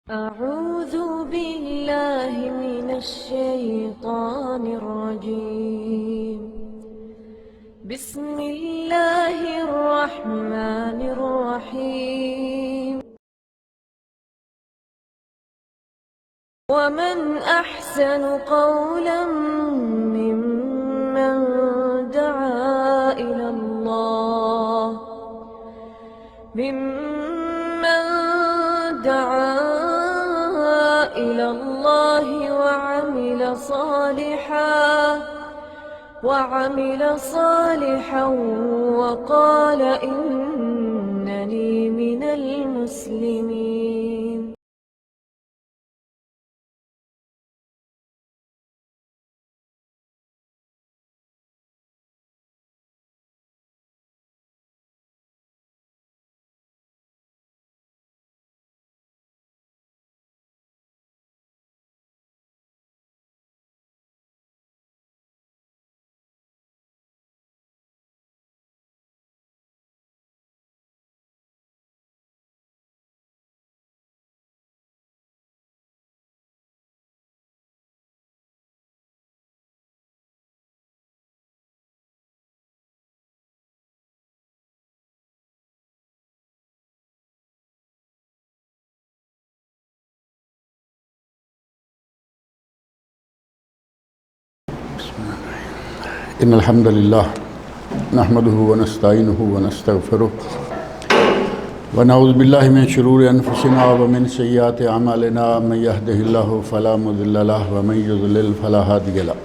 أعوذ بالله من الشيطان الرجيم. بسم الله الرحمن الرحيم. ومن أحسن قولا ممن دعا إلى الله وعمل صالحا وقال إنني من المسلمين. إن الحمد لله نحمده ونستعينه ونستغفره ونعوذ بالله من شرور أنفسنا ومن سيئات أعمالنا. من يهده الله فلا مضل له ومن يضلل فلا هادي له.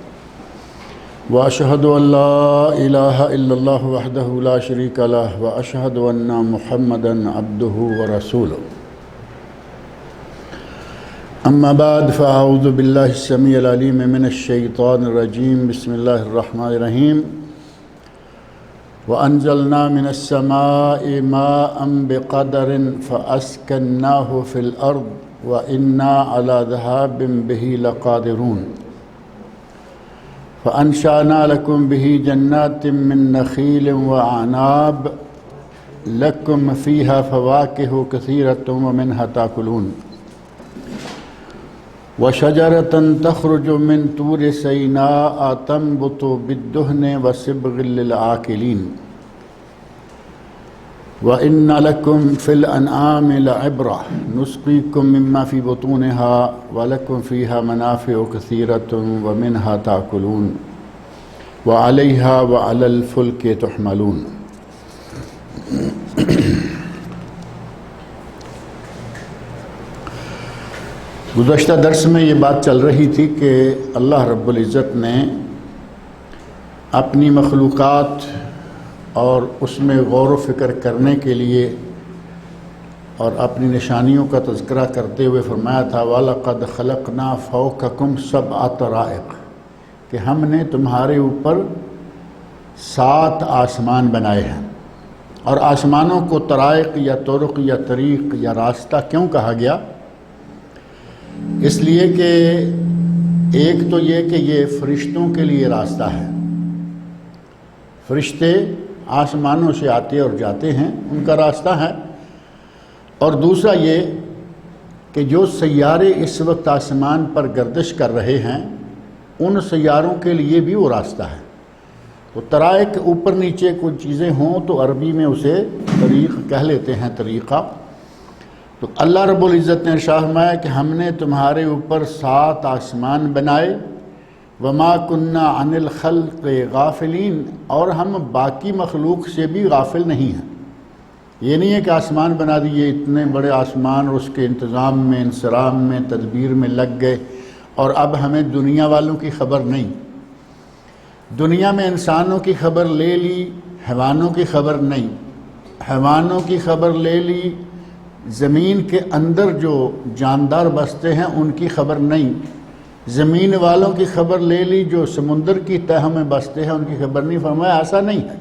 وأشهد أن لا إله إلا الله وحده لا شريك له وأشهد أن محمدا عبده ورسوله. أما بعد فأعوذ بالله السميع العليم من الشيطان الرجيم. بسم الله الرحمن الرحيم. وأنزلنا من السماء ماء بقدر فأسكناه في الأرض وإنا على ذهاب به لقادرون. فأنشأنا لكم به جنات من نخيل وأعناب لكم فيها فواكه كثيرة ومنها تأكلون. وشجرة تخرج من طور سيناء تنبت بالدهن وصبغ للآكلين. وإن لكم في الأنعام لعبرة نسقيكم مما في بطونها ولكم فيها منافع كثيرة ومنها تأكلون وعليها وعلى الفلك تحملون. گزشتہ درس میں یہ بات چل رہی تھی کہ اللہ رب العزت نے اپنی مخلوقات اور اس میں غور و فکر کرنے کے لیے اور اپنی نشانیوں کا تذکرہ کرتے ہوئے فرمایا تھا وَلَقَدْ خَلَقْنَا فَوْقَكُمْ سَبْعَ طَرَائِقَ کہ ہم نے تمہارے اوپر 7 آسمان بنائے ہیں. اور آسمانوں کو طرائق یا طرق یا طریق یا راستہ کیوں کہا گیا؟ اس لیے کہ ایک تو یہ کہ یہ فرشتوں کے لیے راستہ ہے. فرشتے آسمانوں سے آتے اور جاتے ہیں، ان کا راستہ ہے. اور دوسرا یہ کہ جو سیارے اس وقت آسمان پر گردش کر رہے ہیں ان سیاروں کے لیے بھی وہ راستہ ہے. تو طرائق اوپر نیچے کچھ چیزیں ہوں تو عربی میں اسے طریق کہہ لیتے ہیں، طریقہ. تو اللہ رب العزت نے ارشاد فرمایا کہ ہم نے تمہارے اوپر 7 آسمان بنائے. وما كنا عن الخلق غافلین، اور ہم باقی مخلوق سے بھی غافل نہیں ہیں. یہ نہیں ہے کہ آسمان بنا دیے، اتنے بڑے آسمان اور اس کے انتظام میں، انصرام میں، تدبیر میں لگ گئے اور اب ہمیں دنیا والوں کی خبر نہیں. دنیا میں انسانوں کی خبر لے لی، حیوانوں کی خبر نہیں. حیوانوں کی خبر لے لی، زمین کے اندر جو جاندار بستے ہیں ان کی خبر نہیں. زمین والوں کی خبر لے لی، جو سمندر کی تہہ میں بستے ہیں ان کی خبر نہیں. فرمایا ایسا نہیں ہے.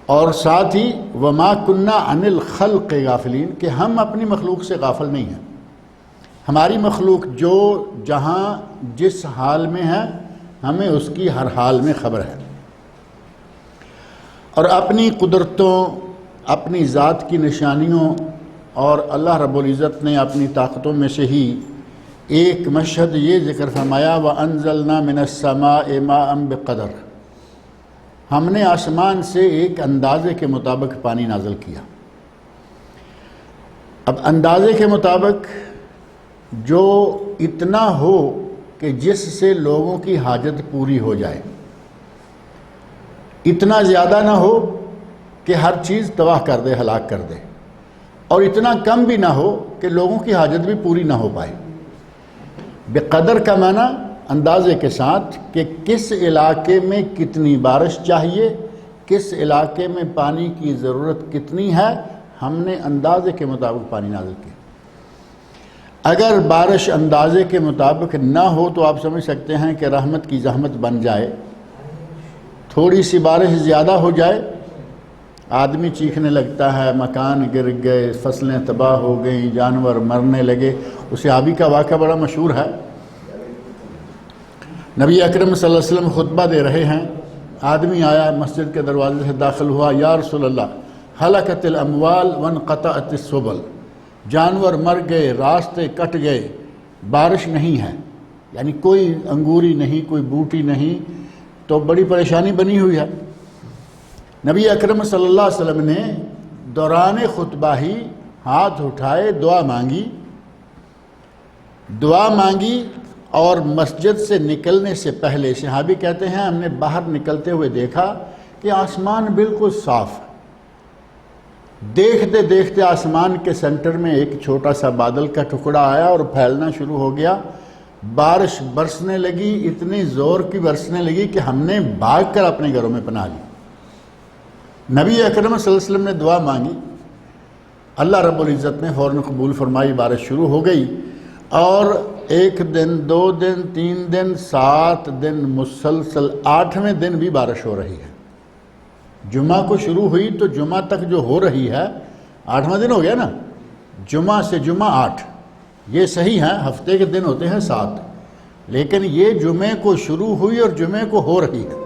اور ساتھ ہی وما كنا عن الخلق غافلین کہ ہم اپنی مخلوق سے غافل نہیں ہیں. ہماری مخلوق جو جہاں جس حال میں ہے ہمیں اس کی ہر حال میں خبر ہے. اور اپنی قدرتوں، اپنی ذات کی نشانیوں اور اللہ رب العزت نے اپنی طاقتوں میں سے ہی ایک مشہد یہ ذکر فرمایا وَأَنزَلْنَا مِنَ السَّمَاءِ مَاءً بِقَدَرٍ، ہم نے آسمان سے ایک اندازے کے مطابق پانی نازل کیا۔ اب اندازے کے مطابق جو اتنا ہو کہ جس سے لوگوں کی حاجت پوری ہو جائے، اتنا زیادہ نہ ہو کہ ہر چیز تباہ کر دے، ہلاک کر دے، اور اتنا کم بھی نہ ہو کہ لوگوں کی حاجت بھی پوری نہ ہو پائے۔ بقدر کا معنی اندازے کے ساتھ کہ کس علاقے میں کتنی بارش چاہیے، کس علاقے میں پانی کی ضرورت کتنی ہے، ہم نے اندازے کے مطابق پانی نازل کیا۔ اگر بارش اندازے کے مطابق نہ ہو تو آپ سمجھ سکتے ہیں کہ رحمت کی زحمت بن جائے۔ تھوڑی سی بارش زیادہ ہو جائے، آدمی چیخنے لگتا ہے، مکان گر گئے، فصلیں تباہ ہو گئیں، جانور مرنے لگے۔ اسے آبی کا واقعہ بڑا مشہور ہے۔ نبی اکرم صلی اللہ علیہ وسلم خطبہ دے رہے ہیں، آدمی آیا مسجد کے دروازے سے داخل ہوا، یا رسول اللہ ہلکت الاموال وانقطعت السبل، جانور مر گئے، راستے کٹ گئے، بارش نہیں ہے، یعنی کوئی انگوری نہیں، کوئی بوٹی نہیں، تو بڑی پریشانی بنی ہوئی ہے۔ نبی اکرم صلی اللہ علیہ وسلم نے دوران خطبہ ہی ہاتھ اٹھائے، دعا مانگی اور مسجد سے نکلنے سے پہلے صحابی کہتے ہیں ہم نے باہر نکلتے ہوئے دیکھا کہ آسمان بالکل صاف ہے۔ دیکھتے دیکھتے آسمان کے سینٹر میں ایک چھوٹا سا بادل کا ٹکڑا آیا اور پھیلنا شروع ہو گیا، بارش برسنے لگی، اتنی زور کی برسنے لگی کہ ہم نے بھاگ کر اپنے گھروں میں پناہ لی۔ نبی اکرم صلی اللہ علیہ وسلم نے دعا مانگی، اللہ رب العزت نے فوراً قبول فرمائی، بارش شروع ہو گئی، اور 1 دن 2 دن 3 دن 7 دن مسلسل 8ویں دن بھی بارش ہو رہی ہے۔ جمعہ کو شروع ہوئی تو جمعہ تک جو ہو رہی ہے، 8واں دن ہو گیا نا، جمعہ سے جمعہ 8، یہ صحیح ہے، ہفتے کے دن ہوتے ہیں 7، لیکن یہ جمعے کو شروع ہوئی اور جمعے کو ہو رہی ہے۔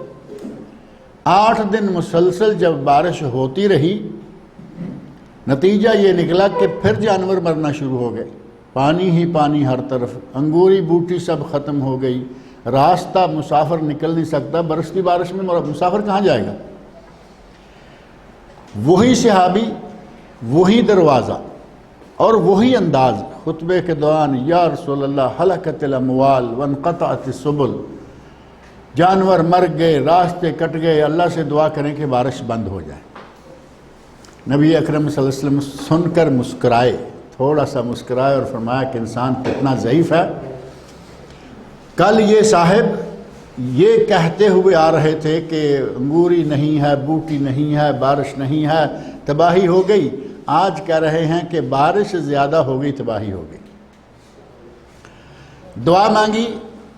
8 دن مسلسل جب بارش ہوتی رہی، نتیجہ یہ نکلا کہ پھر جانور مرنا شروع ہو گئے، پانی ہی پانی ہر طرف، انگوری بوٹی سب ختم ہو گئی، راستہ مسافر نکل نہیں سکتا، برستی بارش میں مسافر کہاں جائے گا؟ وہی صحابی، وہی دروازہ اور وہی انداز خطبے کے دوران، یا رسول اللہ ہلکت الاموال وانقطعت السبل، جانور مر گئے، راستے کٹ گئے، اللہ سے دعا کریں کہ بارش بند ہو جائے۔ نبی اکرم صلی اللہ علیہ وسلم سن کر مسکرائے، تھوڑا سا مسکرائے اور فرمایا کہ انسان کتنا ضعیف ہے۔ کل یہ صاحب یہ کہتے ہوئے آ رہے تھے کہ انگوری نہیں ہے، بوٹی نہیں ہے، بارش نہیں ہے، تباہی ہو گئی، آج کہہ رہے ہیں کہ بارش زیادہ ہو گئی، تباہی ہو گئی۔ دعا مانگی،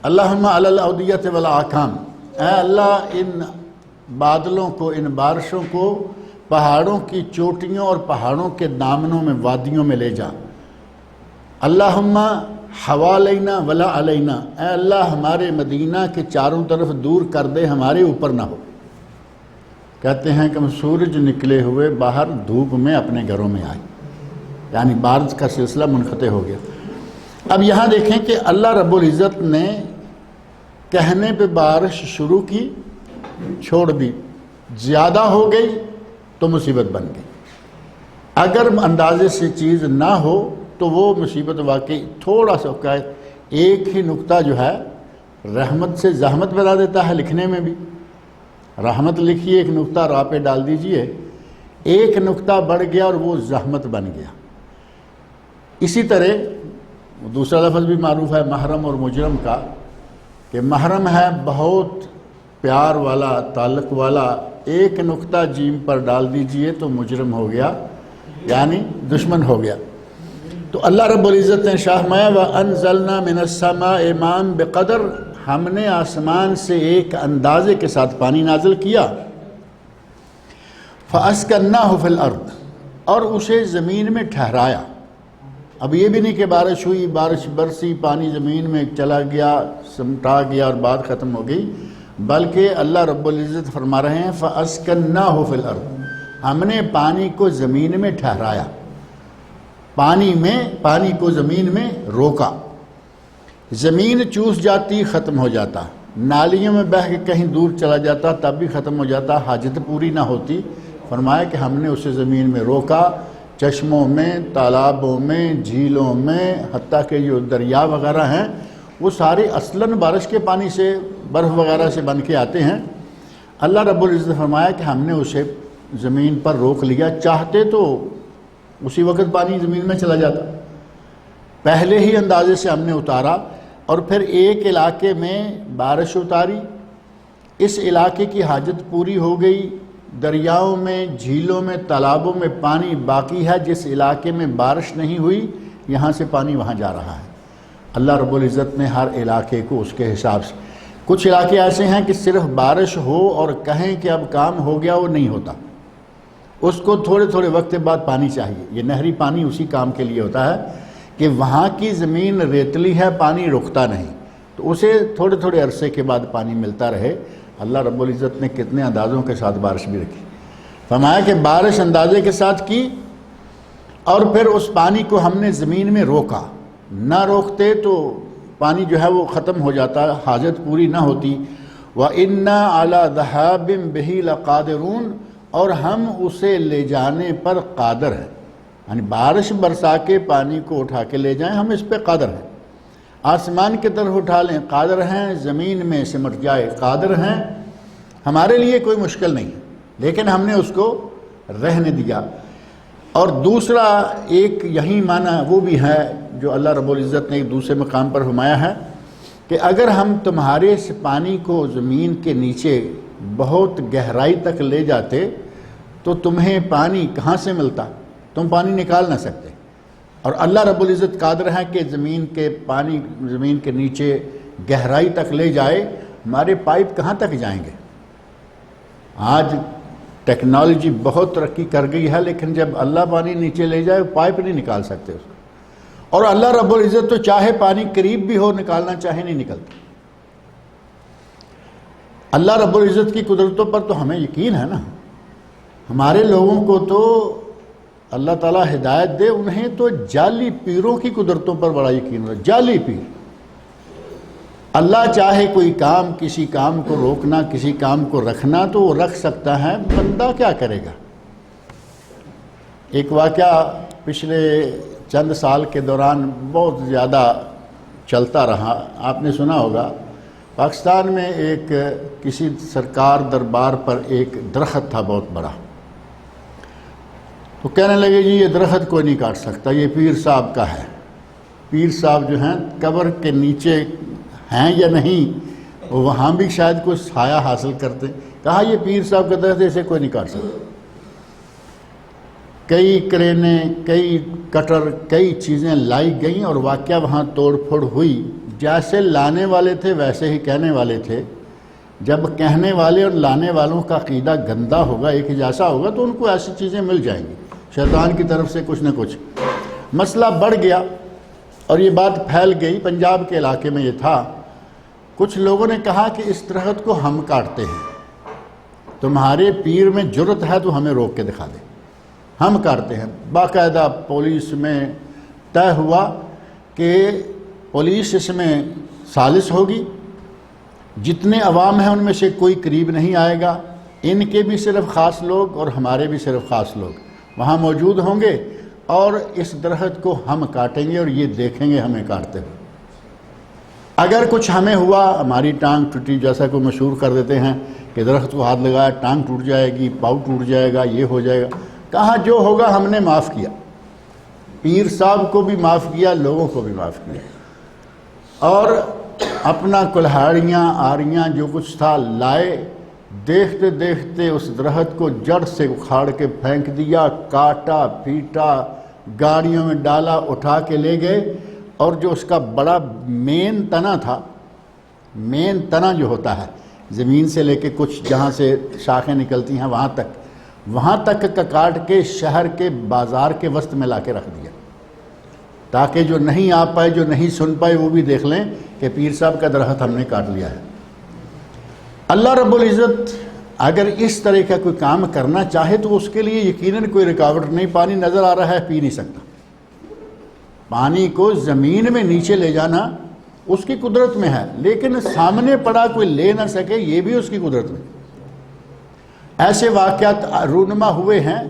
اللہم علی الاودیۃ والاکام، اے اللہ ان بادلوں کو، ان بارشوں کو پہاڑوں کی چوٹیوں اور پہاڑوں کے دامنوں میں، وادیوں میں لے جا۔ اللہم حوالینا ولا علینا، اے اللہ ہمارے مدینہ کے چاروں طرف دور کر دے، ہمارے اوپر نہ ہو۔ کہتے ہیں کہ ہم سورج نکلے ہوئے باہر دھوپ میں اپنے گھروں میں آئے، یعنی بارش کا سلسلہ منقطع ہو گیا۔ اب یہاں دیکھیں کہ اللہ رب العزت نے کہنے پہ بارش شروع کی، چھوڑ دی، زیادہ ہو گئی تو مصیبت بن گئی۔ اگر اندازے سے چیز نہ ہو تو وہ مصیبت واقعی تھوڑا سا کا ایک ہی نقطہ جو ہے رحمت سے زحمت بنا دیتا ہے۔ لکھنے میں بھی رحمت لکھیے، ایک نقطہ راہ پہ ڈال دیجئے، ایک نقطہ بڑھ گیا اور وہ زحمت بن گیا۔ اسی طرح دوسرا لفظ بھی معروف ہے محرم اور مجرم کا، کہ محرم ہے بہت پیار والا، تعلق والا، ایک نقطہ جیم پر ڈال دیجئے تو مجرم ہو گیا، یعنی دشمن ہو گیا۔ تو اللہ رب العزت نے شاہ مایا وَأَنزَلْنَا مِنَ السَّمَاءِ مَاءً بِقَدَرٍ، ہم نے آسمان سے ایک اندازے کے ساتھ پانی نازل کیا، فَأَسْكَنَّاهُ فِي الْأَرْضِ، اور اسے زمین میں ٹھہرایا۔ اب یہ بھی نہیں کہ بارش ہوئی، بارش برسی، پانی زمین میں چلا گیا، سمٹا گیا اور بات ختم ہو گئی، بلکہ اللہ رب العزت فرما رہے ہیں فَأَسْكَنَّاهُ فِي الْأَرْضِ، ہم نے پانی کو زمین میں ٹھہرایا۔ پانی کو زمین میں روکا، زمین چوس جاتی، ختم ہو جاتا، نالیوں میں بہہ کے کہیں دور چلا جاتا تب بھی ختم ہو جاتا، حاجت پوری نہ ہوتی۔ فرمایا کہ ہم نے اسے زمین میں روکا، چشموں میں، تالابوں میں، جھیلوں میں، حتیٰ کہ جو دریا وغیرہ ہیں وہ سارے اصلاً بارش کے پانی سے، برف وغیرہ سے بن کے آتے ہیں۔ اللہ رب العزت نے فرمایا کہ ہم نے اسے زمین پر روک لیا، چاہتے تو اسی وقت پانی زمین میں چلا جاتا، پہلے ہی اندازے سے ہم نے اتارا، اور پھر ایک علاقے میں بارش اتاری، اس علاقے کی حاجت پوری ہو گئی، دریاؤں میں، جھیلوں میں، تالابوں میں پانی باقی ہے، جس علاقے میں بارش نہیں ہوئی یہاں سے پانی وہاں جا رہا ہے۔ اللہ رب العزت نے ہر علاقے کو اس کے حساب سے، کچھ علاقے ایسے ہیں کہ صرف بارش ہو اور کہیں کہ اب کام ہو گیا، وہ نہیں ہوتا، اس کو تھوڑے تھوڑے وقت بعد پانی چاہیے۔ یہ نہری پانی اسی کام کے لیے ہوتا ہے کہ وہاں کی زمین ریتلی ہے، پانی رکتا نہیں، تو اسے تھوڑے تھوڑے عرصے کے بعد پانی ملتا رہے۔ اللہ رب العزت نے کتنے اندازوں کے ساتھ بارش بھی رکھی، فرمایا کہ بارش اندازے کے ساتھ کی، اور پھر اس پانی کو ہم نے زمین میں روکا، نہ روکتے تو پانی جو ہے وہ ختم ہو جاتا، حاجت پوری نہ ہوتی۔ وَإِنَّا عَلَى ذَهَابٍ بِهِ لَقَادِرُونَ، اور ہم اسے لے جانے پر قادر ہیں، یعنی بارش برسا کے پانی کو اٹھا کے لے جائیں، ہم اس پہ قادر ہیں، آسمان کی طرف اٹھا لیں قادر ہیں، زمین میں سمٹ جائے قادر ہیں، ہمارے لیے کوئی مشکل نہیں، لیکن ہم نے اس کو رہنے دیا۔ اور دوسرا ایک یہی معنی وہ بھی ہے جو اللہ رب العزت نے ایک دوسرے مقام پر فرمایا ہے کہ اگر ہم تمہارے اس پانی کو زمین کے نیچے بہت گہرائی تک لے جاتے تو تمہیں پانی کہاں سے ملتا، تم پانی نکال نہ سکتے، اور اللہ رب العزت قادر ہے کہ زمین کے نیچے گہرائی تک لے جائے۔ ہمارے پائپ کہاں تک جائیں گے؟ آج ٹیکنالوجی بہت ترقی کر گئی ہے، لیکن جب اللہ پانی نیچے لے جائے پائپ نہیں نکال سکتے اس کو، اور اللہ رب العزت تو چاہے پانی قریب بھی ہو نکالنا چاہے نہیں نکلتا۔ اللہ رب العزت کی قدرتوں پر تو ہمیں یقین ہے نا، ہمارے لوگوں کو تو اللہ تعالیٰ ہدایت دے، انہیں تو جعلی پیروں کی قدرتوں پر بڑا یقین ہے، جعلی پیر۔ اللہ چاہے کوئی کام، کسی کام کو روکنا، کسی کام کو رکھنا تو وہ رکھ سکتا ہے، بندہ کیا کرے گا۔ ایک واقعہ پچھلے چند سال کے دوران بہت زیادہ چلتا رہا، آپ نے سنا ہوگا، پاکستان میں ایک کسی سرکار دربار پر ایک درخت تھا بہت بڑا، تو کہنے لگے جی یہ درخت کوئی نہیں کاٹ سکتا، یہ پیر صاحب کا ہے۔ پیر صاحب جو ہیں قبر کے نیچے ہیں یا نہیں، وہاں بھی شاید کوئی سایہ حاصل کرتے، کہا یہ پیر صاحب کا درخت اسے کوئی نہیں کاٹ سکتا۔ کئی کرینے، کئی کٹر، کئی چیزیں لائی گئیں اور واقعہ وہاں توڑ پھوڑ ہوئی، جیسے لانے والے تھے ویسے ہی کہنے والے تھے۔ جب کہنے والے اور لانے والوں کا عقیدہ گندا ہوگا، ایک جیسا ہوگا، تو ان کو ایسی چیزیں مل جائیں گی شیطان کی طرف سے کچھ نہ کچھ۔ مسئلہ بڑھ گیا اور یہ بات پھیل گئی، پنجاب کے علاقے میں یہ تھا۔ کچھ لوگوں نے کہا کہ اس درخت کو ہم کاٹتے ہیں، تمہارے پیر میں جرت ہے تو ہمیں روک کے دکھا دے، ہم کاٹتے ہیں۔ باقاعدہ پولیس میں طے ہوا کہ پولیس اس میں سالس ہوگی، جتنے عوام ہیں ان میں سے کوئی قریب نہیں آئے گا، ان کے بھی صرف خاص لوگ اور ہمارے بھی صرف خاص لوگ وہاں موجود ہوں گے، اور اس درخت کو ہم کاٹیں گے اور یہ دیکھیں گے ہمیں کاٹتے ہوئے۔ اگر کچھ ہمیں ہوا، ہماری ٹانگ ٹوٹی، جیسا کو مشہور کر دیتے ہیں کہ درخت کو ہاتھ لگایا ٹانگ ٹوٹ جائے گی، پاؤں ٹوٹ جائے گا، یہ ہو جائے گا، کہاں جو ہوگا ہم نے معاف کیا، پیر صاحب کو بھی معاف کیا، لوگوں کو بھی معاف کیا، اور اپنا کلہاڑیاں آریاں جو کچھ تھا لائے، دیکھتے دیکھتے اس درخت کو جڑ سے اکھاڑ کے پھینک دیا، کاٹا پیٹا، گاڑیوں میں ڈالا، اٹھا کے لے گئے، اور جو اس کا بڑا مین تنا تھا، مین تنا جو ہوتا ہے زمین سے لے کے کچھ جہاں سے شاخیں نکلتی ہیں وہاں تک کا کاٹ کے شہر کے بازار کے وسط میں لا کے رکھ دیا، تاکہ جو نہیں آ پائے، جو نہیں سن پائے، وہ بھی دیکھ لیں کہ پیر صاحب کا درخت ہم نے کاٹ لیا ہے۔ اللہ رب العزت اگر اس طرح کا کوئی کام کرنا چاہے تو اس کے لیے یقیناً کوئی رکاوٹ نہیں، پانی نظر آ رہا ہے پی نہیں سکتا، پانی کو زمین میں نیچے لے جانا اس کی قدرت میں ہے، لیکن سامنے پڑا کوئی لے نہ سکے یہ بھی اس کی قدرت میں۔ ایسے واقعات رونما ہوئے ہیں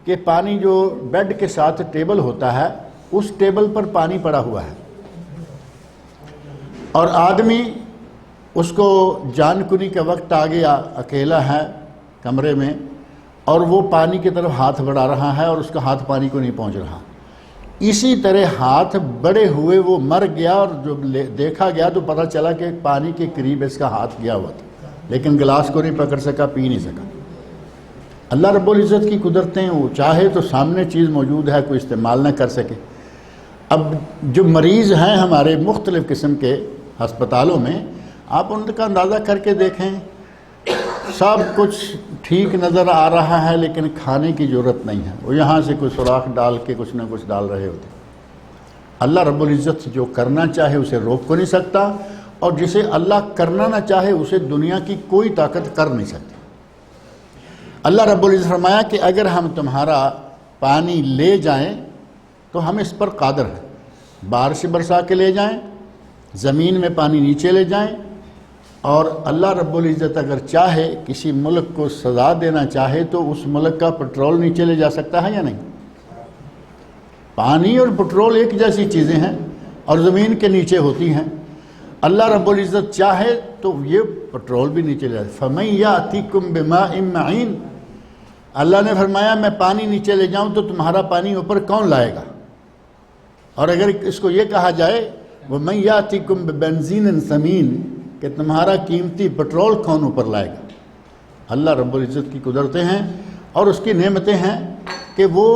کہ پانی جو بیڈ کے ساتھ ٹیبل ہوتا ہے اس ٹیبل پر پانی پڑا ہوا ہے اور آدمی اس کو جان کنی کا وقت آ گیا، اکیلا ہے کمرے میں اور وہ پانی کی طرف ہاتھ بڑھا رہا ہے اور اس کا ہاتھ پانی کو نہیں پہنچ رہا، اسی طرح ہاتھ بڑے ہوئے وہ مر گیا اور جب دیکھا گیا تو پتہ چلا کہ پانی کے قریب اس کا ہاتھ گیا ہوا تھا لیکن گلاس کو نہیں پکڑ سکا، پی نہیں سکا۔ اللہ رب العزت کی قدرتیں، وہ چاہے تو سامنے چیز موجود ہے کوئی استعمال نہ کر سکے۔ اب جو مریض ہیں ہمارے مختلف قسم کے ہسپتالوں میں، آپ ان کا اندازہ کر کے دیکھیں، سب کچھ ٹھیک نظر آ رہا ہے لیکن کھانے کی ضرورت نہیں ہے، وہ یہاں سے کوئی سوراخ ڈال کے کچھ نہ کچھ ڈال رہے ہوتے ہیں۔ اللہ رب العزت جو کرنا چاہے اسے روک کو نہیں سکتا، اور جسے اللہ کرنا نہ چاہے اسے دنیا کی کوئی طاقت کر نہیں سکتی۔ اللہ رب العزت فرمایا کہ اگر ہم تمہارا پانی لے جائیں تو ہم اس پر قادر ہیں، بارش برسا کے لے جائیں، زمین میں پانی نیچے لے جائیں، اور اللہ رب العزت اگر چاہے کسی ملک کو سزا دینا چاہے تو اس ملک کا پٹرول نیچے لے جا سکتا ہے یا نہیں؟ پانی اور پٹرول ایک جیسی چیزیں ہیں اور زمین کے نیچے ہوتی ہیں۔ اللہ رب العزت چاہے تو یہ پٹرول بھی نیچے لے جائے۔ فَمَن يَأْتِكُم بِمَاءٍ مَّعِينٍ، اللہ نے فرمایا میں پانی نیچے لے جاؤں تو تمہارا پانی اوپر کون لائے گا؟ اور اگر اس کو یہ کہا جائے وَمَن يَأْتِكُم بِبَنزِينٍ ثَمِينٍ، کہ تمہارا قیمتی پٹرول کون اوپر لائے گا؟ اللہ رب العزت کی قدرتیں ہیں اور اس کی نعمتیں ہیں کہ وہ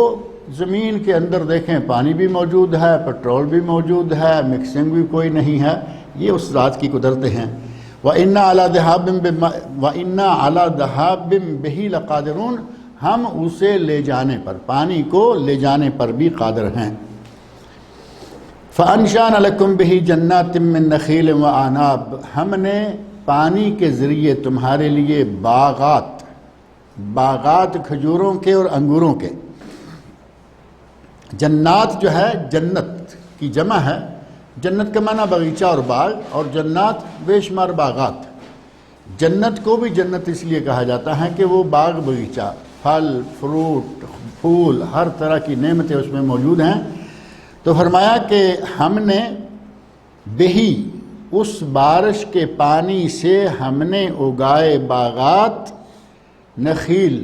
زمین کے اندر دیکھیں پانی بھی موجود ہے، پٹرول بھی موجود ہے، مکسنگ بھی کوئی نہیں ہے، یہ اس ذات کی قدرتیں ہیں۔ وَإِنَّا عَلَى ذَهَابٍ بِهِ لَقَادِرُونَ، ہم اسے لے جانے پر، پانی کو لے جانے پر بھی قادر ہیں۔ فَأَنشَأْنَا لَكُمْ بِهِ جَنَّاتٍ مِّن نَخِيلٍ وَأَعْنَابٍ، ہم نے پانی کے ذریعے تمہارے لیے باغات کھجوروں کے اور انگوروں کے۔ جنات جو ہے جنت کی جمع ہے، جنت کا معنی باغیچہ اور باغ، اور جنات بے شمار باغات۔ جنت کو بھی جنت اس لیے کہا جاتا ہے کہ وہ باغ باغیچہ، پھل فروٹ پھول ہر طرح کی نعمتیں اس میں موجود ہیں۔ تو فرمایا کہ ہم نے بہی، اس بارش کے پانی سے ہم نے اگائے باغات، نخیل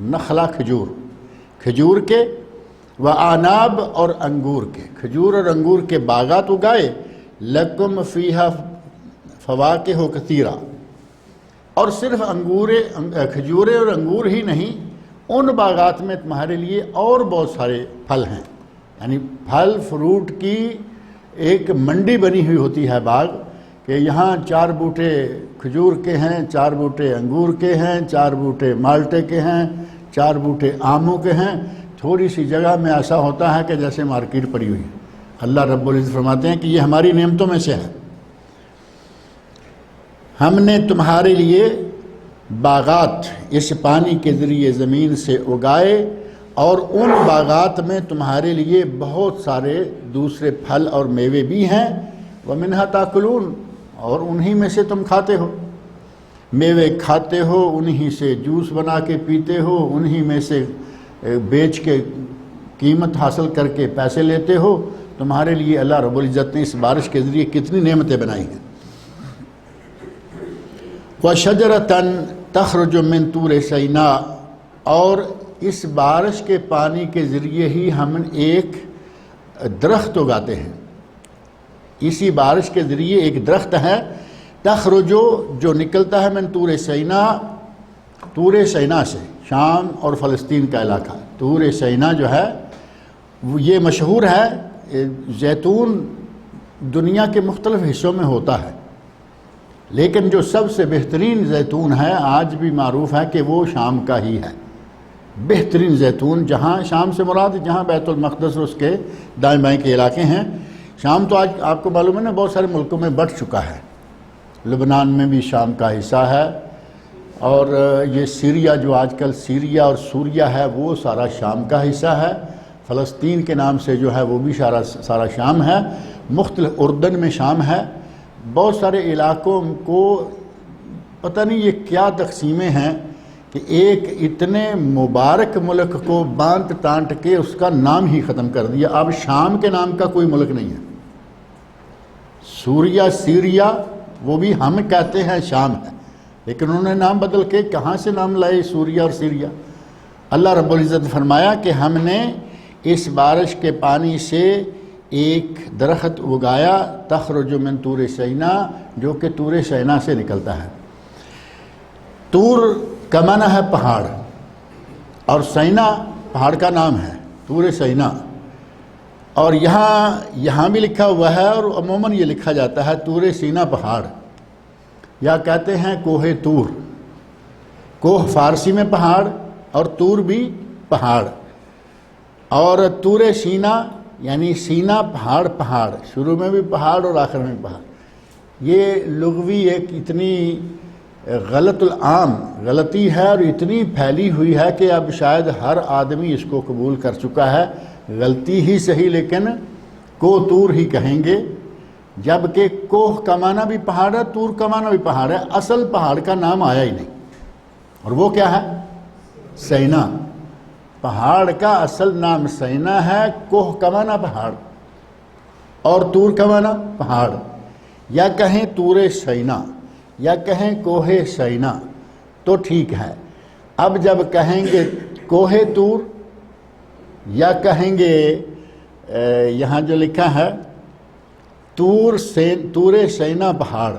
نخلہ کھجور کے، وعناب اور انگور کے، کھجور اور انگور کے باغات اگائے، لکم فیہا فواکہ کثیرہ، اور صرف کھجورے اور انگور ہی نہیں، ان باغات میں تمہارے لیے اور بہت سارے پھل ہیں، یعنی پھل فروٹ کی ایک منڈی بنی ہوئی ہوتی ہے باغ، کہ یہاں 4 بوٹے کھجور کے ہیں، 4 بوٹے انگور کے ہیں، 4 بوٹے مالٹے کے ہیں، 4 بوٹے آموں کے ہیں، تھوڑی سی جگہ میں ایسا ہوتا ہے کہ جیسے مارکیٹ پڑی ہوئی ہے۔ اللہ رب العزت فرماتے ہیں کہ یہ ہماری نعمتوں میں سے ہے، ہم نے تمہارے لیے باغات اس پانی کے ذریعے زمین سے اگائے، اور ان باغات میں تمہارے لیے بہت سارے دوسرے پھل اور میوے بھی ہیں، وَمِنْهَا تَأْكُلُونَ، اور انہی میں سے تم کھاتے ہو، میوے کھاتے ہو، انہی سے جوس بنا کے پیتے ہو، انہی میں سے بیچ کے قیمت حاصل کر کے پیسے لیتے ہو۔ تمہارے لیے اللہ رب العزت نے اس بارش کے ذریعے کتنی نعمتیں بنائی ہیں۔ وَشَجَرَةً تَخْرُجُ مِن طُورِ سِینَاء، اور اس بارش کے پانی کے ذریعے ہی ہم ایک درخت اگاتے ہیں، اسی بارش کے ذریعے ایک درخت ہے، تخرجو جو نکلتا ہے من طور سینا، طور سینا سے، شام اور فلسطین کا علاقہ۔ طور سینا جو ہے یہ مشہور ہے، زیتون دنیا کے مختلف حصوں میں ہوتا ہے، لیکن جو سب سے بہترین زیتون ہے آج بھی معروف ہے کہ وہ شام کا ہی ہے، بہترین زیتون، جہاں شام سے مراد جہاں بیت المقدس اور اس کے دائیں بائیں کے علاقے ہیں۔ شام تو آج آپ کو معلوم ہے نا بہت سارے ملکوں میں بٹ چکا ہے، لبنان میں بھی شام کا حصہ ہے، اور یہ سیریا جو آج کل سیریا اور سوریہ ہے وہ سارا شام کا حصہ ہے، فلسطین کے نام سے جو ہے وہ بھی سارا شام ہے، مختلف اردن میں شام ہے، بہت سارے علاقوں کو پتہ نہیں یہ کیا تقسیمیں ہیں کہ ایک اتنے مبارک ملک کو بانٹ تانٹ کے اس کا نام ہی ختم کر دیا۔ اب شام کے نام کا کوئی ملک نہیں ہے۔ سوریا، سیریا، وہ بھی ہم کہتے ہیں شام ہے، لیکن انہوں نے نام بدل کے کہاں سے نام لائے سوریا اور سیریا؟ اللہ رب العزت نے فرمایا کہ ہم نے اس بارش کے پانی سے ایک درخت اگایا، تخرج من طور سینا، جو کہ طور سینا سے نکلتا ہے۔ طور کا معنی ہے پہاڑ، اور سینا پہاڑ کا نام ہے، طور سینا۔ اور یہاں بھی لکھا ہوا ہے، اور عموماً یہ لکھا جاتا ہے طور سینا پہاڑ، یا کہتے ہیں کوہ طور۔ کوہ فارسی میں پہاڑ اور طور بھی پہاڑ، اور طور سینا یعنی سینا پہاڑ، شروع میں بھی پہاڑ اور آخر میں پہاڑ۔ یہ لغوی ایک اتنی غلطی ہے اور اتنی پھیلی ہوئی ہے کہ اب شاید ہر آدمی اس کو قبول کر چکا ہے، غلطی ہی صحیح لیکن کوہ طور ہی کہیں گے، جبکہ کوہ کا معنی بھی پہاڑ ہے، طور کا معنی بھی پہاڑ ہے، اصل پہاڑ کا نام آیا ہی نہیں، اور وہ کیا ہے؟ سینا۔ پہاڑ کا اصل نام سینا ہے، کوہ کا معنی پہاڑ اور طور کا معنی پہاڑ، یا کہیں طور سینا یا کہیں کوہ سینا تو ٹھیک ہے۔ اب جب کہیں گے کوہ طور یا کہیں گے یہاں جو لکھا ہے طور سینا پہاڑ،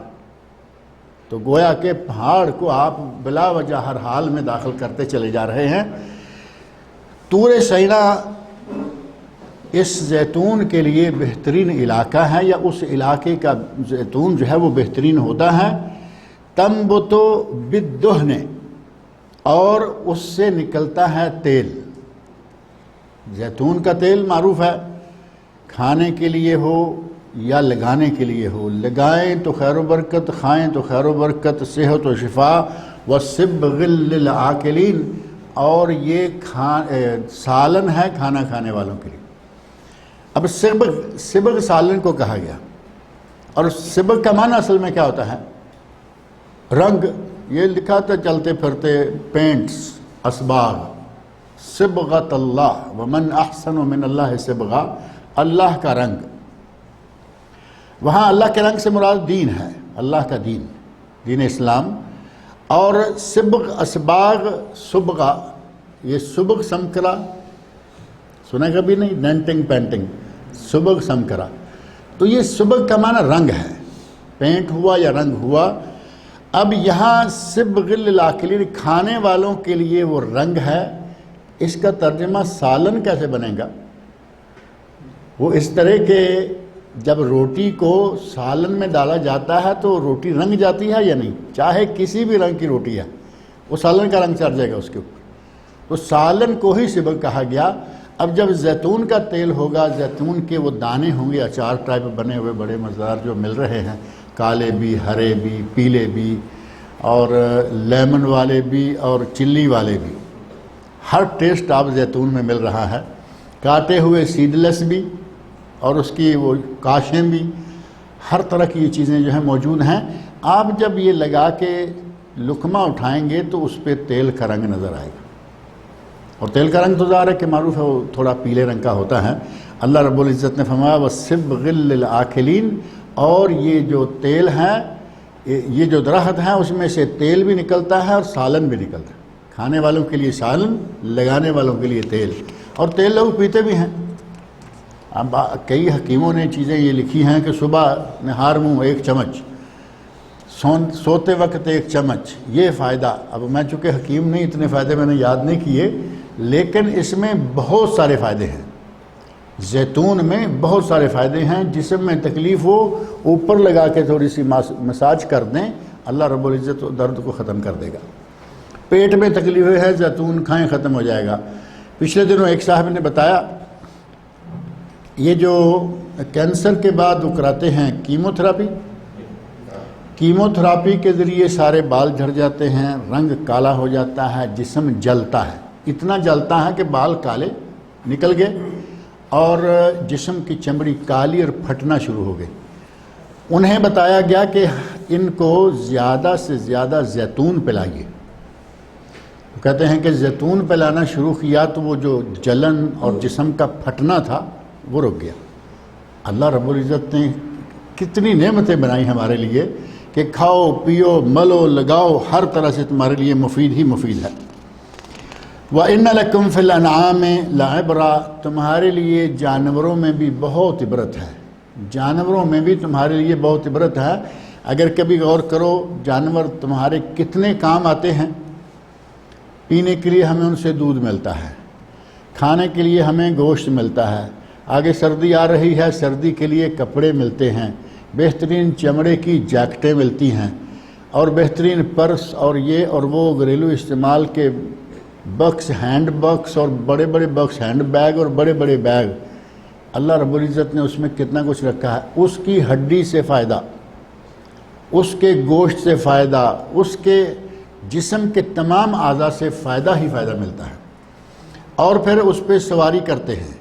تو گویا کہ پہاڑ کو آپ بلا وجہ ہر حال میں داخل کرتے چلے جا رہے ہیں۔ طور سینا اس زیتون کے لیے بہترین علاقہ ہے، یا اس علاقے کا زیتون جو ہے وہ بہترین ہوتا ہے۔ تنبت بالدہن، اور اس سے نکلتا ہے تیل۔ زیتون کا تیل معروف ہے، کھانے کے لیے ہو یا لگانے کے لیے ہو، لگائیں تو خیر و برکت، کھائیں تو خیر و برکت، صحت و شفا، وصبغ للعاکلین، اور یہ سالن ہے کھانا کھانے والوں کے لیے۔ اب صبغ سالن کو کہا گیا، اور صبغ کا معنی اصل میں کیا ہوتا ہے؟ رنگ۔ یہ لکھا تھا چلتے پھرتے پینٹس، اسباغ، صبغۃ اللہ ومن احسن من اللہ صبغہ، اللہ کا رنگ۔ وہاں اللہ کے رنگ سے مراد دین ہے، اللہ کا دین، دین اسلام۔ اور صبغ، اسباغ، صبغہ، یہ صبغ سمکرا سنا کبھی نہیں؟ ڈینٹنگ پینٹنگ، صبغ سمکرا، تو یہ صبغ کا معنی رنگ ہے، پینٹ ہوا یا رنگ ہوا۔ اب یہاں صبغ للعاکلین، کھانے والوں کے لیے وہ رنگ ہے، اس کا ترجمہ سالن کیسے بنے گا؟ وہ اس طرح کہ جب روٹی کو سالن میں ڈالا جاتا ہے تو روٹی رنگ جاتی ہے یا نہیں؟ چاہے کسی بھی رنگ کی روٹی ہے، وہ سالن کا رنگ چڑھ جائے گا اس کے اوپر، تو سالن کو ہی صبغ کہا گیا۔ اب جب زیتون کا تیل ہوگا، زیتون کے وہ دانے ہوں گے، اچار ٹائپ بنے ہوئے بڑے مزیدار جو مل رہے ہیں، کالے بھی، ہرے بھی، پیلے بھی، اور لیمن والے بھی اور چلی والے بھی، ہر ٹیسٹ آپ زیتون میں مل رہا ہے، کاٹے ہوئے سیڈ لیس بھی، اور اس کی وہ کاشیں بھی، ہر طرح کی یہ چیزیں جو ہیں موجود ہیں۔ آپ جب یہ لگا کے لقمہ اٹھائیں گے تو اس پہ تیل کا رنگ نظر آئے گا، اور تیل کا رنگ تو ظاہر ہے کہ معروف ہے وہ تھوڑا پیلے رنگ کا ہوتا ہے۔ اللہ رب العزت نے فرمایا وَصِبْغٍ لِلْعَاكِلِينَ، اور یہ جو تیل ہے، یہ جو درخت ہے اس میں سے تیل بھی نکلتا ہے اور سالن بھی نکلتا ہے، کھانے والوں کے لیے سالن، لگانے والوں کے لیے تیل، اور تیل لوگ پیتے بھی ہیں۔ اب کئی حکیموں نے چیزیں یہ لکھی ہیں کہ صبح نہار منہ 1 چمچ، سوتے وقت 1 چمچ، یہ فائدہ۔ اب میں چونکہ حکیم نہیں، اتنے فائدے میں نے یاد نہیں کیے، لیکن اس میں بہت سارے فائدے ہیں، زیتون میں بہت سارے فائدے ہیں۔ جسم میں تکلیف ہو، اوپر لگا کے تھوڑی سی مساج کر دیں، اللہ رب العزت درد کو ختم کر دے گا۔ پیٹ میں تکلیف ہے، زیتون کھائیں، ختم ہو جائے گا۔ پچھلے دنوں ایک صاحب نے بتایا، یہ جو کینسر کے بعد وہ کراتے ہیں کیمو تھراپی کے ذریعے سارے بال جھڑ جاتے ہیں، رنگ کالا ہو جاتا ہے، جسم جلتا ہے، اتنا جلتا ہے کہ بال کالے نکل گئے۔ اور جسم کی چمڑی کالی اور پھٹنا شروع ہو گئی۔ انہیں بتایا گیا کہ ان کو زیادہ سے زیادہ زیتون پلائیے۔ کہتے ہیں کہ زیتون پلانا شروع کیا تو وہ جو جلن اور جسم کا پھٹنا تھا وہ رک گیا۔ اللہ رب العزت نے کتنی نعمتیں بنائی ہمارے لیے کہ کھاؤ پیو ملو لگاؤ، ہر طرح سے تمہارے لیے مفید ہی مفید ہے۔ وَإِنَّ لَكُمْ فِي الْأَنْعَامِ لَعِبْرَةً، تمہارے لیے جانوروں میں بھی بہت عبرت ہے، جانوروں میں بھی تمہارے لیے بہت عبرت ہے۔ اگر کبھی غور کرو جانور تمہارے کتنے کام آتے ہیں۔ پینے کے لیے ہمیں ان سے دودھ ملتا ہے، کھانے کے لیے ہمیں گوشت ملتا ہے، آگے سردی آ رہی ہے سردی کے لیے کپڑے ملتے ہیں، بہترین چمڑے کی جیکٹیں ملتی ہیں، اور بہترین پرس اور یہ اور وہ گھریلو استعمال کے بکس، ہینڈ بکس اور بڑے بڑے بکس، ہینڈ بیگ اور بڑے بڑے بیگ۔ اللہ رب العزت نے اس میں کتنا کچھ رکھا ہے۔ اس کی ہڈی سے فائدہ، اس کے گوشت سے فائدہ، اس کے جسم کے تمام اعضاء سے فائدہ ہی فائدہ ملتا ہے۔ اور پھر اس پہ سواری کرتے ہیں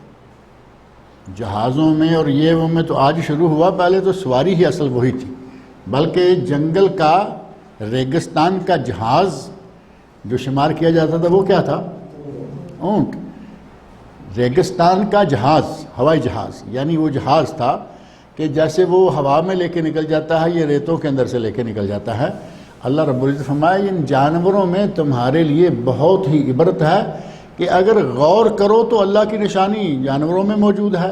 جہازوں میں، اور یہ وہ میں تو آج شروع ہوا، پہلے تو سواری ہی اصل وہی تھی، بلکہ جنگل کا ریگستان کا جہاز جو شمار کیا جاتا تھا وہ کیا تھا؟ اونٹ۔ ریگستان کا جہاز، ہوائی جہاز، یعنی وہ جہاز تھا کہ جیسے وہ ہوا میں لے کے نکل جاتا ہے یہ ریتوں کے اندر سے لے کے نکل جاتا ہے۔ اللہ رب العزت فرمایا ان جانوروں میں تمہارے لیے بہت ہی عبرت ہے کہ اگر غور کرو تو اللہ کی نشانی جانوروں میں موجود ہے،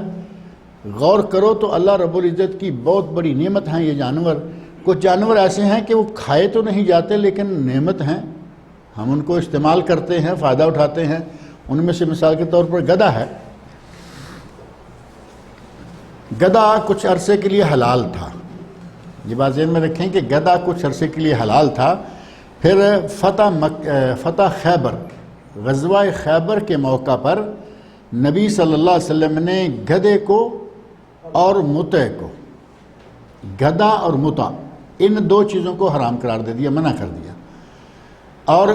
غور کرو تو اللہ رب العزت کی بہت بڑی نعمت ہیں یہ جانور۔ کچھ جانور ایسے ہیں کہ وہ کھائے تو نہیں جاتے لیکن نعمت ہیں، ہم ان کو استعمال کرتے ہیں، فائدہ اٹھاتے ہیں۔ ان میں سے مثال کے طور پر گدھا ہے۔ گدھا کچھ عرصے کے لیے حلال تھا، یہ بات ذہن میں رکھیں کہ گدھا کچھ عرصے کے لیے حلال تھا۔ پھر فتح خیبر، غزوہ خیبر کے موقع پر نبی صلی اللہ علیہ وسلم نے گدھے کو اور متع کو، گدھا اور متع ان دو چیزوں کو حرام قرار دے دیا، منع کر دیا، اور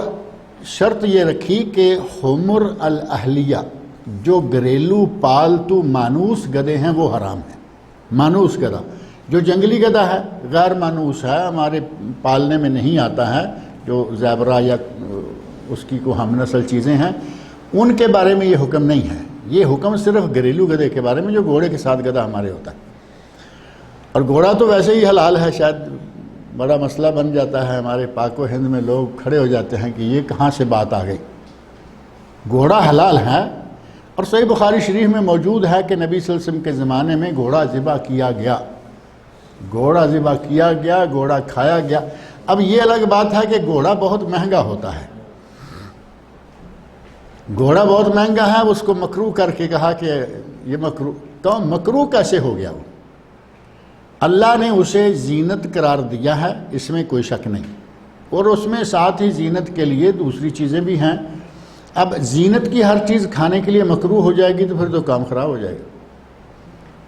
شرط یہ رکھی کہ حمر الاہلیہ جو گھریلو پالتو مانوس گدھے ہیں وہ حرام ہیں۔ مانوس گدھا جو جنگلی گدھا ہے، غیر مانوس ہے، ہمارے پالنے میں نہیں آتا ہے، جو زیبرا یا اس کی کو ہم نسل چیزیں ہیں، ان کے بارے میں یہ حکم نہیں ہے۔ یہ حکم صرف گھریلو گدھے کے بارے میں جو گھوڑے کے ساتھ گدھا ہمارے ہوتا ہے۔ اور گھوڑا تو ویسے ہی حلال ہے، شاید بڑا مسئلہ بن جاتا ہے ہمارے پاک و ہند میں، لوگ کھڑے ہو جاتے ہیں کہ یہ کہاں سے بات آ گئی۔ گھوڑا حلال ہے، اور صحیح بخاری شریف میں موجود ہے کہ نبی صلی اللہ علیہ وسلم کے زمانے میں گھوڑا ذبح کیا گیا، گھوڑا ذبح کیا گیا، گھوڑا کھایا گیا۔ اب یہ الگ بات ہے کہ گھوڑا بہت مہنگا ہوتا ہے، گھوڑا بہت مہنگا ہے، اس کو مکروہ کر کے کہا کہ یہ مکروہ، تو مکروہ کیسے ہو گیا؟ وہ اللہ نے اسے زینت قرار دیا ہے، اس میں کوئی شک نہیں، اور اس میں ساتھ ہی زینت کے لیے دوسری چیزیں بھی ہیں۔ اب زینت کی ہر چیز کھانے کے لیے مکروہ ہو جائے گی تو پھر تو کام خراب ہو جائے گا۔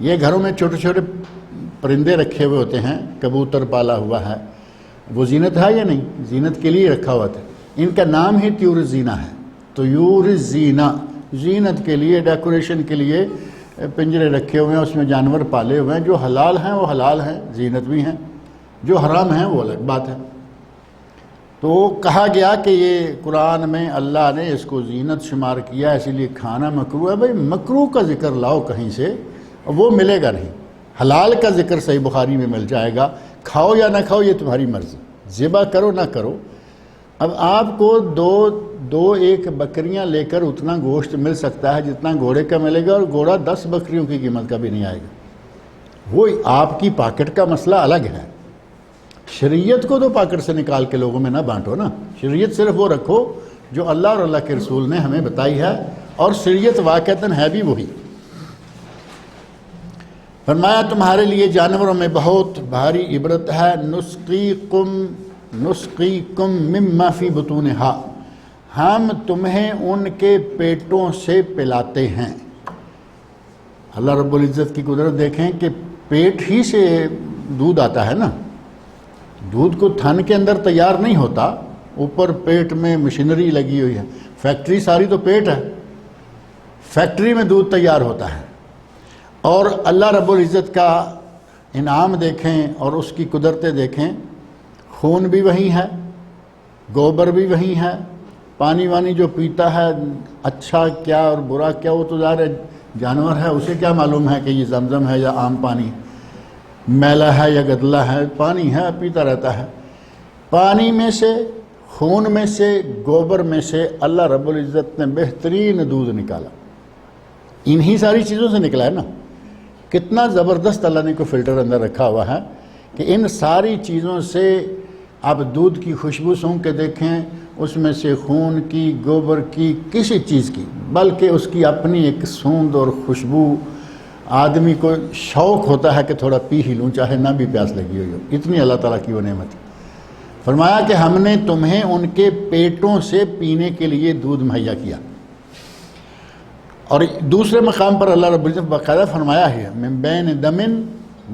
یہ گھروں میں چھوٹے چھوٹے پرندے رکھے ہوئے ہوتے ہیں، کبوتر پالا ہوا ہے، وہ زینت ہے یا نہیں؟ زینت کے لیے رکھا ہوا تھا، ان کا نام ہی طیور الزینہ ہے، طیور الزینہ، زینت کے لیے، ڈیکوریشن کے لیے پنجرے رکھے ہوئے ہیں، اس میں جانور پالے ہوئے ہیں۔ جو حلال ہیں وہ حلال ہیں، زینت بھی ہیں، جو حرام ہیں وہ الگ بات ہے۔ تو کہا گیا کہ یہ قرآن میں اللہ نے اس کو زینت شمار کیا، اسی لیے کھانا مکروہ ہے۔ بھائی مکروہ کا ذکر لاؤ کہیں سے، وہ ملے گا نہیں۔ حلال کا ذکر صحیح بخاری میں مل جائے گا، کھاؤ یا نہ کھاؤ یہ تمہاری مرضی، ذبح کرو نہ کرو۔ اب آپ کو دو ایک بکریاں لے کر اتنا گوشت مل سکتا ہے جتنا گھوڑے کا ملے گا، اور گھوڑا 10 بکریوں کی قیمت کا بھی نہیں آئے گا۔ وہ آپ کی پاکٹ کا مسئلہ الگ ہے۔ شریعت کو تو پاکٹ سے نکال کے لوگوں میں نہ بانٹو نا، شریعت صرف وہ رکھو جو اللہ اور اللہ کے رسول نے ہمیں بتائی ہے، اور شریعت واقعتاً ہے بھی وہی۔ فرمایا تمہارے لیے جانوروں میں بہت بھاری عبرت ہے، نسقیکم مما فی بطونہا، ہم تمہیں ان کے پیٹوں سے پلاتے ہیں۔ اللہ رب العزت کی قدرت دیکھیں کہ پیٹ ہی سے دودھ آتا ہے نا، دودھ کو تھن کے اندر تیار نہیں ہوتا، اوپر پیٹ میں مشینری لگی ہوئی ہے، فیکٹری ساری تو پیٹ ہے، فیکٹری میں دودھ تیار ہوتا ہے، اور اللہ رب العزت کا انعام دیکھیں اور اس کی قدرتیں دیکھیں. خون بھی وہی ہے، گوبر بھی وہی ہے، پانی وانی جو پیتا ہے اچھا کیا اور برا کیا وہ تو ظاہر جانور ہے، اسے کیا معلوم ہے کہ یہ زمزم ہے یا عام پانی، میلا ہے یا گدلا ہے، پانی ہے پیتا رہتا ہے. پانی میں سے، خون میں سے، گوبر میں سے اللہ رب العزت نے بہترین دودھ نکالا. انہی ساری چیزوں سے نکلا ہے نا. کتنا زبردست اللہ نے کوئی فلٹر اندر رکھا ہوا ہے کہ ان ساری چیزوں سے آپ دودھ کی خوشبو سونگھ کے دیکھیں، اس میں سے خون کی، گوبر کی، کسی چیز کی، بلکہ اس کی اپنی ایک سوند اور خوشبو آدمی کو شوق ہوتا ہے کہ تھوڑا پی ہی لوں چاہے نہ بھی پیاس لگی ہوئی ہو. اتنی اللہ تعالیٰ کی وہ نعمت. فرمایا کہ ہم نے تمہیں ان کے پیٹوں سے پینے کے لیے دودھ مہیا کیا. اور دوسرے مقام پر اللہ رب العزت باقاعدہ فرمایا ہے من بین دم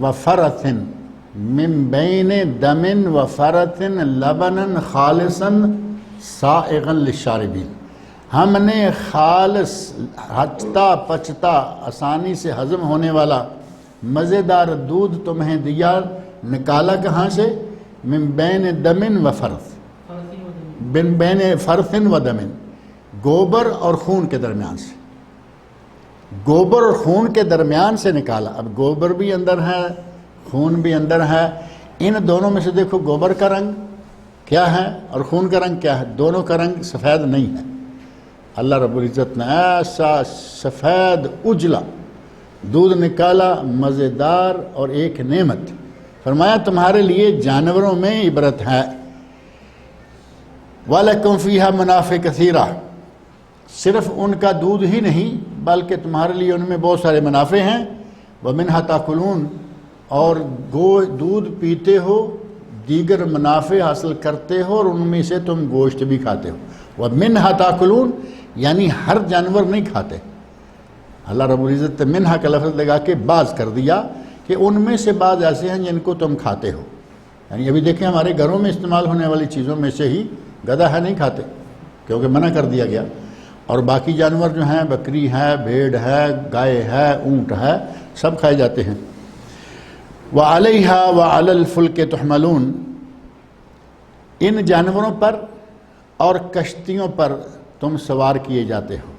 و فرث، من بین دم و فرث لبنا خالصا سائغا للشاربین. ہم نے خالص، ہچتا پچتا، آسانی سے ہضم ہونے والا مزیدار دودھ تمہیں دیا. نکالا کہاں سے؟ من بین دم و فرث، من بین فرث و دم، گوبر اور خون کے درمیان سے. گوبر اور خون کے درمیان سے نکالا. اب گوبر بھی اندر ہے، خون بھی اندر ہے. ان دونوں میں سے دیکھو گوبر کا رنگ کیا ہے اور خون کا رنگ کیا ہے. دونوں کا رنگ سفید نہیں ہے. اللہ رب العزت نے ایسا سفید اجلا دودھ نکالا، مزیدار اور ایک نعمت. فرمایا تمہارے لیے جانوروں میں عبرت ہے. وَلَكُمْ فِيهَا مَنَافِعُ كَثِيرَةٌ. صرف ان کا دودھ ہی نہیں بلکہ تمہارے لیے ان میں بہت سارے منافع ہیں. وَمِنْهَا تَأْكُلُونَ. اور دودھ پیتے ہو، دیگر منافع حاصل کرتے ہو اور ان میں سے تم گوشت بھی کھاتے ہو. وَمِنْهَا تَأْكُلُونَ یعنی ہر جانور نہیں کھاتے. اللہ رب العزت نے منہا کا لفظ لگا کے بعض کر دیا کہ ان میں سے بعض ایسے ہیں جن کو تم کھاتے ہو. یعنی ابھی دیکھیں ہمارے گھروں میں استعمال ہونے والی چیزوں میں سے ہی گدھا ہے نہیں کھاتے کیونکہ منع کر دیا گیا. اور باقی جانور جو ہیں بکری ہے، بھیڑ ہے، گائے ہے، اونٹ ہے، سب کھائے جاتے ہیں. وَعَلَيْهَا وَعَلَى الْفُلْكِ تُحْمَلُونَ. ان جانوروں پر اور کشتیوں پر تم سوار کیے جاتے ہو.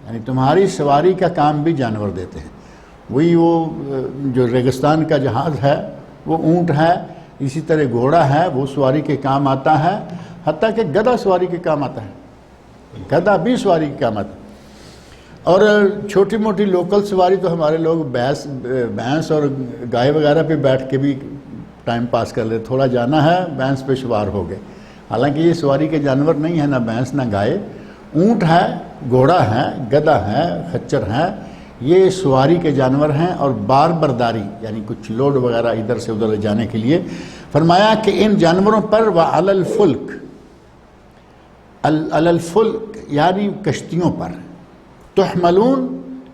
یعنی تمہاری سواری کا کام بھی جانور دیتے ہیں. وہی وہ جو ریگستان کا جہاز ہے وہ اونٹ ہے، اسی طرح گھوڑا ہے، وہ سواری کے کام آتا ہے. حتیٰ کہ گدھا سواری کے کام آتا ہے. گدھا بھی سواری کے کام آتا ہے. اور چھوٹی موٹی لوکل سواری تو ہمارے لوگ بھینس اور گائے وغیرہ پہ بیٹھ کے بھی ٹائم پاس کر لیتے. تھوڑا جانا ہے بھینس پہ سوار ہو گئے. حالانکہ یہ سواری کے جانور نہیں ہے، نہ بھینس نہ گائے. اونٹ ہے، گھوڑا ہے، گدھا ہے، خچر ہے، یہ سواری کے جانور ہیں. اور بار برداری یعنی کچھ لوڈ وغیرہ ادھر سے ادھر لے جانے کے لیے. فرمایا کہ ان جانوروں پر وَعَلَى الْفُلْكِ، عَلَى الْفُلْكِ یعنی کشتیوں پر، تحملون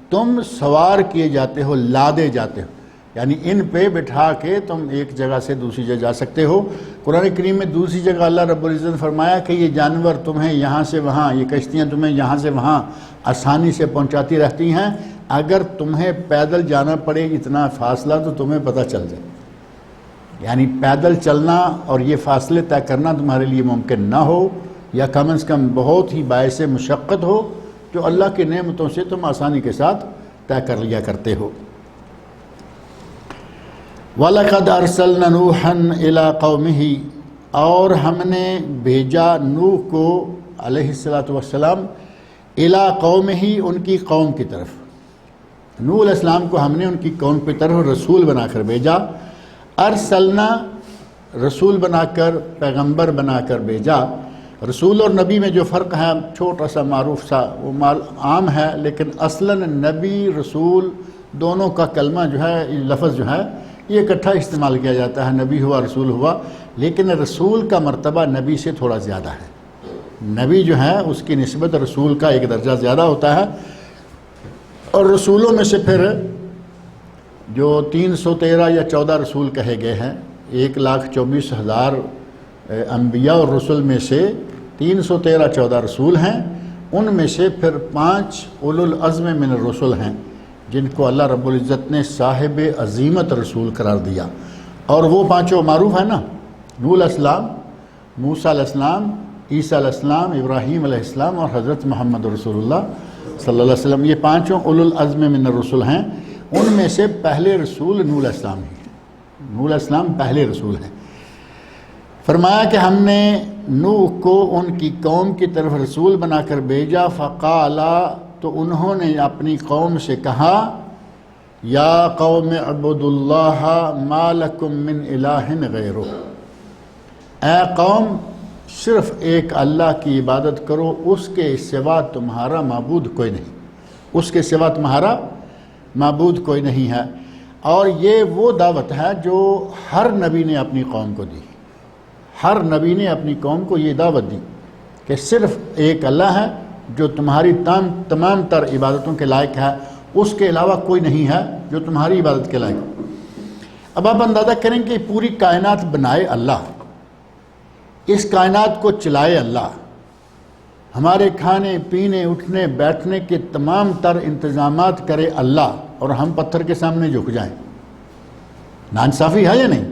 تم سوار کیے جاتے ہو، لادے جاتے ہو. یعنی ان پہ بٹھا کے تم ایک جگہ سے دوسری جگہ جا سکتے ہو. قرآن کریم میں دوسری جگہ اللہ رب العزت نے فرمایا کہ یہ جانور تمہیں یہاں سے وہاں، یہ کشتیاں تمہیں یہاں سے وہاں آسانی سے پہنچاتی رہتی ہیں. اگر تمہیں پیدل جانا پڑے اتنا فاصلہ تو تمہیں پتہ چل جائے. یعنی پیدل چلنا اور یہ فاصلے طے کرنا تمہارے لیے ممکن نہ ہو یا کم از کم بہت ہی باعث مشقت ہو، جو اللہ کی نعمتوں سے تم آسانی کے ساتھ طے کر لیا کرتے ہو. وَلَقَدْ أَرْسَلْنَا نُوحًا إِلَىٰ قَوْمِهِ اور ہم نے بھیجا نوح کو علیہ السلام إِلَىٰ قَوْمِهِ ان کی قوم کی طرف. نوح علیہ السلام کو ہم نے ان کی قوم کی طرف رسول بنا کر بھیجا. ارسلنا رسول بنا کر، پیغمبر بنا کر بھیجا. رسول اور نبی میں جو فرق ہے چھوٹا سا معروف سا وہ عام ہے، لیکن اصلاً نبی رسول دونوں کا کلمہ جو ہے، لفظ جو ہے یہ اکٹھا استعمال کیا جاتا ہے. نبی ہوا، رسول ہوا، لیکن رسول کا مرتبہ نبی سے تھوڑا زیادہ ہے. نبی جو ہے اس کی نسبت رسول کا ایک درجہ زیادہ ہوتا ہے. اور رسولوں میں سے پھر جو 313 یا 14 رسول کہے گئے ہیں، 1,24,000 انبیاء اور رسول میں سے 313-14 رسول ہیں. ان میں سے پھر 5 اولو العزم من الرسل ہیں. جن کو اللہ رب العزت نے صاحب عظیمت رسول قرار دیا، اور وہ پانچوں معروف ہیں نا، نوح علیہ السلام، موسیٰ علیہ السلام، عیسیٰ علیہ السلام، ابراہیم علیہ السلام اور حضرت محمد رسول اللہ صلی اللہ علیہ وسلم۔ یہ پانچوں اولو العزم من الرسل ہیں، ان میں سے پہلے رسول نوح علیہ السلام ہی ہیں۔ نوح علیہ السلام پہلے رسول ہیں۔ فرمایا کہ ہم نے نوح کو ان کی قوم کی طرف رسول بنا کر بھیجا، فقالا، تو انہوں نے اپنی قوم سے کہا، یا قوم اعبدوا اللہ ما لکم من الہ غیرہ، اے قوم صرف ایک اللہ کی عبادت کرو، اس کے سوا تمہارا معبود کوئی نہیں، اس کے سوا تمہارا معبود کوئی نہیں ہے۔ اور یہ وہ دعوت ہے جو ہر نبی نے اپنی قوم کو دی، ہر نبی نے اپنی قوم کو یہ دعوت دی کہ صرف ایک اللہ ہے جو تمہاری تمام تر عبادتوں کے لائق ہے، اس کے علاوہ کوئی نہیں ہے جو تمہاری عبادت کے لائق۔ اب آپ اندازہ کریں کہ پوری کائنات بنائے اللہ، اس کائنات کو چلائے اللہ، ہمارے کھانے پینے اٹھنے بیٹھنے کے تمام تر انتظامات کرے اللہ، اور ہم پتھر کے سامنے جھک جائیں، ناانصافی ہے یا نہیں؟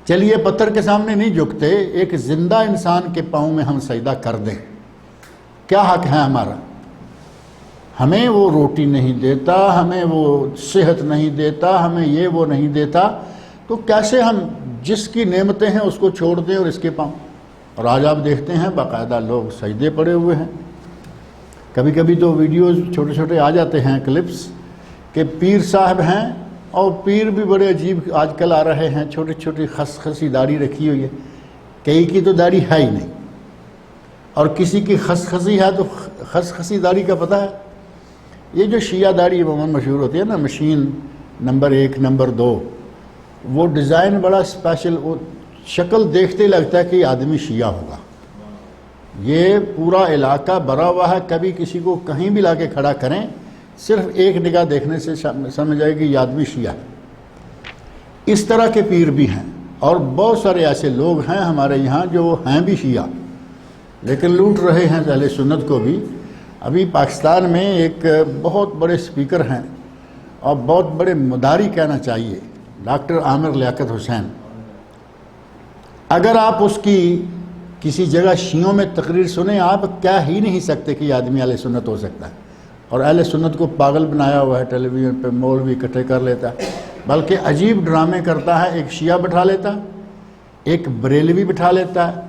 چلیے پتھر کے سامنے نہیں جھکتے، ایک زندہ انسان کے پاؤں میں ہم سجدہ کر دیں، کیا حق ہے ہمارا؟ ہمیں وہ روٹی نہیں دیتا، ہمیں وہ صحت نہیں دیتا، ہمیں یہ وہ نہیں دیتا، تو کیسے ہم جس کی نعمتیں ہیں اس کو چھوڑ دیں اور اس کے پاؤں؟ اور آج آپ دیکھتے ہیں باقاعدہ لوگ سجدے پڑے ہوئے ہیں۔ کبھی کبھی تو ویڈیوز چھوٹے چھوٹے آ جاتے ہیں کلپس کہ پیر صاحب ہیں، اور پیر بھی بڑے عجیب آج کل آ رہے ہیں، چھوٹی چھوٹی خسخسی داڑھی رکھی ہوئی ہے، کئی کی تو داڑھی ہے ہی نہیں، اور کسی کی خسخسی ہے تو خسخسی داڑھی کا پتہ ہے؟ یہ جو شیعہ داڑھی عموماً مشہور ہوتی ہے نا، مشین نمبر 1 نمبر 2، وہ ڈیزائن بڑا اسپیشل، وہ شکل دیکھتے لگتا ہے کہ یہ آدمی شیعہ ہوگا۔ یہ پورا علاقہ بھرا ہوا ہے، کبھی کسی کو کہیں بھی لا کے کھڑا کریں، صرف ایک نگاہ دیکھنے سے سمجھ جائے کہ یہ آدمی شیعہ ہے۔ اس طرح کے پیر بھی ہیں، اور بہت سارے ایسے لوگ ہیں ہمارے یہاں جو ہیں بھی شیعہ لیکن لوٹ رہے ہیں اہل سنت کو بھی۔ ابھی پاکستان میں ایک بہت بڑے سپیکر ہیں اور بہت بڑے مداری کہنا چاہیے، ڈاکٹر عامر لیاقت حسین۔ اگر آپ اس کی کسی جگہ شیعوں میں تقریر سنیں، آپ کہہ ہی نہیں سکتے کہ یہ آدمی اہل سنت ہو سکتا ہے، اور اہل سنت کو پاگل بنایا ہوا ہے، ٹیلی ویژن پہ مولوی اکٹھے کر لیتا ہے، بلکہ عجیب ڈرامے کرتا ہے، ایک شیعہ بٹھا لیتا ہے، ایک بریلوی بٹھا لیتا ہے،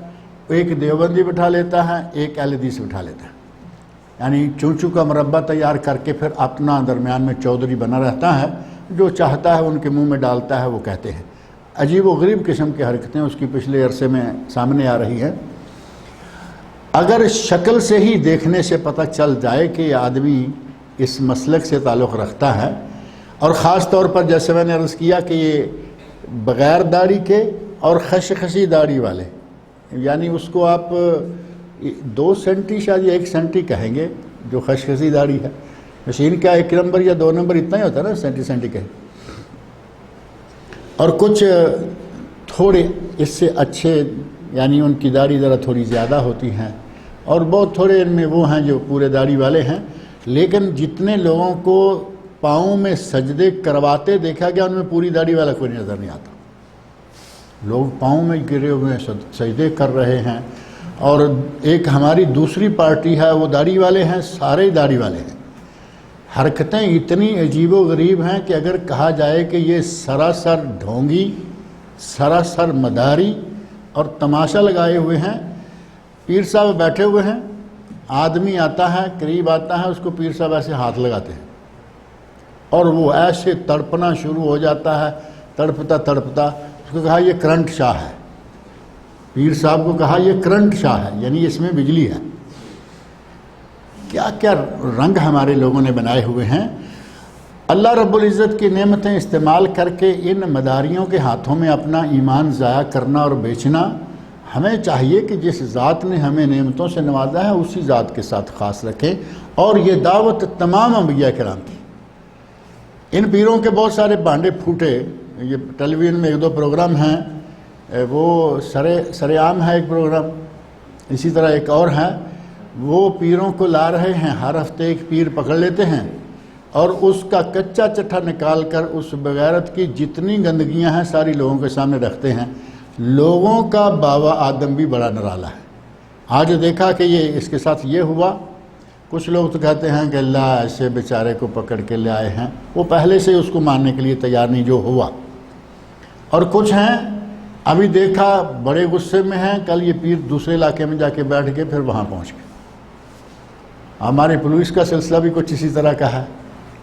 ایک دیوبندی بٹھا لیتا ہے، ایک اہل حدیث بٹھا لیتا ہے، یعنی چونچو کا مربع تیار کر کے پھر اپنا درمیان میں چودھری بنا رہتا ہے، جو چاہتا ہے ان کے منہ میں ڈالتا ہے وہ کہتے ہیں۔ عجیب و غریب قسم کی حرکتیں اس کی پچھلے عرصے میں سامنے آ رہی ہیں۔ اگر شکل سے ہی دیکھنے سے پتہ چل جائے کہ یہ آدمی اس مسلک سے تعلق رکھتا ہے، اور خاص طور پر جیسے میں نے عرض کیا کہ یہ بغیر داڑھی کے اور خشخشی داڑھی والے، یعنی اس کو آپ 2 سینٹی شاید 1 سینٹی کہیں گے جو خشخشی داڑھی ہے، مشین کا 1 نمبر یا 2 نمبر اتنا ہی ہوتا ہے نا، سینٹی کہیں، اور کچھ تھوڑے اس سے اچھے، یعنی ان کی داڑھی ذرا تھوڑی زیادہ ہوتی ہیں، اور بہت تھوڑے ان میں وہ ہیں جو پورے داڑھی والے ہیں۔ لیکن جتنے لوگوں کو پاؤں میں سجدے کرواتے دیکھا گیا، ان میں پوری داڑھی والا کوئی نظر نہیں آتا۔ لوگ پاؤں میں گرے ہوئے سجدے کر رہے ہیں، اور ایک ہماری دوسری پارٹی ہے وہ داڑھی والے ہیں، سارے داڑھی والے ہیں۔ حرکتیں اتنی عجیب و غریب ہیں کہ اگر کہا جائے کہ یہ سراسر ڈھونگی، سراسر مداری اور تماشا لگائے ہوئے ہیں۔ پیر صاحب بیٹھے ہوئے ہیں، آدمی آتا ہے، قریب آتا ہے، اس کو پیر صاحب ایسے ہاتھ لگاتے ہیں، اور وہ ایسے تڑپنا شروع ہو جاتا ہے، تڑپتا تڑپتا۔ اس کو کہا یہ کرنٹ شاہ ہے، پیر صاحب کو کہا یہ کرنٹ شاہ ہے، یعنی اس میں بجلی ہے۔ کیا کیا رنگ ہمارے لوگوں نے بنائے ہوئے ہیں۔ اللہ رب العزت کی نعمتیں استعمال کر کے ان مداریوں کے ہاتھوں میں اپنا ایمان ضائع کرنا اور بیچنا، ہمیں چاہیے کہ جس ذات نے ہمیں نعمتوں سے نوازا ہے اسی ذات کے ساتھ خاص رکھیں، اور یہ دعوت تمام انبیاء کرام کی۔ ان پیروں کے بہت سارے بانڈے پھوٹے، یہ ٹیلی ویژن میں 1-2 پروگرام ہیں، وہ سر عام ہے ایک پروگرام، اسی طرح ایک اور ہے، وہ پیروں کو لا رہے ہیں، ہر ہفتے ایک پیر پکڑ لیتے ہیں اور اس کا کچا چٹھا نکال کر اس بغیرت کی جتنی گندگیاں ہیں ساری لوگوں کے سامنے رکھتے ہیں. لوگوں کا باوا آدم بھی بڑا نرالا ہے. آج دیکھا کہ یہ اس کے ساتھ یہ ہوا. کچھ لوگ تو کہتے ہیں کہ اللہ ایسے بیچارے کو پکڑ کے لے آئے ہیں، وہ پہلے سے اس کو ماننے کے لیے تیار نہیں جو ہوا. اور کچھ ہیں ابھی دیکھا بڑے غصے میں ہیں، کل یہ پیر دوسرے علاقے میں جا کے بیٹھ گئے، پھر وہاں پہنچ گئے. ہمارے پولیس کا سلسلہ بھی کچھ اسی طرح کا ہے.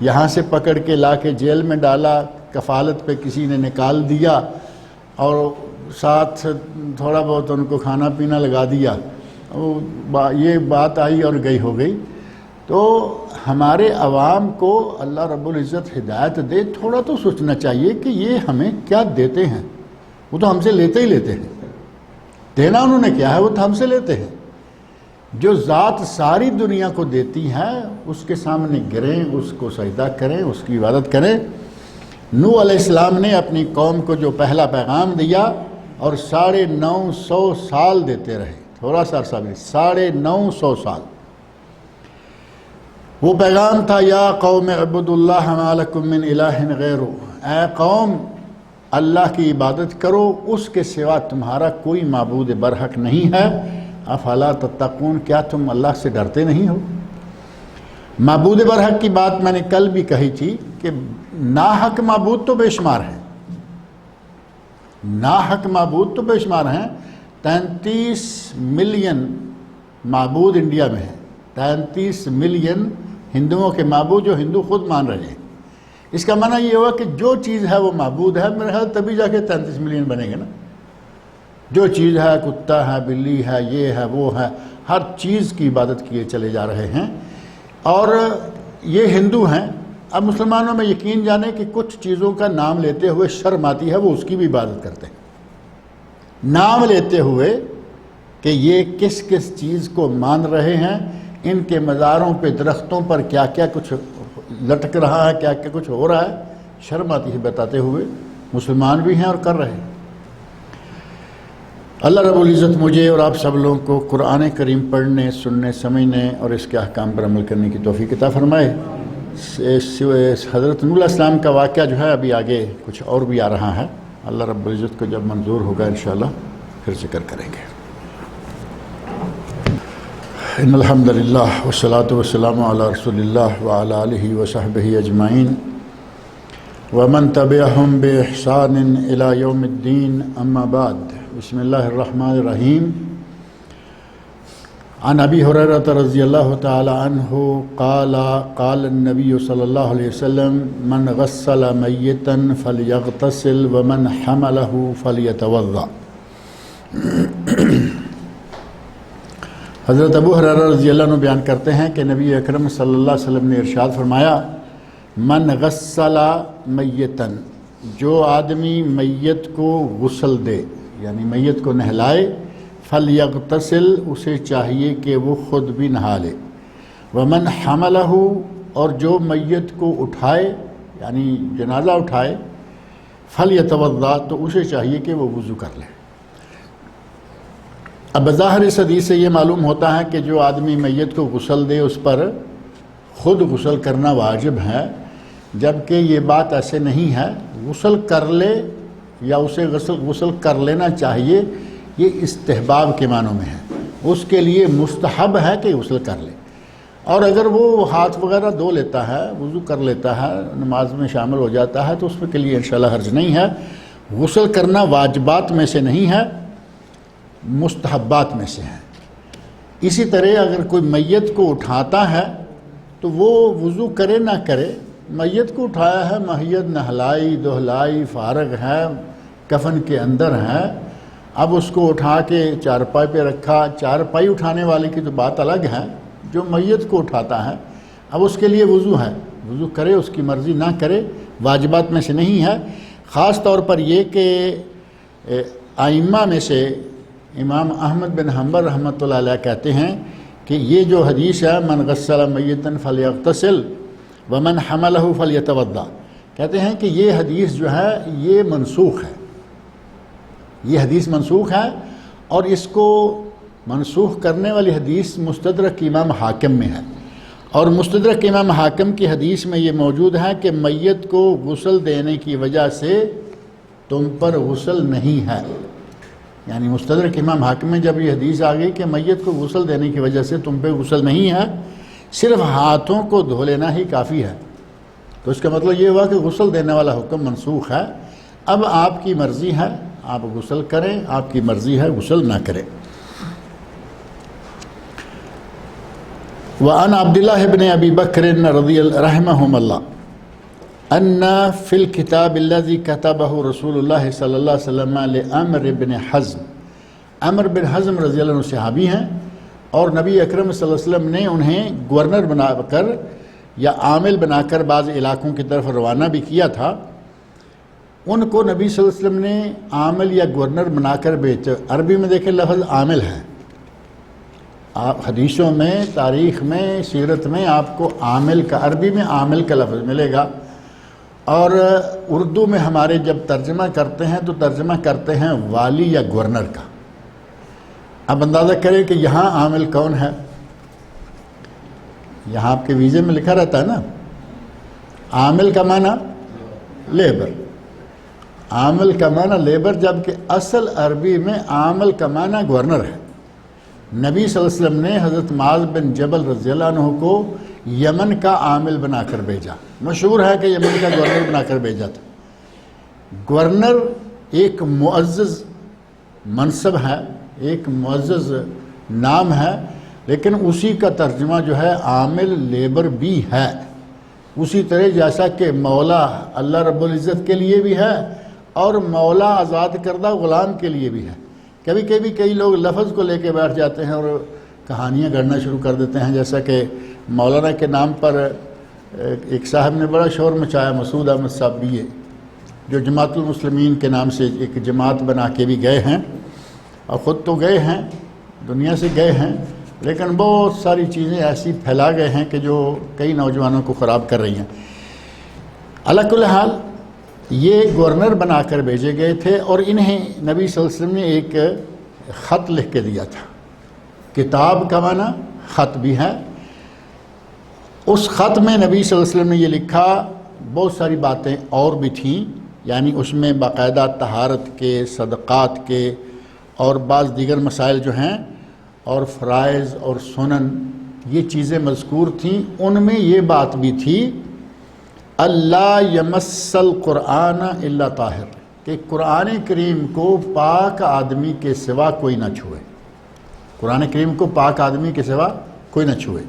یہاں سے پکڑ کے لا کے جیل میں ڈالا، کفالت پہ کسی نے نکال دیا اور ساتھ تھوڑا بہت ان کو کھانا پینا لگا دیا. یہ بات آئی اور گئی ہو گئی. تو ہمارے عوام کو اللہ رب العزت ہدایت دے، تھوڑا تو سوچنا چاہیے کہ یہ ہمیں کیا دیتے ہیں. وہ تو ہم سے لیتے ہی لیتے ہیں. دینا انہوں نے کیا ہے، وہ تو ہم سے لیتے ہیں. جو ذات ساری دنیا کو دیتی ہے اس کے سامنے گریں، اس کو سجدہ کریں، اس کی عبادت کریں. نوح علیہ السلام نے اپنی قوم کو جو پہلا پیغام دیا اور 950 سال دیتے رہے، تھوڑا سا عرصہ بھی 950 سال. وہ پیغام تھا یا قوم اعبدوا اللہ ما لکم من الہ غیرہ، اے قوم اللہ کی عبادت کرو، اس کے سوا تمہارا کوئی معبود برحق نہیں ہے. افلا تتقون، کیا تم اللہ سے ڈرتے نہیں ہو؟ معبود برحق کی بات میں نے کل بھی کہی تھی کہ ناحق معبود تو بے شمار ہیں. ناحق معبود تو بے شمار ہیں. 33 ملین معبود انڈیا میں ہیں. 33 ملین ہندوؤں کے معبود جو ہندو خود مان رہے ہیں. اس کا معنی یہ ہوا کہ جو چیز ہے وہ معبود ہے. میرے خیال تبھی جا کے 33 ملین بنیں گے نا. جو چیز ہے، کتا ہے، بلی ہے، یہ ہے، وہ ہے، ہر چیز کی عبادت کیے چلے جا رہے ہیں. اور یہ ہندو ہیں. اب مسلمانوں میں یقین جانے کہ کچھ چیزوں کا نام لیتے ہوئے شرم آتی ہے، وہ اس کی بھی عبادت کرتے ہیں. نام لیتے ہوئے کہ یہ کس کس چیز کو مان رہے ہیں، ان کے مزاروں پہ درختوں پر کیا کیا کچھ لٹک رہا ہے، کیا کیا کچھ ہو رہا ہے. شرم آتی ہے بتاتے ہوئے. مسلمان بھی ہیں اور کر رہے ہیں. اللہ رب العزت مجھے اور آپ سب لوگوں کو قرآن کریم پڑھنے، سننے، سمجھنے اور اس کے احکام پر عمل کرنے کی توفیق عطا فرمائے. حضرت نوح علیہ السلام کا واقعہ جو ہے ابھی آگے کچھ اور بھی آ رہا ہے. اللہ رب العزت کو جب منظور ہوگا انشاءاللہ پھر ذکر کریں گے. ان الحمد للہ والصلاة والسلام علی رسول اللہ وعلی آلہ وصحبہ اجمعین ومن تبعهم بإحسان إلى يوم الدين. اما بعد، بسم اللہ الرحمن الرحیم. عن ابی ہریرہ رضی اللہ تعالی عنہ قال قال النبی صلی اللہ علیہ وسلم من غسل میتا فلیغتسل ومن حملہ فلیتوضأ. حضرت ابو ہریرہ رضی اللہ عنہ بیان کرتے ہیں کہ نبی اکرم صلی اللہ علیہ وسلم نے ارشاد فرمایا من غسل میتا، جو آدمی میت کو غسل دے یعنی میت کو نہلائے، فلیغتسل، اسے چاہیے کہ وہ خود بھی نہا لے. ومن حملہ، اور جو میت کو اٹھائے یعنی جنازہ اٹھائے، فلیتوضأ، تو اسے چاہیے کہ وہ وضو کر لے. اب بظاہر اس حدیث سے یہ معلوم ہوتا ہے کہ جو آدمی میت کو غسل دے اس پر خود غسل کرنا واجب ہے، جبکہ یہ بات ایسے نہیں ہے. غسل کر لے یا اسے غسل کر لینا چاہیے، یہ استحباب کے معنوں میں ہے. اس کے لیے مستحب ہے کہ غسل کر لے. اور اگر وہ ہاتھ وغیرہ دھو لیتا ہے، وضو کر لیتا ہے، نماز میں شامل ہو جاتا ہے، تو اس کے لیے انشاءاللہ حرج نہیں ہے. غسل کرنا واجبات میں سے نہیں ہے، مستحبات میں سے ہے. اسی طرح اگر کوئی میت کو اٹھاتا ہے تو وہ وضو کرے نہ کرے، میت کو اٹھایا ہے، میت نہلائی دہلائی فارغ ہے، کفن کے اندر ہے، اب اس کو اٹھا کے چارپائی پہ رکھا. چارپائی اٹھانے والے کی تو بات الگ ہے، جو میت کو اٹھاتا ہے اب اس کے لیے وضو ہے، وضو کرے، اس کی مرضی نہ کرے، واجبات میں سے نہیں ہے. خاص طور پر یہ کہ ائمہ میں سے امام احمد بن حنبل رحمۃ اللہ علیہ کہتے ہیں کہ یہ جو حدیث ہے من غسل میتا فلیغتسل ومن حملہ فلیتوضأ، کہتے ہیں کہ یہ حدیث جو ہے یہ منسوخ ہے. یہ حدیث منسوخ ہے، اور اس کو منسوخ کرنے والی حدیث مستدرک امام حاکم میں ہے. اور مستدرک امام حاکم کی حدیث میں یہ موجود ہے کہ میت کو غسل دینے کی وجہ سے تم پر غسل نہیں ہے. یعنی مستدرک امام حاکم میں جب یہ حدیث آ گئی کہ میت کو غسل دینے کی وجہ سے تم پہ غسل نہیں ہے، صرف ہاتھوں کو دھو لینا ہی کافی ہے، تو اس کا مطلب یہ ہوا کہ غسل دینے والا حکم منسوخ ہے. اب آپ کی مرضی ہے آپ غسل کریں، آپ کی مرضی ہے غسل نہ کریں. وعن عبداللہ بن ابی بکر رضی رحمہم اللہ ان فی الکتاب الذی کتبہ رسول اللہ صلی اللہ علیہ وسلم لعمر بن حزم. عمر بن حزم رضی اللہ عنہ صحابی ہیں، اور نبی اکرم صلی اللہ علیہ وسلم نے انہیں گورنر بنا کر یا عامل بنا کر بعض علاقوں کی طرف روانہ بھی کیا تھا. ان کو نبی صلی اللہ علیہ وسلم نے عامل یا گورنر بنا کر بھیجا. عربی میں دیکھیں لفظ عامل ہے، آپ حدیثوں میں، تاریخ میں، سیرت میں آپ کو عامل کا، عربی میں عامل کا لفظ ملے گا، اور اردو میں ہمارے جب ترجمہ کرتے ہیں تو ترجمہ کرتے ہیں والی یا گورنر کا. اب اندازہ کریں کہ یہاں عامل کون ہے. یہاں آپ کے ویزے میں لکھا رہتا ہے نا عامل کا معنی لیبر، عامل کا معنی لیبر، جبکہ اصل عربی میں عامل کا معنی گورنر ہے. نبی صلی اللہ علیہ وسلم نے حضرت معاذ بن جبل رضی اللہ عنہ کو یمن کا عامل بنا کر بھیجا. مشہور ہے کہ یمن کا گورنر بنا کر بھیجا تھا. گورنر ایک معزز منصب ہے، ایک معزز نام ہے، لیکن اسی کا ترجمہ جو ہے عامل لیبر بھی ہے. اسی طرح جیسا کہ مولا اللہ رب العزت کے لیے بھی ہے اور مولا آزاد کردہ غلام کے لیے بھی ہے. کبھی کبھی کئی لوگ لفظ کو لے کے بیٹھ جاتے ہیں اور کہانیاں گڑھنا شروع کر دیتے ہیں، جیسا کہ مولانا کے نام پر ایک صاحب نے بڑا شور مچایا، مسعود احمد صاحب بھی، جو جماعت المسلمین کے نام سے ایک جماعت بنا کے بھی گئے ہیں، اور خود تو گئے ہیں، دنیا سے گئے ہیں، لیکن بہت ساری چیزیں ایسی پھیلا گئے ہیں کہ جو کئی نوجوانوں کو خراب کر رہی ہیں. علی کل حال یہ گورنر بنا کر بھیجے گئے تھے، اور انہیں نبی صلی اللہ علیہ وسلم نے ایک خط لکھ کے دیا تھا. کتاب کا معنی خط بھی ہے. اس خط میں نبی صلی اللہ علیہ وسلم نے یہ لکھا، بہت ساری باتیں اور بھی تھیں، یعنی اس میں باقاعدہ طہارت کے، صدقات کے اور بعض دیگر مسائل جو ہیں، اور فرائض اور سنن، یہ چیزیں مذکور تھیں. ان میں یہ بات بھی تھی اللہ یمس القرآن الا طاہر، کہ قرآن کریم کو پاک آدمی کے سوا کوئی نہ چھوئے. قرآن کریم کو پاک آدمی کے سوا کوئی نہ چھوئے.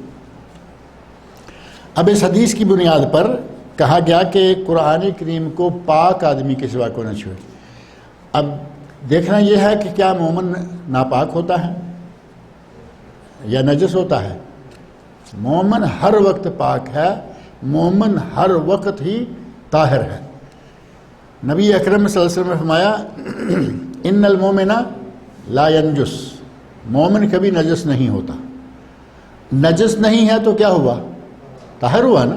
اب اس حدیث کی بنیاد پر کہا گیا کہ قرآن کریم کو پاک آدمی کے سوا کوئی نہ چھوئے. اب دیکھنا یہ ہے کہ کیا مومن ناپاک ہوتا ہے یا نجس ہوتا ہے؟ مومن ہر وقت پاک ہے، مومن ہر وقت ہی طاہر ہے. نبی اکرم صلی اللہ علیہ وسلم نے فرمایا ان المومن لا ینجس، مومن کبھی نجس نہیں ہوتا. نجس نہیں ہے تو کیا ہوا؟ طاہر ہوا نا.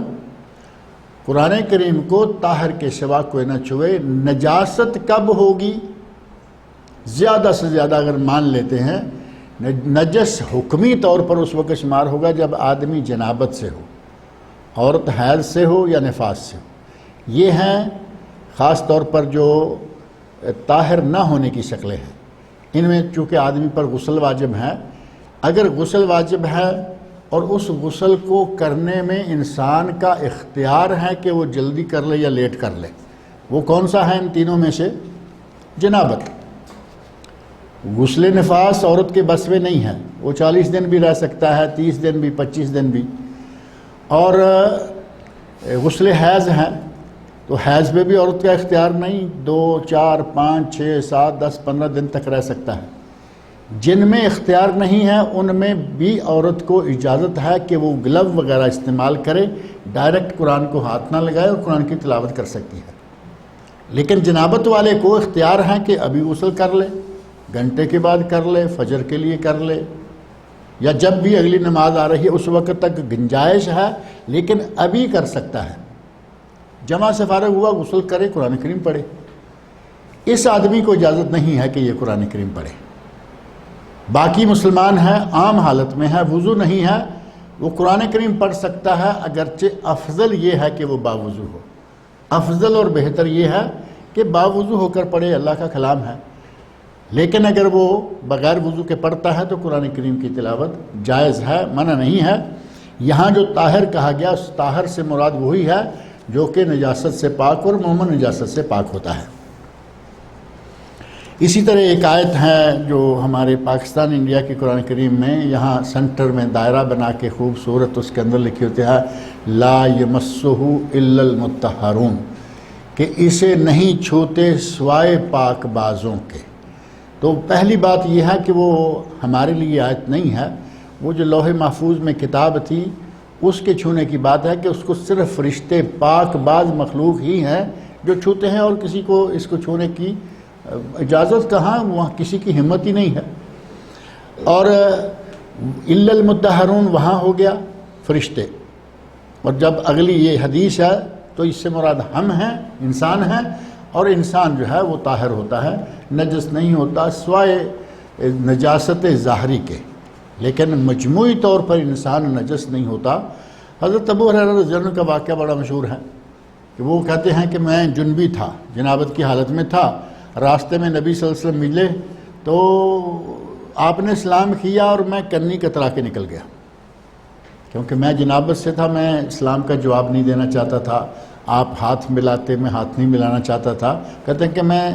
قرآن کریم کو طاہر کے سوا کوئی نہ چھوئے. نجاست کب ہوگی؟ زیادہ سے زیادہ اگر مان لیتے ہیں نجس حکمی طور پر اس وقت شمار ہوگا جب آدمی جنابت سے ہو، عورت حیض سے ہو یا نفاس سے ہو. یہ ہیں خاص طور پر جو طاہر نہ ہونے کی شکلیں ہیں. ان میں چونکہ آدمی پر غسل واجب ہے، اگر غسل واجب ہے اور اس غسل کو کرنے میں انسان کا اختیار ہے کہ وہ جلدی کر لے یا لیٹ کر لے، وہ کون سا ہے ان تینوں میں سے؟ جنابت. غسل نفاس عورت کے بس میں نہیں ہے، وہ 40 دن بھی رہ سکتا ہے، 30 دن بھی، 25 دن بھی. اور غسل حیض ہے تو حیض میں بھی عورت کا اختیار نہیں، 2، 4، 5، 6، 7، 10، 15 دن تک رہ سکتا ہے. جن میں اختیار نہیں ہے ان میں بھی عورت کو اجازت ہے کہ وہ گلو وغیرہ استعمال کرے، ڈائریکٹ قرآن کو ہاتھ نہ لگائے اور قرآن کی تلاوت کر سکتی ہے. لیکن جنابت والے کو اختیار ہے کہ ابھی غسل کر لے، گھنٹے کے بعد کر لے، فجر کے لیے کر لے، یا جب بھی اگلی نماز آ رہی ہے اس وقت تک گنجائش ہے، لیکن ابھی کر سکتا ہے. جمع سے فارغ ہوا غسل کرے، قرآن کریم پڑھے. اس آدمی کو اجازت نہیں ہے کہ یہ قرآن کریم پڑھے. باقی مسلمان ہے، عام حالت میں ہے، وضو نہیں ہے، وہ قرآن کریم پڑھ سکتا ہے، اگرچہ افضل یہ ہے کہ وہ باوضو ہو، افضل اور بہتر یہ ہے کہ باوضو ہو کر پڑھے، اللہ کا کلام ہے۔ لیکن اگر وہ بغیر وضو کے پڑھتا ہے تو قرآن کریم کی تلاوت جائز ہے، منع نہیں ہے۔ یہاں جو طاہر کہا گیا، اس طاہر سے مراد وہی ہے جو کہ نجاست سے پاک اور عموماً نجاست سے پاک ہوتا ہے۔ اسی طرح ایک آیت ہے جو ہمارے پاکستان انڈیا کی قرآن کریم میں، یہاں سنٹر میں دائرہ بنا کے خوبصورت اس کے اندر لکھی ہوتی ہے لا یمسہ الا المطہرون، کہ اسے نہیں چھوتے سوائے پاک بازوں کے۔ تو پہلی بات یہ ہے کہ وہ ہمارے لیے آیت نہیں ہے، وہ جو لوح محفوظ میں کتاب تھی اس کے چھونے کی بات ہے کہ اس کو صرف فرشتے پاک باز مخلوق ہی ہیں جو چھوتے ہیں، اور کسی کو اس کو چھونے کی اجازت کہاں، وہاں کسی کی ہمت ہی نہیں ہے۔ اور الا المطہرون وہاں ہو گیا فرشتے، اور جب اگلی یہ حدیث ہے تو اس سے مراد ہم ہیں، انسان ہیں، اور انسان جو ہے وہ طاہر ہوتا ہے، نجس نہیں ہوتا سوائے نجاست ظاہری کے، لیکن مجموعی طور پر انسان نجس نہیں ہوتا۔ حضرت ابو ہریرہ رضی اللہ عنہ کا واقعہ بڑا مشہور ہے کہ وہ کہتے ہیں کہ میں جنبی تھا، جنابت کی حالت میں تھا، راستے میں نبی صلی اللہ علیہ وسلم ملے تو آپ نے سلام کیا اور میں کنی کترا کے نکل گیا، کیونکہ میں جنابت سے تھا، میں اسلام کا جواب نہیں دینا چاہتا تھا، آپ ہاتھ ملاتے میں ہاتھ نہیں ملانا چاہتا تھا۔ کہتے ہیں کہ میں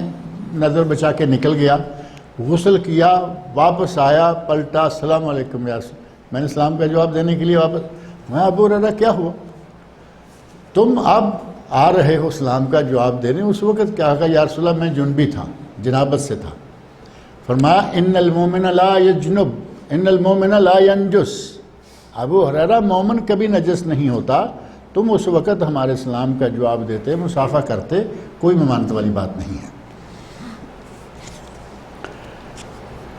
نظر بچا کے نکل گیا، غسل کیا، واپس آیا، پلٹا، السلام علیکم یا رسول، میں نے اسلام کا جواب دینے کے لیے واپس، میں ابو ہریرہ کیا ہوا، تم اب آ رہے ہو اسلام کا جواب دینے؟ اس وقت کیا کہا، یا رسول اللہ میں جنبی تھا، جنابت سے تھا۔ فرمایا ان المومن لا یجنب ان المومن لا ینجس، ابو ہریرہ مومن کبھی نجس نہیں ہوتا، تم اس وقت ہمارے اسلام کا جواب دیتے، مصافحہ کرتے، کوئی ممانعت والی بات نہیں ہے۔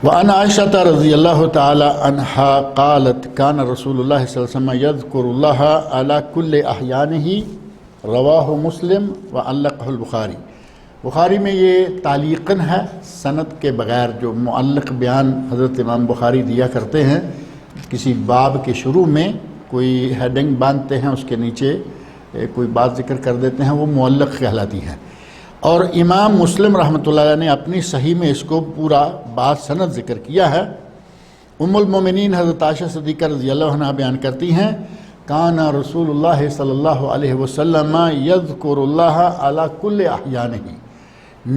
وعن عائشة رضی اللہ تعالی عنہا قالت کان رسول اللہ صلی اللہ علیہ وسلم یذکر اللہ علی کل احیانہ، رواہ مسلم وعلقہ البخاری۔ بخاری میں یہ تعلیقاً ہے، سند کے بغیر، جو معلق بیان حضرت امام بخاری دیا کرتے ہیں، کسی باب کے شروع میں کوئی ہیڈنگ باندھتے ہیں، اس کے نیچے کوئی بات ذکر کر دیتے ہیں، وہ معلق کہلاتی ہے۔ اور امام مسلم رحمۃ اللہ علیہ نے اپنی صحیح میں اس کو پورا بات سند ذکر کیا ہے۔ ام المومنین حضرت عائشہ صدیقہ رضی اللہ عنہ بیان کرتی ہیں کان رسول اللہ صلی اللہ علیہ وسلم یذکر اللہ علی کل احیانہ،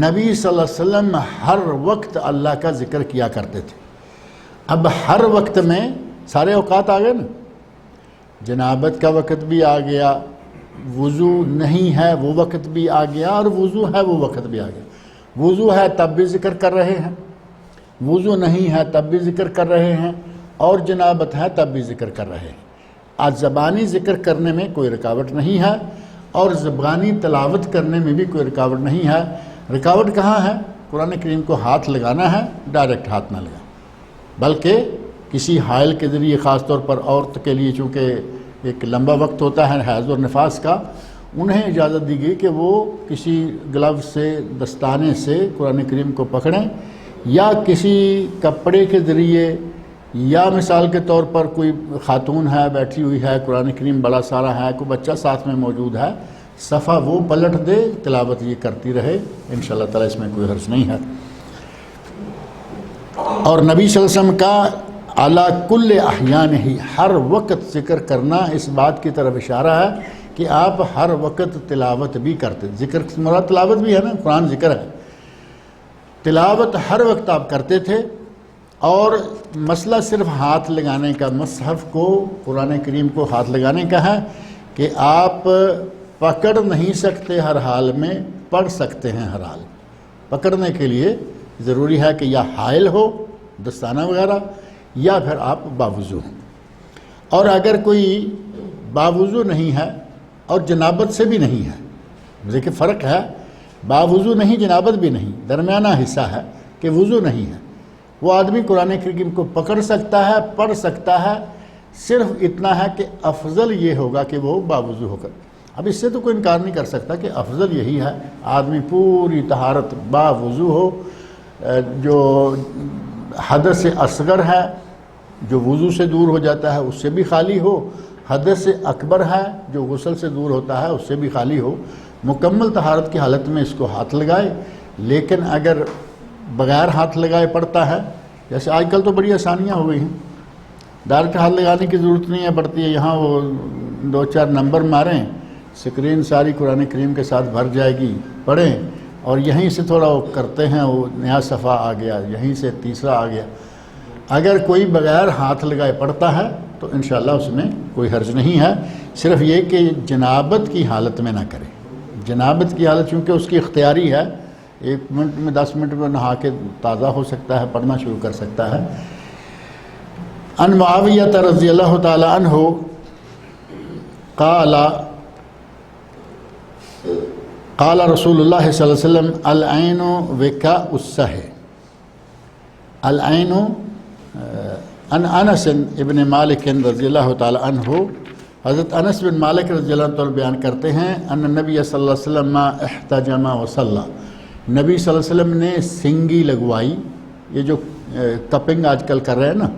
نبی صلی اللہ علیہ وسلم ہر وقت اللہ کا ذکر کیا کرتے تھے۔ اب ہر وقت میں سارے اوقات آ گئے نا، جنابت کا وقت بھی آ گیا، وضو نہیں ہے وہ وقت بھی آ گیا، اور وضو ہے وہ وقت بھی آ گیا۔ وضو ہے تب بھی ذکر کر رہے ہیں، وضو نہیں ہے تب بھی ذکر کر رہے ہیں، اور جنابت ہے تب بھی ذکر کر رہے ہیں۔ آج زبانی ذکر کرنے میں کوئی رکاوٹ نہیں ہے، اور زبانی تلاوت کرنے میں بھی کوئی رکاوٹ نہیں ہے۔ رکاوٹ کہاں ہے؟ قرآن کریم کو ہاتھ لگانا ہے، ڈائریکٹ ہاتھ نہ لگا، بلکہ کسی حائل کے ذریعے، خاص طور پر عورت کے لیے چونکہ ایک لمبا وقت ہوتا ہے حیض اور نفاس کا، انہیں اجازت دی گئی کہ وہ کسی گلو سے، دستانے سے قرآن کریم کو پکڑیں، یا کسی کپڑے کے ذریعے، یا مثال کے طور پر کوئی خاتون ہے بیٹھی ہوئی ہے، قرآن کریم بڑا سارا ہے، کوئی بچہ ساتھ میں موجود ہے، صفحہ وہ پلٹ دے، تلاوت یہ کرتی رہے، انشاءاللہ تعالی اس میں کوئی حرج نہیں ہے۔ اور نبی صلی اللہ علیہ وسلم کا علی کل احیانہ، ہر وقت ذکر کرنا اس بات کی طرف اشارہ ہے کہ آپ ہر وقت تلاوت بھی کرتے، ذکر مراد تلاوت بھی ہے نا، قرآن ذکر ہے، تلاوت ہر وقت آپ کرتے تھے۔ اور مسئلہ صرف ہاتھ لگانے کا، مصحف کو، قرآن کریم کو ہاتھ لگانے کا ہے کہ آپ پکڑ نہیں سکتے ہر حال میں، پڑھ سکتے ہیں ہر حال۔ پکڑنے کے لیے ضروری ہے کہ یا حائل ہو، دستانہ وغیرہ، یا پھر آپ باوضو ہوں۔ اور اگر کوئی باوضو نہیں ہے اور جنابت سے بھی نہیں ہے، دیکھیں فرق ہے، باوضو نہیں، جنابت بھی نہیں، درمیانہ حصہ ہے کہ وضو نہیں ہے، وہ آدمی قرآن کریم کو پکڑ سکتا ہے، پڑھ سکتا ہے، صرف اتنا ہے کہ افضل یہ ہوگا کہ وہ باوضو ہو کر، اب اس سے تو کوئی انکار نہیں کر سکتا کہ افضل یہی ہے آدمی پوری طہارت باوضو ہو، جو حدث اصغر ہے جو وضو سے دور ہو جاتا ہے اس سے بھی خالی ہو، حدث اکبر ہے جو غسل سے دور ہوتا ہے اس سے بھی خالی ہو، مکمل طہارت کی حالت میں اس کو ہاتھ لگائے۔ لیکن اگر بغیر ہاتھ لگائے پڑتا ہے، جیسے آج کل تو بڑی آسانیاں ہو گئی ہیں، ڈائریکٹ ہاتھ لگانے کی ضرورت نہیں ہے پڑتی ہے، یہاں وہ 2-4 نمبر ماریں، سکرین ساری قرآن کریم کے ساتھ بھر جائے گی، پڑھیں اور یہیں سے تھوڑا وہ کرتے ہیں، وہ نیا صفحہ آ گیا، یہیں سے تیسرا آ گیا۔ اگر کوئی بغیر ہاتھ لگائے پڑتا ہے تو انشاءاللہ اس میں کوئی حرج نہیں ہے، صرف یہ کہ جنابت کی حالت میں نہ کرے۔ جنابت کی حالت چونکہ اس کی اختیاری ہے، 1 منٹ میں 10 منٹ میں نہا کے تازہ ہو سکتا ہے، پڑھنا شروع کر سکتا ہے۔ ان معاویہ رضی اللہ تعالی عنہ قال رسول اللہ صلی اللہ علیہ وسلم العین وکاء السہ۔ العین ان انس ابن مالک رضی اللہ تعالی عنہ، حضرت انس بن مالک رضی اللہ عنہ بیان کرتے ہیں ان نبی صلی اللہ علیہ وسلم احتجم وصلی، نبی صلی اللہ علیہ وسلم نے سنگی لگوائی، یہ جو کپنگ آج کل کر رہے ہیں نا،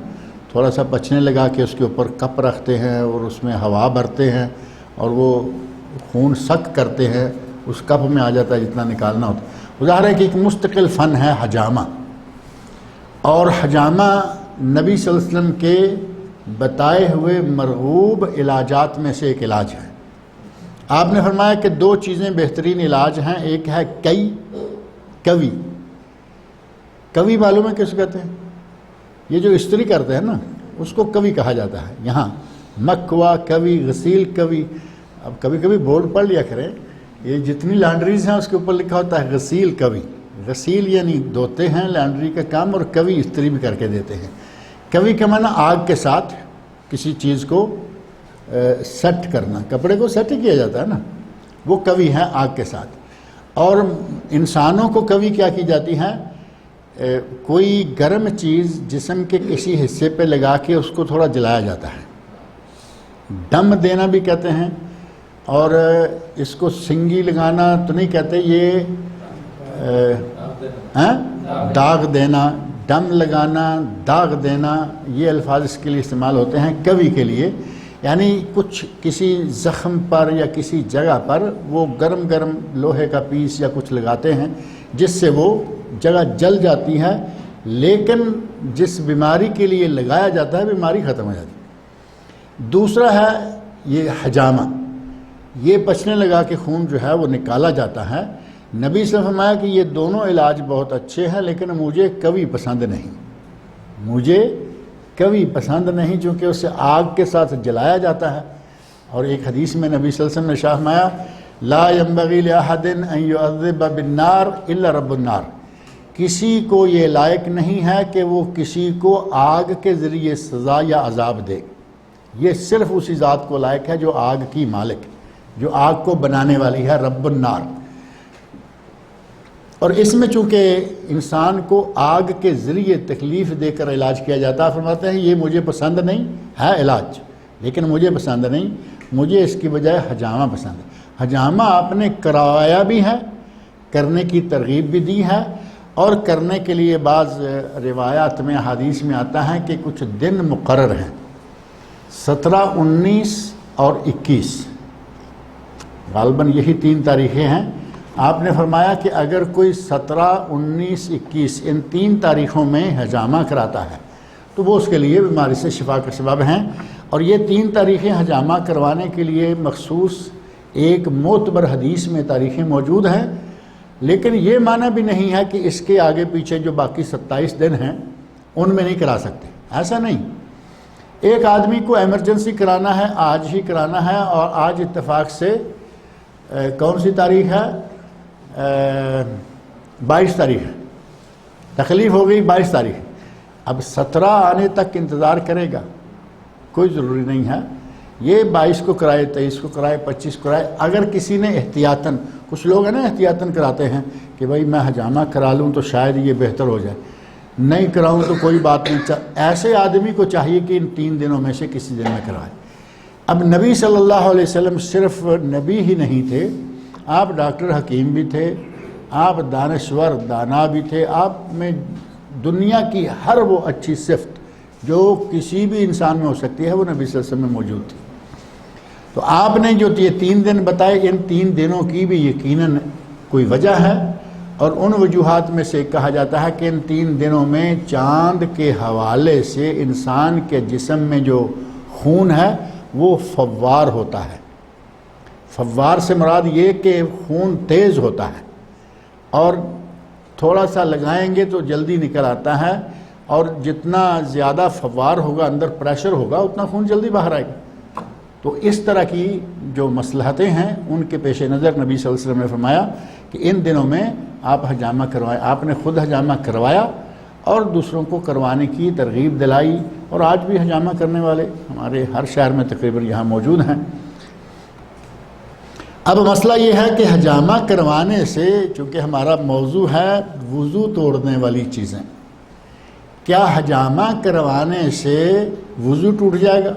تھوڑا سا پچھنے لگا کے اس کے اوپر کپ رکھتے ہیں اور اس میں ہوا بھرتے ہیں اور وہ خون سک کرتے ہیں، اس کپ میں آ جاتا ہے جتنا نکالنا ہوتا ہے۔ ظاہر ہے کہ ایک مستقل فن ہے حجامہ، اور حجامہ نبی صلی اللہ علیہ وسلم کے بتائے ہوئے مرغوب علاجات میں سے ایک علاج ہے۔ آپ نے فرمایا کہ 2 چیزیں بہترین علاج ہیں، ایک ہے کوی۔ کوی معلوم ہے کس کہتے ہیں؟ یہ جو استری کرتے ہیں نا اس کو کوی کہا جاتا ہے، یہاں مکوا کوی، غسیل کوی۔ اب کبھی کبھی بورڈ پڑھ لیا کریں، یہ جتنی لانڈریز ہیں اس کے اوپر لکھا ہوتا ہے غسیل کوی۔ غسیل یعنی دھوتے ہیں، لانڈری کا کام، اور کوی استری بھی کر کے دیتے ہیں۔ کوی کا معنی آگ کے ساتھ کسی چیز کو سیٹ کرنا، کپڑے کو سیٹ کیا جاتا ہے نا، وہ کوی ہے آگ کے ساتھ۔ اور انسانوں کو کوی کیا کی جاتی ہے؟ کوئی گرم چیز جسم کے کسی حصے پہ لگا کے اس کو تھوڑا جلایا جاتا ہے، دم دینا بھی کہتے ہیں، اور اس کو سنگی لگانا تو نہیں کہتے، یہ داغ دینا، دم لگانا، داغ دینا، یہ الفاظ اس کے لیے استعمال ہوتے ہیں کوی کے لیے، یعنی کچھ کسی زخم پر یا کسی جگہ پر وہ گرم گرم لوہے کا پیس یا کچھ لگاتے ہیں جس سے وہ جگہ جل جاتی ہے، لیکن جس بیماری کے لیے لگایا جاتا ہے بیماری ختم ہو جاتی ہے۔ دوسرا ہے یہ حجامہ، یہ پچھنے لگا کے خون جو ہے وہ نکالا جاتا ہے۔ نبی صلی اللہ علیہ وسلم نے فرمایا کہ یہ دونوں علاج بہت اچھے ہیں، لیکن مجھے کوی پسند نہیں، مجھے کوی پسند نہیں، چونکہ اسے آگ کے ساتھ جلایا جاتا ہے۔ اور ایک حدیث میں نبی صلی اللہ علیہ وسلم نے ارشاد فرمایا لا ينبغي لأحد ان يعذب بالنار الا رب النار، کسی کو یہ لائق نہیں ہے کہ وہ کسی کو آگ کے ذریعے سزا یا عذاب دے، یہ صرف اسی ذات کو لائق ہے جو آگ کی مالک، جو آگ کو بنانے والی ہے، رب النار۔ اور اس میں چونکہ انسان کو آگ کے ذریعے تکلیف دے کر علاج کیا جاتا ہے، فرماتے ہیں یہ مجھے پسند نہیں ہے علاج، لیکن مجھے پسند نہیں، مجھے اس کی بجائے حجامہ پسند ہے۔ حجامہ آپ نے کروایا بھی ہے، کرنے کی ترغیب بھی دی ہے، اور کرنے کے لیے بعض روایات میں حدیث میں آتا ہے کہ کچھ دن مقرر ہیں، 17، 19 اور 21، غالباً یہی 3 تاریخیں ہیں۔ آپ نے فرمایا کہ اگر کوئی 17، 19، 21 ان 3 تاریخوں میں حجامہ کراتا ہے تو وہ اس کے لیے بیماری سے شفا کا سبب ہیں۔ اور یہ 3 تاریخیں حجامہ کروانے کے لیے مخصوص ایک معتبر حدیث میں تاریخیں موجود ہیں، لیکن یہ معنی بھی نہیں ہے کہ اس کے آگے پیچھے جو باقی 27 دن ہیں ان میں نہیں کرا سکتے، ایسا نہیں۔ ایک آدمی کو ایمرجنسی کرانا ہے، آج ہی کرانا ہے، اور آج اتفاق سے کون سی تاریخ ہے؟ 22 تاریخ ہے، تکلیف ہو گئی 22 تاریخ، اب 17 آنے تک انتظار کرے گا؟ کوئی ضروری نہیں ہے، یہ 22 کو کرائے، 23 کو کرائے، 25 کو کرائے۔ اگر کسی نے احتیاطاً، کچھ لوگ ہیں نا احتیاطاً کراتے ہیں کہ بھائی میں حجامہ کرا لوں تو شاید یہ بہتر ہو جائے، نہیں کراؤں تو کوئی بات نہیں، ایسے آدمی کو چاہیے کہ ان 3 دنوں میں سے کسی دن میں کرائے۔ اب نبی صلی اللہ علیہ وسلم صرف نبی ہی نہیں تھے، آپ ڈاکٹر حکیم بھی تھے، آپ دانشور دانا بھی تھے، آپ میں دنیا کی ہر وہ اچھی صفت جو کسی بھی انسان میں ہو سکتی ہے وہ نبی صلی اللہ علیہ وسلم میں موجود تھی۔ تو آپ نے جو یہ 3 دن بتائے، ان 3 دنوں کی بھی یقیناً کوئی وجہ ہے، اور ان وجوہات میں سے کہا جاتا ہے کہ ان 3 دنوں میں چاند کے حوالے سے انسان کے جسم میں جو خون ہے وہ فوار ہوتا ہے۔ فوار سے مراد یہ کہ خون تیز ہوتا ہے، اور تھوڑا سا لگائیں گے تو جلدی نکل آتا ہے، اور جتنا زیادہ فوار ہوگا، اندر پریشر ہوگا، اتنا خون جلدی باہر آئے گا۔ تو اس طرح کی جو مصلحتیں ہیں ان کے پیش نظر نبی صلی اللہ علیہ وسلم نے فرمایا کہ ان دنوں میں آپ حجامہ کروائیں۔ آپ نے خود حجامہ کروایا اور دوسروں کو کروانے کی ترغیب دلائی، اور آج بھی حجامہ کرنے والے ہمارے ہر شہر میں تقریباً یہاں موجود ہیں۔ اب مسئلہ یہ ہے کہ حجامہ کروانے سے، چونکہ ہمارا موضوع ہے وضو توڑنے والی چیزیں، کیا حجامہ کروانے سے وضو ٹوٹ جائے گا؟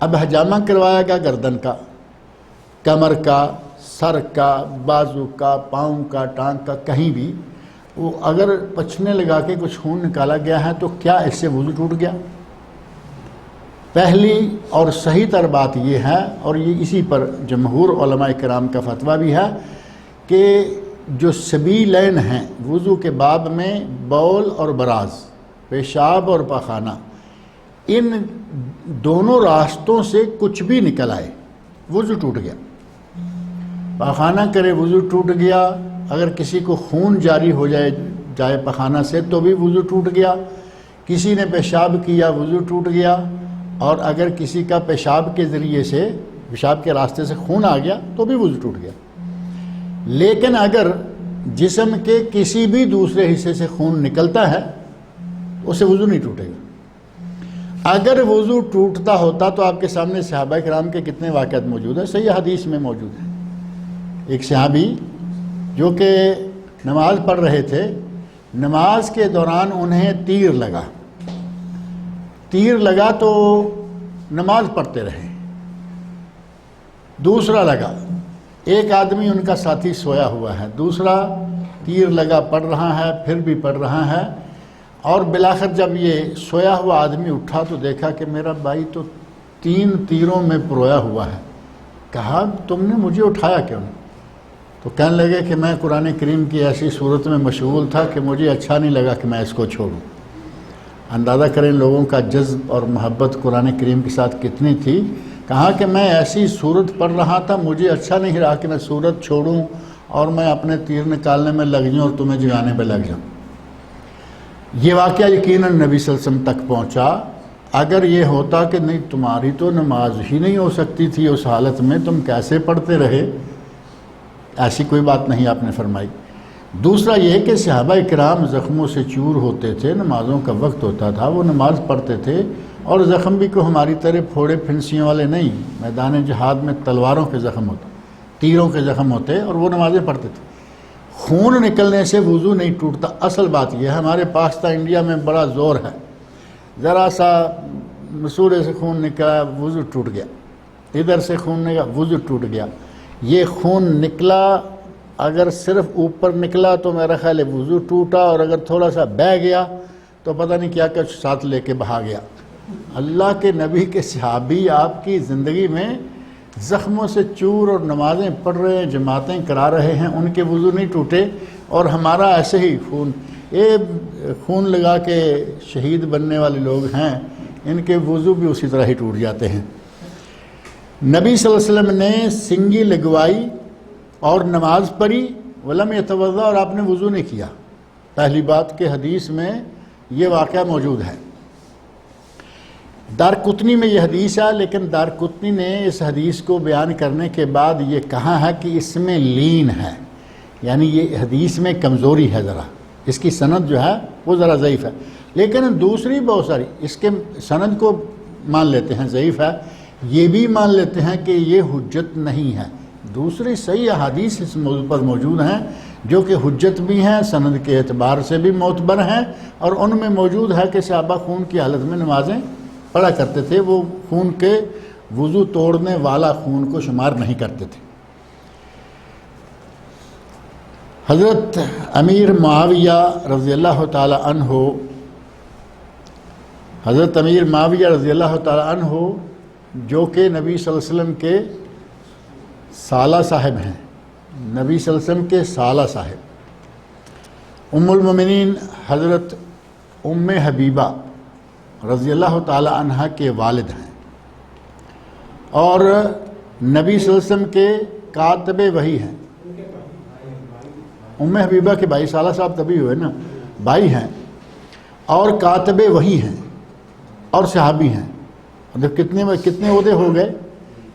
اب حجامہ کروایا گا گردن کا، کمر کا، سر کا، بازو کا، پاؤں کا، ٹانگ کا، کہیں بھی وہ اگر پچھنے لگا کے کچھ خون نکالا گیا ہے تو کیا اس سے وضو ٹوٹ گیا؟ پہلی اور صحیح تر بات یہ ہے، اور یہ اسی پر جمہور علماء کرام کا فتویٰ بھی ہے، کہ جو سبیلین ہیں وضو کے باب میں، بول اور براز، پیشاب اور پاخانہ، ان دونوں راستوں سے کچھ بھی نکل آئے وضو ٹوٹ گیا۔ پاخانہ کرے وضو ٹوٹ گیا، اگر کسی کو خون جاری ہو جائے پاخانہ سے تو بھی وضو ٹوٹ گیا، کسی نے پیشاب کیا وضو ٹوٹ گیا، اور اگر کسی کا پیشاب کے ذریعے سے، پیشاب کے راستے سے خون آ گیا تو بھی وضو ٹوٹ گیا۔ لیکن اگر جسم کے کسی بھی دوسرے حصے سے خون نکلتا ہے اسے وضو نہیں ٹوٹے گا۔ اگر وضو ٹوٹتا ہوتا تو آپ کے سامنے صحابہ کرام کے کتنے واقعات موجود ہیں، صحیح حدیث میں موجود ہیں۔ ایک صحابی جو کہ نماز پڑھ رہے تھے، نماز کے دوران انہیں تیر لگا تو نماز پڑھتے رہے۔ دوسرا لگا، ایک آدمی ان کا ساتھی سویا ہوا ہے، دوسرا تیر لگا پڑھ رہا ہے، پھر بھی پڑھ رہا ہے، اور بالآخر جب یہ سویا ہوا آدمی اٹھا تو دیکھا کہ میرا بھائی تو 3 تیروں میں پرویا ہوا ہے۔ کہا تم نے مجھے اٹھایا کیوں نہیں؟ تو کہنے لگے کہ میں قرآن کریم کی ایسی صورت میں مشغول تھا کہ مجھے اچھا نہیں لگا کہ میں اس کو چھوڑوں۔ اندازہ کریں لوگوں کا جذب اور محبت قرآن کریم کے ساتھ کتنی تھی۔ کہا کہ میں ایسی صورت پڑھ رہا تھا، مجھے اچھا نہیں رہا کہ میں صورت چھوڑوں اور میں اپنے تیر نکالنے میں لگ جاؤں اور تمہیں جگانے پہ لگ جاؤں۔ یہ واقعہ یقیناً نبی صلی اللہ علیہ وسلم تک پہنچا۔ اگر یہ ہوتا کہ نہیں تمہاری تو نماز ہی نہیں ہو سکتی تھی اس حالت میں، تم کیسے پڑھتے رہے، ایسی کوئی بات نہیں آپ نے فرمائی۔ دوسرا یہ کہ صحابہ کرام زخموں سے چور ہوتے تھے، نمازوں کا وقت ہوتا تھا، وہ نماز پڑھتے تھے، اور زخم بھی کو ہماری طرح پھوڑے پھنسیوں والے نہیں، میدان جہاد میں تلواروں کے زخم ہوتے، تیروں کے زخم ہوتے، اور وہ نمازیں پڑھتے تھے۔ خون نکلنے سے وضو نہیں ٹوٹتا۔ اصل بات یہ ہے، ہمارے پاکستان انڈیا میں بڑا زور ہے، ذرا سا مسوڑے سے خون نکلا وضو ٹوٹ گیا، ادھر سے خون نکلا وضو ٹوٹ گیا۔ یہ خون نکلا، اگر صرف اوپر نکلا تو میرا خیال ہے وضو ٹوٹا، اور اگر تھوڑا سا بہہ گیا تو پتہ نہیں کیا کچھ ساتھ لے کے بہا گیا۔ اللہ کے نبی کے صحابی آپ کی زندگی میں زخموں سے چور اور نمازیں پڑھ رہے ہیں، جماعتیں کرا رہے ہیں، ان کے وضو نہیں ٹوٹے، اور ہمارا ایسے ہی خون لگا کے شہید بننے والے لوگ ہیں، ان کے وضو بھی اسی طرح ہی ٹوٹ جاتے ہیں۔ نبی صلی اللہ علیہ وسلم نے سنگی لگوائی اور نماز پڑھی، ولم یتوضا، اور آپ نے وضو نہیں کیا۔ پہلی بات کہ حدیث میں یہ واقعہ موجود ہے۔ دارقطنی میں یہ حدیث ہے، لیکن دارقطنی نے اس حدیث کو بیان کرنے کے بعد یہ کہا ہے کہ اس میں لین ہے، یعنی یہ حدیث میں کمزوری ہے، ذرا اس کی سند جو ہے وہ ذرا ضعیف ہے، لیکن دوسری بہت ساری اس کے سند کو مان لیتے ہیں ضعیف ہے، یہ بھی مان لیتے ہیں کہ یہ حجت نہیں ہے۔ دوسری صحیح احادیث اس موضوع پر موجود ہیں جو کہ حجت بھی ہیں، سند کے اعتبار سے بھی معتبر ہیں، اور ان میں موجود ہے کہ صحابہ خون کی حالت میں نمازیں پڑھا کرتے تھے، وہ خون کے وضو توڑنے والا خون کو شمار نہیں کرتے تھے۔ حضرت امیر معاویہ رضی اللہ تعالی عنہ حضرت امیر معاویہ رضی اللہ تعالیٰ عنہ جو کہ نبی صلی اللہ علیہ وسلم کے سالہ صاحب ہیں، نبی صلی اللہ علیہ وسلم کے سالہ صاحب، ام المومنین حضرت ام حبیبہ رضی اللہ تعالیٰ عنہ کے والد ہیں، اور نبی صلی اللہ علیہ وسلم کے کاتب وحی ہیں۔ ام حبیبہ کے بھائی سالہ صاحب تبھی ہوئے نا، بھائی ہیں اور کاتب وحی ہیں اور صحابی ہیں۔ مطلب کتنے عہدے ہو گئے؟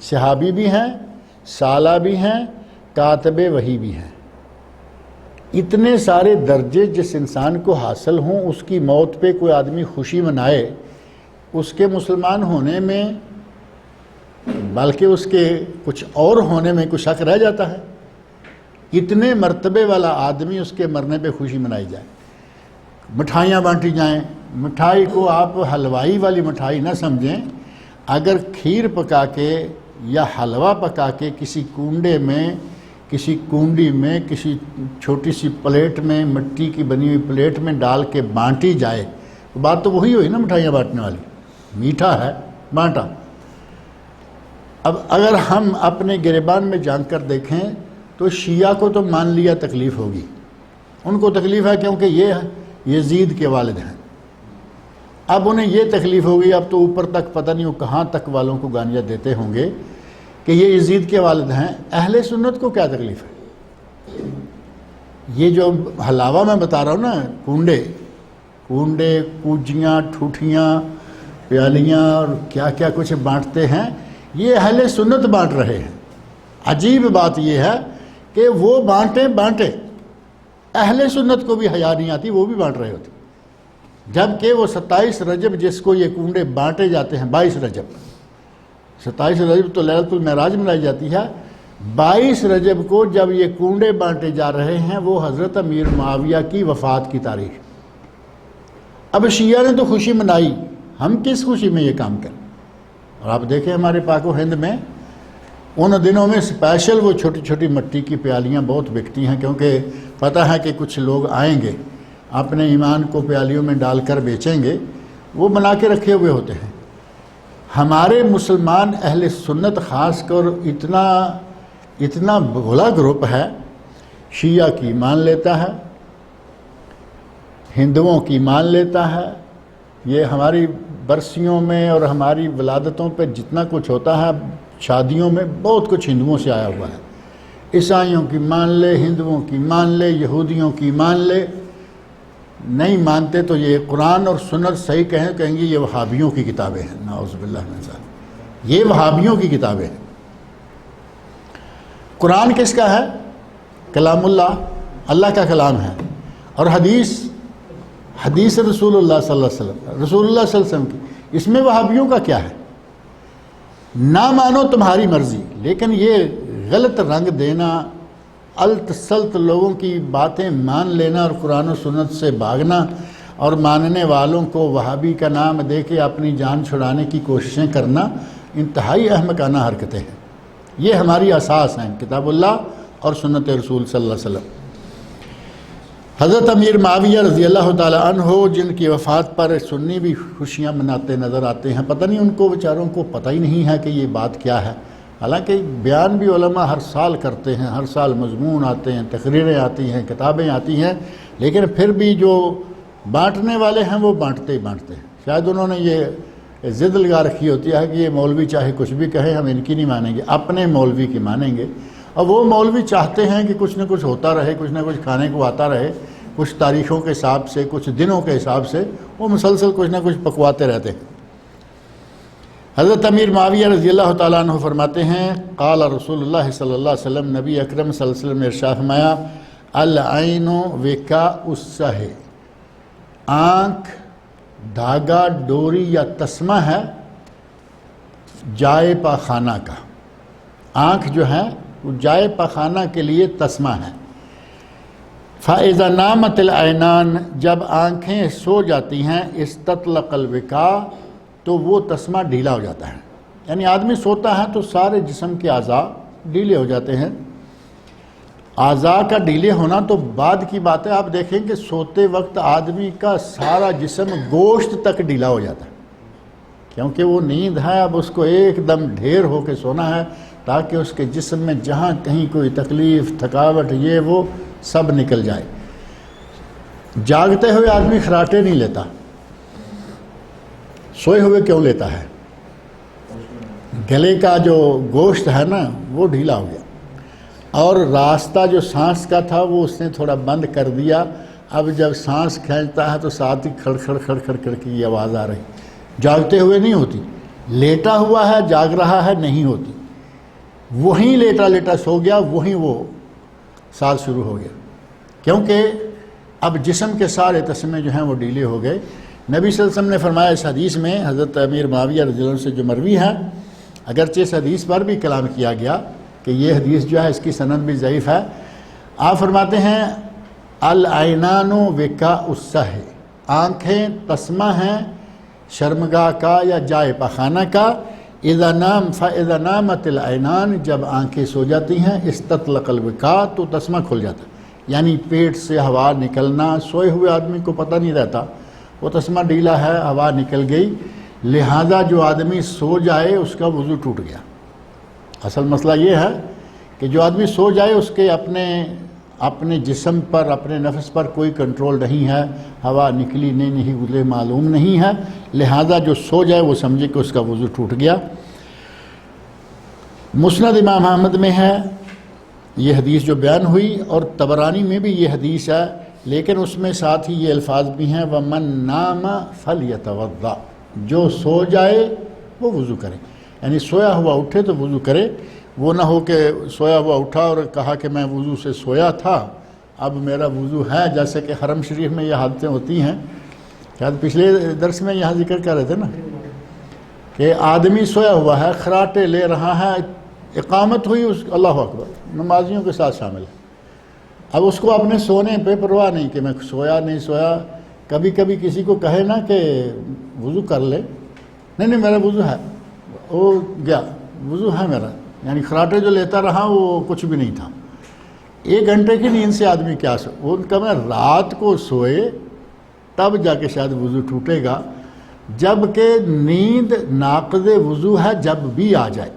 صحابی بھی ہیں، سالہ بھی ہیں، کاتب وحی بھی ہیں۔ اتنے سارے درجے جس انسان کو حاصل ہوں، اس کی موت پہ کوئی آدمی خوشی منائے، اس کے مسلمان ہونے میں بلکہ اس کے کچھ اور ہونے میں کچھ شک رہ جاتا ہے؟ اتنے مرتبے والا آدمی اس کے مرنے پہ خوشی منائی جائے، مٹھائیاں بانٹی جائیں۔ مٹھائی کو آپ حلوائی والی مٹھائی نہ سمجھیں، اگر کھیر پکا کے یا حلوہ پکا کے کسی کنڈے میں، کسی کنڈی میں، کسی چھوٹی سی پلیٹ میں، مٹی کی بنی ہوئی پلیٹ میں ڈال کے بانٹی جائے، بات تو وہی ہوئی نا مٹھائیاں بانٹنے والی، میٹھا ہے بانٹا۔ اب اگر ہم اپنے گریبان میں جان کر دیکھیں تو شیعہ کو تو مان لیا تکلیف ہوگی، ان کو تکلیف ہے کیونکہ یہ یزید کے والد ہیں۔ اب انہیں یہ تکلیف ہوگی، اب تو اوپر تک پتہ نہیں وہ کہاں تک والوں کو گانیاں دیتے ہوں گے کہ یہ یزید کے والد ہیں۔ اہل سنت کو کیا تکلیف ہے؟ یہ جو حلاوہ میں بتا رہا ہوں نا، کنڈے، کوجیاں، ٹھوٹھیاں، پیالیاں اور کیا کیا کچھ بانٹتے ہیں، یہ اہل سنت بانٹ رہے ہیں۔ عجیب بات یہ ہے کہ وہ بانٹیں، اہل سنت کو بھی حیا نہیں آتی، وہ بھی بانٹ رہے ہوتے، جبکہ وہ 27 رجب جس کو یہ کنڈے بانٹے جاتے ہیں، 22 رجب 27 رجب تو لیلۃ المعراج منائی جاتی ہے، 22 رجب کو جب یہ کنڈے بانٹے جا رہے ہیں وہ حضرت امیر معاویہ کی وفات کی تاریخ۔ اب شیعہ نے تو خوشی منائی، ہم کس خوشی میں یہ کام کریں؟ اور آپ دیکھیں ہمارے پاک و ہند میں ان دنوں میں اسپیشل وہ چھوٹی چھوٹی مٹی کی پیالیاں بہت بکتی ہیں، کیونکہ پتہ ہے کہ کچھ لوگ آئیں گے اپنے ایمان کو پیالیوں میں ڈال کر بیچیں گے، وہ بنا کے رکھے ہوئے ہوتے ہیں۔ ہمارے مسلمان اہل سنت خاص کر اتنا بھولا گروپ ہے، شیعہ کی مان لیتا ہے، ہندوؤں کی مان لیتا ہے۔ یہ ہماری برسیوں میں اور ہماری ولادتوں پہ جتنا کچھ ہوتا ہے، شادیوں میں بہت کچھ ہندوؤں سے آیا ہوا ہے۔ عیسائیوں کی مان لے، ہندوؤں کی مان لے، یہودیوں کی مان لے، نہیں مانتے تو یہ قرآن اور سنت صحیح کہیں گے یہ وہابیوں کی کتابیں ہیں، نعوذ باللہ من ذالک، یہ وہابیوں کی کتابیں ہیں۔ قرآن کس کا ہے؟ کلام اللہ کا کلام ہے، اور حدیث رسول اللہ صلی اللہ علیہ وسلم، رسول اللہ صلی اللہ علیہ وسلم کی، اس میں وہابیوں کا کیا ہے؟ نہ مانو تمہاری مرضی، لیکن یہ غلط رنگ دینا، الٹ سلط لوگوں کی باتیں مان لینا اور قرآن و سنت سے بھاگنا اور ماننے والوں کو وہابی کا نام دے کے اپنی جان چھڑانے کی کوششیں کرنا انتہائی احمقانہ حرکتیں ہیں۔ یہ ہماری اساس ہیں، کتاب اللہ اور سنت رسول صلی اللہ علیہ وسلم۔ حضرت امیر معاویہ رضی اللہ تعالیٰ عنہ جن کی وفات پر سنی بھی خوشیاں مناتے نظر آتے ہیں، پتہ نہیں ان کو بیچاروں کو پتہ ہی نہیں ہے کہ یہ بات کیا ہے۔ حالانکہ بیان بھی علماء ہر سال کرتے ہیں، ہر سال مضمون آتے ہیں، تقریریں آتی ہیں، کتابیں آتی ہیں، لیکن پھر بھی جو بانٹنے والے ہیں وہ بانٹتے ہی بانٹتے ہیں۔ شاید انہوں نے یہ ضد لگا رکھی ہوتی ہے کہ یہ مولوی چاہے کچھ بھی کہے ہم ان کی نہیں مانیں گے، اپنے مولوی کی مانیں گے۔ اور وہ مولوی چاہتے ہیں کہ کچھ نہ کچھ ہوتا رہے، کچھ نہ کچھ کھانے کو آتا رہے، کچھ تاریخوں کے حساب سے، کچھ دنوں کے حساب سے وہ مسلسل کچھ نہ کچھ پکواتے رہتے ہیں۔ حضرت امیر معاویہ رضی اللہ تعالیٰ عنہ فرماتے ہیں، قال رسول اللہ صلی اللہ علیہ وسلم، نبی اکرم صلی اللہ علیہ وسلم نے ارشاد فرمایا، العین وکاء السہ، آنکھ دھاگا، ڈوری یا تسمہ ہے جائے پاخانہ کا۔ آنکھ جو ہے وہ جائے پاخانہ کے لیے تسمہ ہے۔ فَإِذَا نَامَتِ الْعَيْنَانِ، جب آنکھیں سو جاتی ہیں، استطلق الوکاء، تو وہ تسمہ ڈھیلا ہو جاتا ہے۔ یعنی آدمی سوتا ہے تو سارے جسم کے اعضاء ڈھیلے ہو جاتے ہیں۔ اعضاء کا ڈھیلے ہونا تو بعد کی بات ہے، آپ دیکھیں کہ سوتے وقت آدمی کا سارا جسم گوشت تک ڈھیلا ہو جاتا ہے۔ کیونکہ وہ نیند ہے، اب اس کو ایک دم ڈھیر ہو کے سونا ہے تاکہ اس کے جسم میں جہاں کہیں کوئی تکلیف، تھکاوٹ، یہ وہ سب نکل جائے۔ جاگتے ہوئے آدمی خراٹے نہیں لیتا، سوئے ہوئے کیوں لیتا ہے؟ گلے کا جو گوشت ہے نا وہ ڈھیلا ہو گیا، اور راستہ جو سانس کا تھا وہ اس نے تھوڑا بند کر دیا۔ اب جب سانس کھینچتا ہے تو ساتھ ہی کھڑ کھڑ کھڑ کھڑ کھڑ کی آواز آ رہی، جاگتے ہوئے نہیں ہوتی۔ لیٹا ہوا ہے جاگ رہا ہے نہیں ہوتی، وہیں لیٹا لیٹا سو گیا، وہیں وہ سانس شروع ہو گیا، کیونکہ اب جسم کے سارے تسمے جو ہیں وہ ڈھیلے ہو گئے۔ نبی صلی اللہ علیہ وسلم نے فرمایا اس حدیث میں، حضرت امیر معاویہ رضی اللہ عنہ سے جو مروی ہے، اگرچہ اس حدیث پر بھی کلام کیا گیا کہ یہ حدیث جو ہے اس کی سند بھی ضعیف ہے، آپ فرماتے ہیں العینان وقاء الصح، آنکھیں تسمہ ہیں شرمگاہ کا یا جائے پخانہ کا، اذا نامت العینان، جب آنکھیں سو جاتی ہیں، استطلق الوقاء، تو تسمہ کھل جاتا ہے، یعنی پیٹ سے ہوا نکلنا سوئے ہوئے آدمی کو پتہ نہیں رہتا، وہ تسمہ ڈھیلا ہے، ہوا نکل گئی، لہذا جو آدمی سو جائے اس کا وضو ٹوٹ گیا۔ اصل مسئلہ یہ ہے کہ جو آدمی سو جائے اس کے اپنے جسم پر، اپنے نفس پر کوئی کنٹرول نہیں ہے، ہوا نکلی نہیں اسے معلوم نہیں ہے، لہذا جو سو جائے وہ سمجھے کہ اس کا وضو ٹوٹ گیا۔ مسند امام احمد میں ہے یہ حدیث جو بیان ہوئی، اور طبرانی میں بھی یہ حدیث ہے، لیکن اس میں ساتھ ہی یہ الفاظ بھی ہیں وَمَن نَامَ فَلْيَتَوَضَّأْ، جو سو جائے وہ وضو کرے، یعنی سویا ہوا اٹھے تو وضو کرے، وہ نہ ہو کہ سویا ہوا اٹھا اور کہا کہ میں وضو سے سویا تھا اب میرا وضو ہے، جیسے کہ حرم شریف میں یہ حادثیں ہوتی ہیں۔ شاید پچھلے درس میں یہاں ذکر کر رہے تھے نا کہ آدمی سویا ہوا ہے، خراٹے لے رہا ہے، اقامت ہوئی، اللہ اکبر، نمازیوں کے ساتھ شامل ہے، اب اس کو اپنے سونے پہ پرواہ نہیں کہ میں سویا نہیں سویا۔ کبھی کبھی کسی کو کہے نا کہ وضو کر لے، نہیں میرا وضو ہے، وہ گیا، وضو ہے میرا، یعنی خراٹے جو لیتا رہا وہ کچھ بھی نہیں تھا۔ 1 گھنٹے کی نیند سے آدمی کیا وہ ان کا میں رات کو سوئے تب جا کے شاید وضو ٹوٹے گا، جبکہ نیند ناقض وضو ہے جب بھی آ جائے۔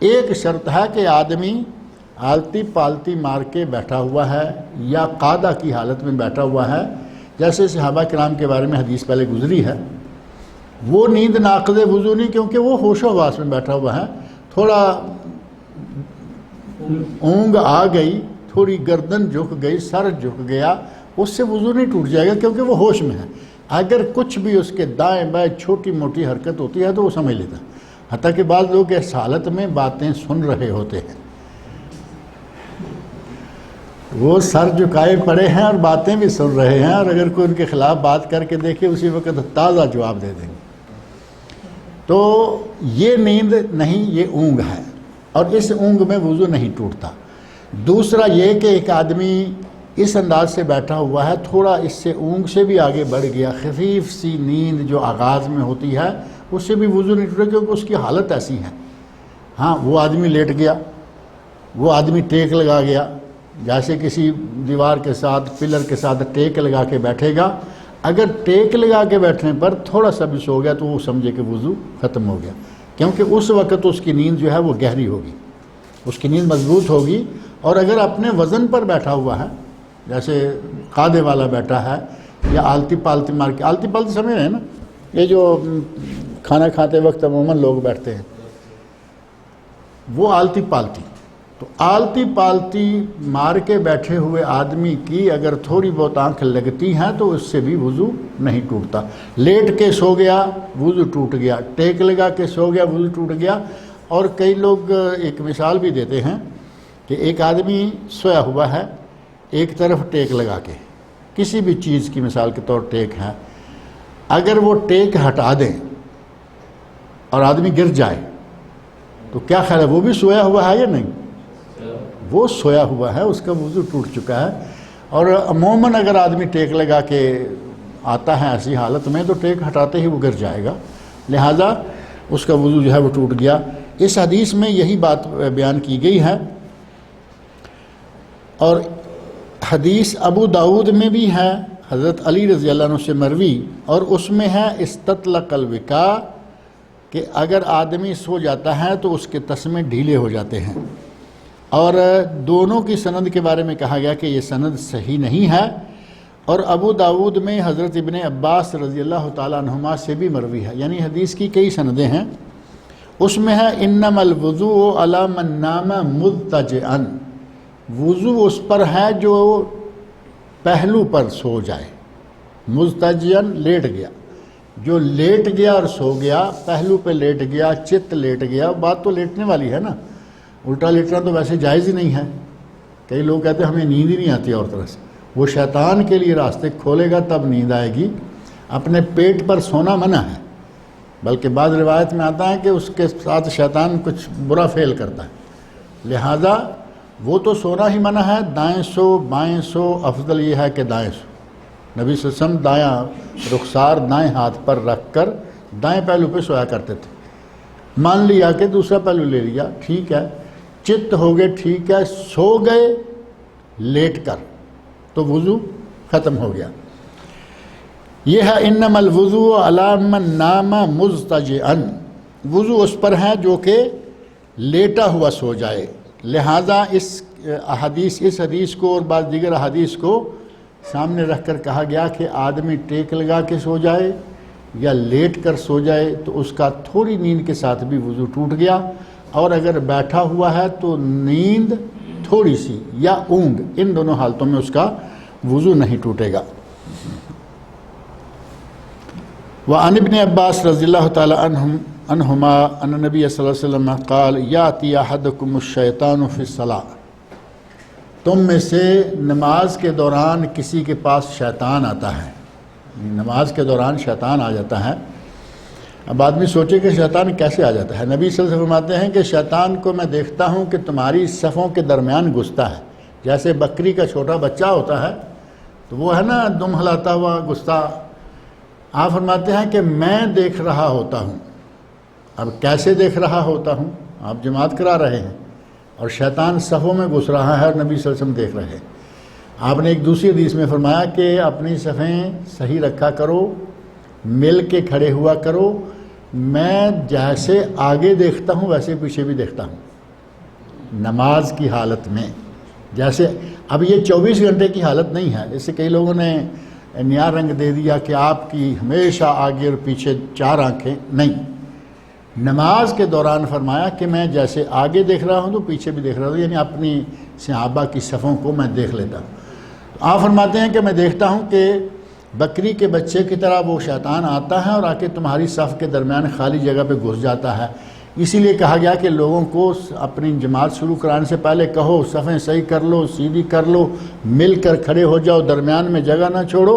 ایک شرط ہے کہ آدمی آلتی پالتی مار کے بیٹھا ہوا ہے یا قعدہ کی حالت میں بیٹھا ہوا ہے، جیسے صحابہ کرام کے بارے میں حدیث پہلے گزری ہے، وہ نیند ناقض وضو نہیں، کیونکہ وہ ہوش و حواس میں بیٹھا ہوا ہے، تھوڑا اونگ آ گئی، تھوڑی گردن جھک گئی، سر جھک گیا، اس سے وضو نہیں ٹوٹ جائے گا کیونکہ وہ ہوش میں ہے۔ اگر کچھ بھی اس کے دائیں بائیں چھوٹی موٹی حرکت ہوتی ہے تو وہ سمجھ لیتا ہے، حتیٰ کہ بعض لوگ اس حالت میں باتیں سن رہے ہوتے ہیں، وہ سر جھکائے پڑے ہیں اور باتیں بھی سن رہے ہیں، اور اگر کوئی ان کے خلاف بات کر کے دیکھے اسی وقت تازہ جواب دے دیں گے۔ تو یہ نیند نہیں، یہ اونگ ہے، اور اس اونگ میں وضو نہیں ٹوٹتا۔ دوسرا یہ کہ ایک آدمی اس انداز سے بیٹھا ہوا ہے، تھوڑا اس سے اونگ سے بھی آگے بڑھ گیا، خفیف سی نیند جو آغاز میں ہوتی ہے اس سے بھی وضو نہیں ٹوٹے، کیونکہ اس کی حالت ایسی ہے۔ ہاں، وہ آدمی لیٹ گیا، وہ آدمی ٹیک لگا گیا، جیسے کسی دیوار کے ساتھ، پلر کے ساتھ ٹیک لگا کے بیٹھے گا، اگر ٹیک لگا کے بیٹھنے پر تھوڑا سا بھی سو گیا تو وہ سمجھے کہ وضو ختم ہو گیا، کیونکہ اس وقت اس کی نیند جو ہے وہ گہری ہوگی، اس کی نیند مضبوط ہوگی۔ اور اگر اپنے وزن پر بیٹھا ہوا ہے، جیسے قادے والا بیٹھا ہے یا آلتی پالتی مار کے، آلتی پالتی سمجھ رہے ہیں نا، یہ جو کھانا کھاتے وقت عموماً لوگ بیٹھتے ہیں، وہ آلتی پالتی، تو آلتی پالتی مار کے بیٹھے ہوئے آدمی کی اگر تھوڑی بہت آنکھ لگتی ہیں تو اس سے بھی وضو نہیں ٹوٹتا۔ لیٹ کے سو گیا وضو ٹوٹ گیا، ٹیک لگا کے سو گیا وضو ٹوٹ گیا۔ اور کئی لوگ ایک مثال بھی دیتے ہیں کہ ایک آدمی سویا ہوا ہے، ایک طرف ٹیک لگا کے، کسی بھی چیز کی مثال کے طور ٹیک ہے، اگر وہ ٹیک ہٹا دیں اور آدمی گر جائے تو کیا خیال ہے، وہ بھی سویا ہوا ہے یا نہیں؟ وہ سویا ہوا ہے، اس کا وضو ٹوٹ چکا ہے۔ اور عموماً اگر آدمی ٹیک لگا کے آتا ہے ایسی حالت میں تو ٹیک ہٹاتے ہی وہ گر جائے گا، لہٰذا اس کا وضو جو ہے وہ ٹوٹ گیا۔ اس حدیث میں یہی بات بیان کی گئی ہے، اور حدیث ابو داود میں بھی ہے حضرت علی رضی اللہ عنہ سے مروی، اور اس میں ہے استطلق الوقاء کہ اگر آدمی سو جاتا ہے تو اس کے تسمے ڈھیلے ہو جاتے ہیں، اور دونوں کی سند کے بارے میں کہا گیا کہ یہ سند صحیح نہیں ہے، اور ابو داود میں حضرت ابن عباس رضی اللہ تعالیٰ عنہما سے بھی مروی ہے، یعنی حدیث کی کئی سندیں ہیں۔ اس میں ہے انما الوضوء علی من نام مضطجعا، وضو اس پر ہے جو پہلو پر سو جائے، مضطجعا لیٹ گیا، جو لیٹ گیا اور سو گیا، پہلو پہ لیٹ گیا، چت لیٹ گیا، بات تو لیٹنے والی ہے نا، الٹا لیٹنا تو ویسے جائز ہی نہیں ہے۔ کئی لوگ کہتے ہیں ہمیں نیند ہی نہیں آتی اور طرح سے، وہ شیطان کے لیے راستے کھولے گا تب نیند آئے گی، اپنے پیٹ پر سونا منع ہے، بلکہ بعض روایت میں آتا ہے کہ اس کے ساتھ شیطان کچھ برا فعل کرتا ہے، لہذا وہ تو سونا ہی منع ہے، دائیں سو بائیں سو، افضل یہ ہے کہ دائیں سو۔ نبی صلی اللہ علیہ وسلم دایاں رخسار دائیں ہاتھ پر رکھ کر دائیں پہلو پہ سویا کرتے تھے۔ مان لیا کہ دوسرا پہلو لے لیا، ٹھیک ہے، چت ہو گئے، ٹھیک ہے، سو گئے لیٹ کر تو وضو ختم ہو گیا۔ یہ ہے انما الوضوء علی من نام مضطجعا، وضو اس پر ہے جو کہ لیٹا ہوا سو جائے، لہذا اس حدیث کو اور بعض دیگر احادیث کو سامنے رکھ کر کہا گیا کہ آدمی ٹیک لگا کے سو جائے یا لیٹ کر سو جائے تو اس کا تھوڑی نیند کے ساتھ بھی وضو ٹوٹ گیا، اور اگر بیٹھا ہوا ہے تو نیند تھوڑی سی یا اونگ، ان دونوں حالتوں میں اس کا وضو نہیں ٹوٹے گا۔ وعن ابن عباس رضی اللہ تعالی عنہما ان نبی صلی اللہ علیہ وسلم قال یاتی احدکم الشیطان فی الصلاۃ، تم میں سے نماز کے دوران کسی کے پاس شیطان آتا ہے، نماز کے دوران شیطان آ جاتا ہے۔ اب آدمی سوچے کہ شیطان کیسے آ جاتا ہے؟ نبی صلی اللہ علیہ وسلم فرماتے ہیں کہ شیطان کو میں دیکھتا ہوں کہ تمہاری صفوں کے درمیان گھستا ہے، جیسے بکری کا چھوٹا بچہ ہوتا ہے تو وہ ہے نا دم ہلاتا ہوا گھستا، آپ فرماتے ہیں کہ میں دیکھ رہا ہوتا ہوں۔ اب کیسے دیکھ رہا ہوتا ہوں؟ آپ جماعت کرا رہے ہیں اور شیطان صفوں میں گھس رہا ہے اور نبی صلی اللہ علیہ وسلم دیکھ رہے ہیں۔ آپ نے ایک دوسری حدیث میں فرمایا کہ اپنی صفیں صحیح رکھا کرو، مل کے کھڑے ہوا کرو، میں جیسے آگے دیکھتا ہوں ویسے پیچھے بھی دیکھتا ہوں نماز کی حالت میں۔ جیسے اب یہ 24 گھنٹے کی حالت نہیں ہے، اس سے کئی لوگوں نے نیا رنگ دے دیا کہ آپ کی ہمیشہ آگے اور پیچھے 4 آنکھیں، نہیں، نماز کے دوران فرمایا کہ میں جیسے آگے دیکھ رہا ہوں تو پیچھے بھی دیکھ رہا ہوں، یعنی اپنی صحابہ کی صفوں کو میں دیکھ لیتا ہوں۔ آپ فرماتے ہیں کہ میں دیکھتا ہوں کہ بکری کے بچے کی طرح وہ شیطان آتا ہے اور آ کے تمہاری صف کے درمیان خالی جگہ پہ گھس جاتا ہے۔ اسی لیے کہا گیا کہ لوگوں کو اپنی جماعت شروع کرانے سے پہلے کہو صفیں صحیح کر لو، سیدھی کر لو، مل کر کھڑے ہو جاؤ، درمیان میں جگہ نہ چھوڑو۔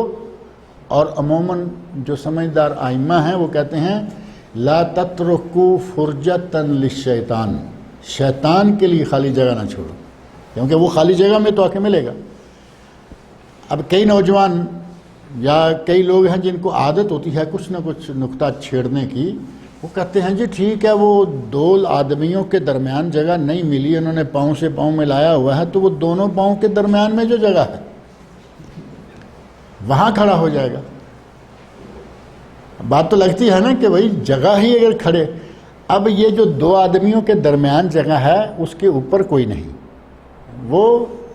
اور عموماً جو سمجھدار ائمہ ہیں وہ کہتے ہیں لا تترکوا فرجۃ للشیطان، شیطان کے لیے خالی جگہ نہ چھوڑو، کیونکہ وہ خالی جگہ میں تو آ کے ملے گا۔ اب کئی نوجوان یا کئی لوگ ہیں جن کو عادت ہوتی ہے کچھ نہ کچھ نکتہ چھیڑنے کی، وہ کہتے ہیں جی ٹھیک ہے وہ 2 آدمیوں کے درمیان جگہ نہیں ملی، انہوں نے پاؤں سے پاؤں ملایا ہوا ہے تو وہ دونوں پاؤں کے درمیان میں جو جگہ ہے وہاں کھڑا ہو جائے گا۔ بات تو لگتی ہے نا کہ بھائی جگہ ہی اگر کھڑے، اب یہ جو 2 آدمیوں کے درمیان جگہ ہے اس کے اوپر کوئی نہیں، وہ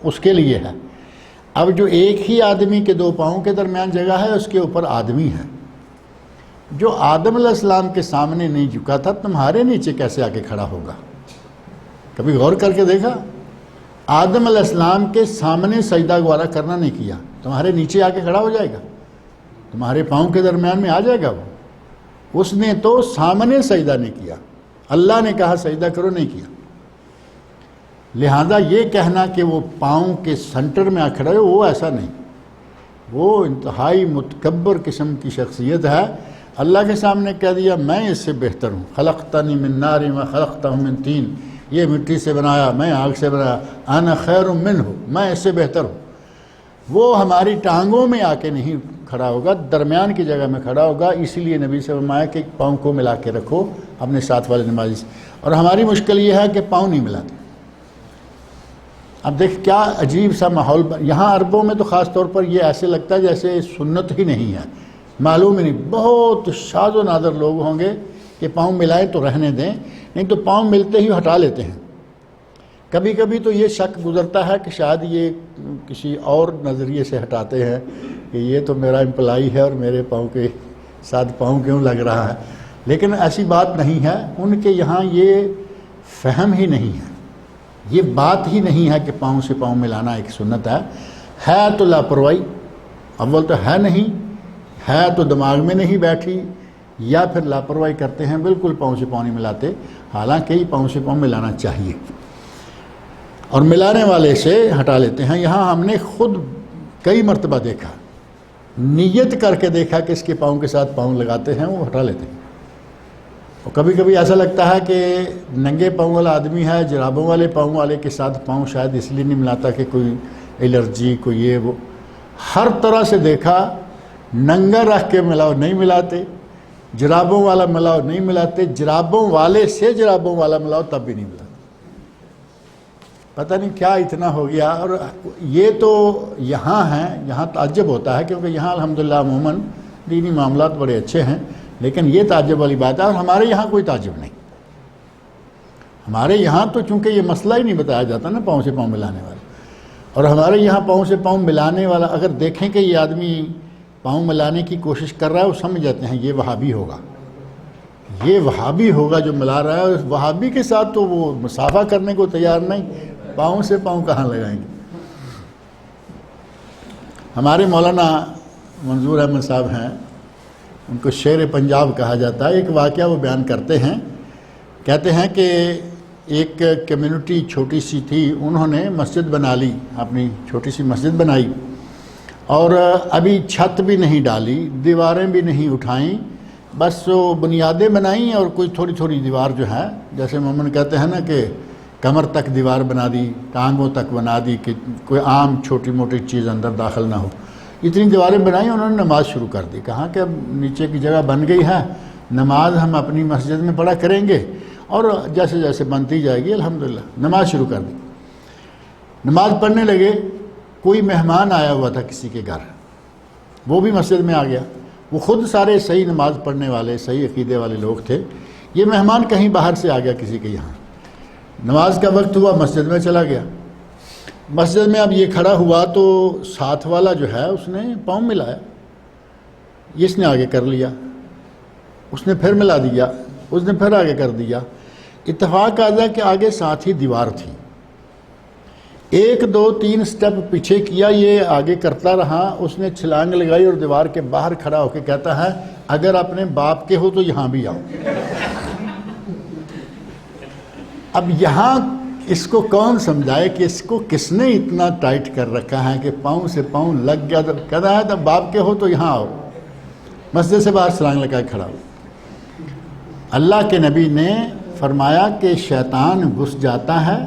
اس کے لیے ہے۔ اب جو ایک ہی آدمی کے 2 پاؤں کے درمیان جگہ ہے اس کے اوپر آدمی ہے۔ جو آدم علیہ السلام کے سامنے نہیں جھکا تھا تمہارے نیچے کیسے آ کے کھڑا ہوگا؟ کبھی غور کر کے دیکھا؟ آدم علیہ السلام کے سامنے سجدہ گوارا کرنا نہیں کیا، تمہارے نیچے آ کے کھڑا ہو جائے گا، تمہارے پاؤں کے درمیان میں آ جائے گا وہ۔ اس نے تو سامنے سجدہ نہیں کیا، اللہ نے کہا سجدہ کرو، نہیں کیا۔ لہذا یہ کہنا کہ وہ پاؤں کے سنٹر میں آ کھڑا ہے، وہ ایسا نہیں، وہ انتہائی متکبر قسم کی شخصیت ہے۔ اللہ کے سامنے کہہ دیا میں اس سے بہتر ہوں، خلقتنی من نار و خلقتہ من طین، یہ مٹی سے بنایا میں آگ سے بنایا، انا خیر منہ، میں اس سے بہتر ہوں۔ وہ ہماری ٹانگوں میں آ کے نہیں کھڑا ہوگا، درمیان کی جگہ میں کھڑا ہوگا۔ اسی لیے نبی سے فرمایا کہ پاؤں کو ملا کے رکھو اپنے ساتھ والے نمازی سے، اور ہماری مشکل یہ ہے کہ پاؤں نہیں ملاتے۔ اب دیکھ کیا عجیب سا ماحول، یہاں عربوں میں تو خاص طور پر یہ ایسے لگتا ہے جیسے سنت ہی نہیں ہے، معلوم ہی نہیں، بہت شاذ و نادر لوگ ہوں گے کہ پاؤں ملائیں تو رہنے دیں، نہیں تو پاؤں ملتے ہی ہٹا لیتے ہیں۔ کبھی کبھی تو یہ شک گزرتا ہے کہ شاید یہ کسی اور نظریے سے ہٹاتے ہیں کہ یہ تو میرا امپلائی ہے اور میرے پاؤں کے ساتھ پاؤں کیوں لگ رہا ہے، لیکن ایسی بات نہیں ہے۔ ان کے یہاں یہ فہم ہی نہیں ہے، یہ بات ہی نہیں ہے کہ پاؤں سے پاؤں ملانا ایک سنت ہے تو لاپرواہی، اول تو ہے نہیں، ہے تو دماغ میں نہیں بیٹھی، یا پھر لاپرواہی کرتے ہیں، بالکل پاؤں سے پاؤں نہیں ملاتے، حالانکہ ہی پاؤں سے پاؤں ملانا چاہیے اور ملانے والے سے ہٹا لیتے ہیں۔ یہاں ہم نے خود کئی مرتبہ دیکھا، نیت کر کے دیکھا کہ اس کے پاؤں کے ساتھ پاؤں لگاتے ہیں، وہ ہٹا لیتے ہیں۔ اور کبھی کبھی ایسا لگتا ہے کہ ننگے پاؤں والا آدمی ہے، جرابوں والے پاؤں والے کے ساتھ پاؤں شاید اس لیے نہیں ملاتا کہ کوئی الرجی، کوئی یہ وہ، ہر طرح سے دیکھا، ننگا رکھ کے ملاؤ نہیں ملاتے، جرابوں والا ملاؤ نہیں ملاتے، جرابوں والے سے جرابوں والا ملاؤ تب بھی نہیں ملاتے۔ پتہ نہیں کیا اتنا ہو گیا۔ اور یہ تو یہاں ہیں، یہاں تعجب ہوتا ہے کیونکہ یہاں الحمدللہ عموماً دینی معاملات بڑے اچھے ہیں، لیکن یہ تعجب والی بات ہے۔ اور ہمارے یہاں کوئی تعجب نہیں، ہمارے یہاں تو چونکہ یہ مسئلہ ہی نہیں بتایا جاتا نا پاؤں سے پاؤں ملانے والا، اور ہمارے یہاں پاؤں سے پاؤں ملانے والا اگر دیکھیں کہ یہ آدمی پاؤں ملانے کی کوشش کر رہا ہے، وہ سمجھ جاتے ہیں یہ وہابی ہوگا، یہ وہابی ہوگا جو ملا رہا ہے، اور وہابی کے ساتھ تو وہ مسافہ کرنے کو تیار نہیں، پاؤں سے پاؤں کہاں لگائیں گے۔ ہمارے مولانا منظور احمد صاحب ہیں، ان کو شیر پنجاب کہا جاتا ہے۔ ایک واقعہ وہ بیان کرتے ہیں، کہتے ہیں کہ ایک کمیونٹی چھوٹی سی تھی، انہوں نے مسجد بنا لی، اپنی چھوٹی سی مسجد بنائی، اور ابھی چھت بھی نہیں ڈالی، دیواریں بھی نہیں اٹھائیں، بس وہ بنیادیں بنائیں اور کوئی تھوڑی تھوڑی دیوار جو ہے، جیسے مومن کہتے ہیں نا کہ کمر تک دیوار بنا دی، ٹانگوں تک بنا دی کہ کوئی عام چھوٹی موٹی چیز اندر داخل نہ ہو، اتنی دیواریں بنائیں۔ انہوں نے نماز شروع کر دی، کہا کہ اب نیچے کی جگہ بن گئی ہے، نماز ہم اپنی مسجد میں پڑھا کریں گے، اور جیسے جیسے بنتی جائے گی الحمدللہ۔ نماز شروع کر دی، نماز پڑھنے لگے۔ کوئی مہمان آیا ہوا تھا کسی کے گھر، وہ بھی مسجد میں آ گیا، وہ خود سارے صحیح نماز پڑھنے والے، صحیح عقیدے والے لوگ تھے، یہ مہمان کہیں باہر سے آ گیا کسی کے یہاں، نماز کا وقت ہوا، مسجد میں چلا گیا۔ مسجد میں اب یہ کھڑا ہوا تو ساتھ والا جو ہے اس نے پاؤں ملایا، اس نے آگے کر لیا، اس نے پھر ملا دیا، اس نے پھر آگے کر دیا۔ اتفاق آتا ہے کہ آگے ساتھ ہی دیوار تھی، ایک دو تین سٹیپ پیچھے کیا، یہ آگے کرتا رہا، اس نے چھلانگ لگائی اور دیوار کے باہر کھڑا ہو کے کہتا ہے اگر اپنے باپ کے ہو تو یہاں بھی آؤ۔ اب یہاں اس کو کون سمجھائے کہ اس کو کس نے اتنا ٹائٹ کر رکھا ہے کہ پاؤں سے پاؤں لگ گیا، تو کہتا ہے تب باپ کے ہو تو یہاں آؤ، مسجد سے باہر چھلانگ لگا کھڑا ہو۔ اللہ کے نبی نے فرمایا کہ شیطان گھس جاتا ہے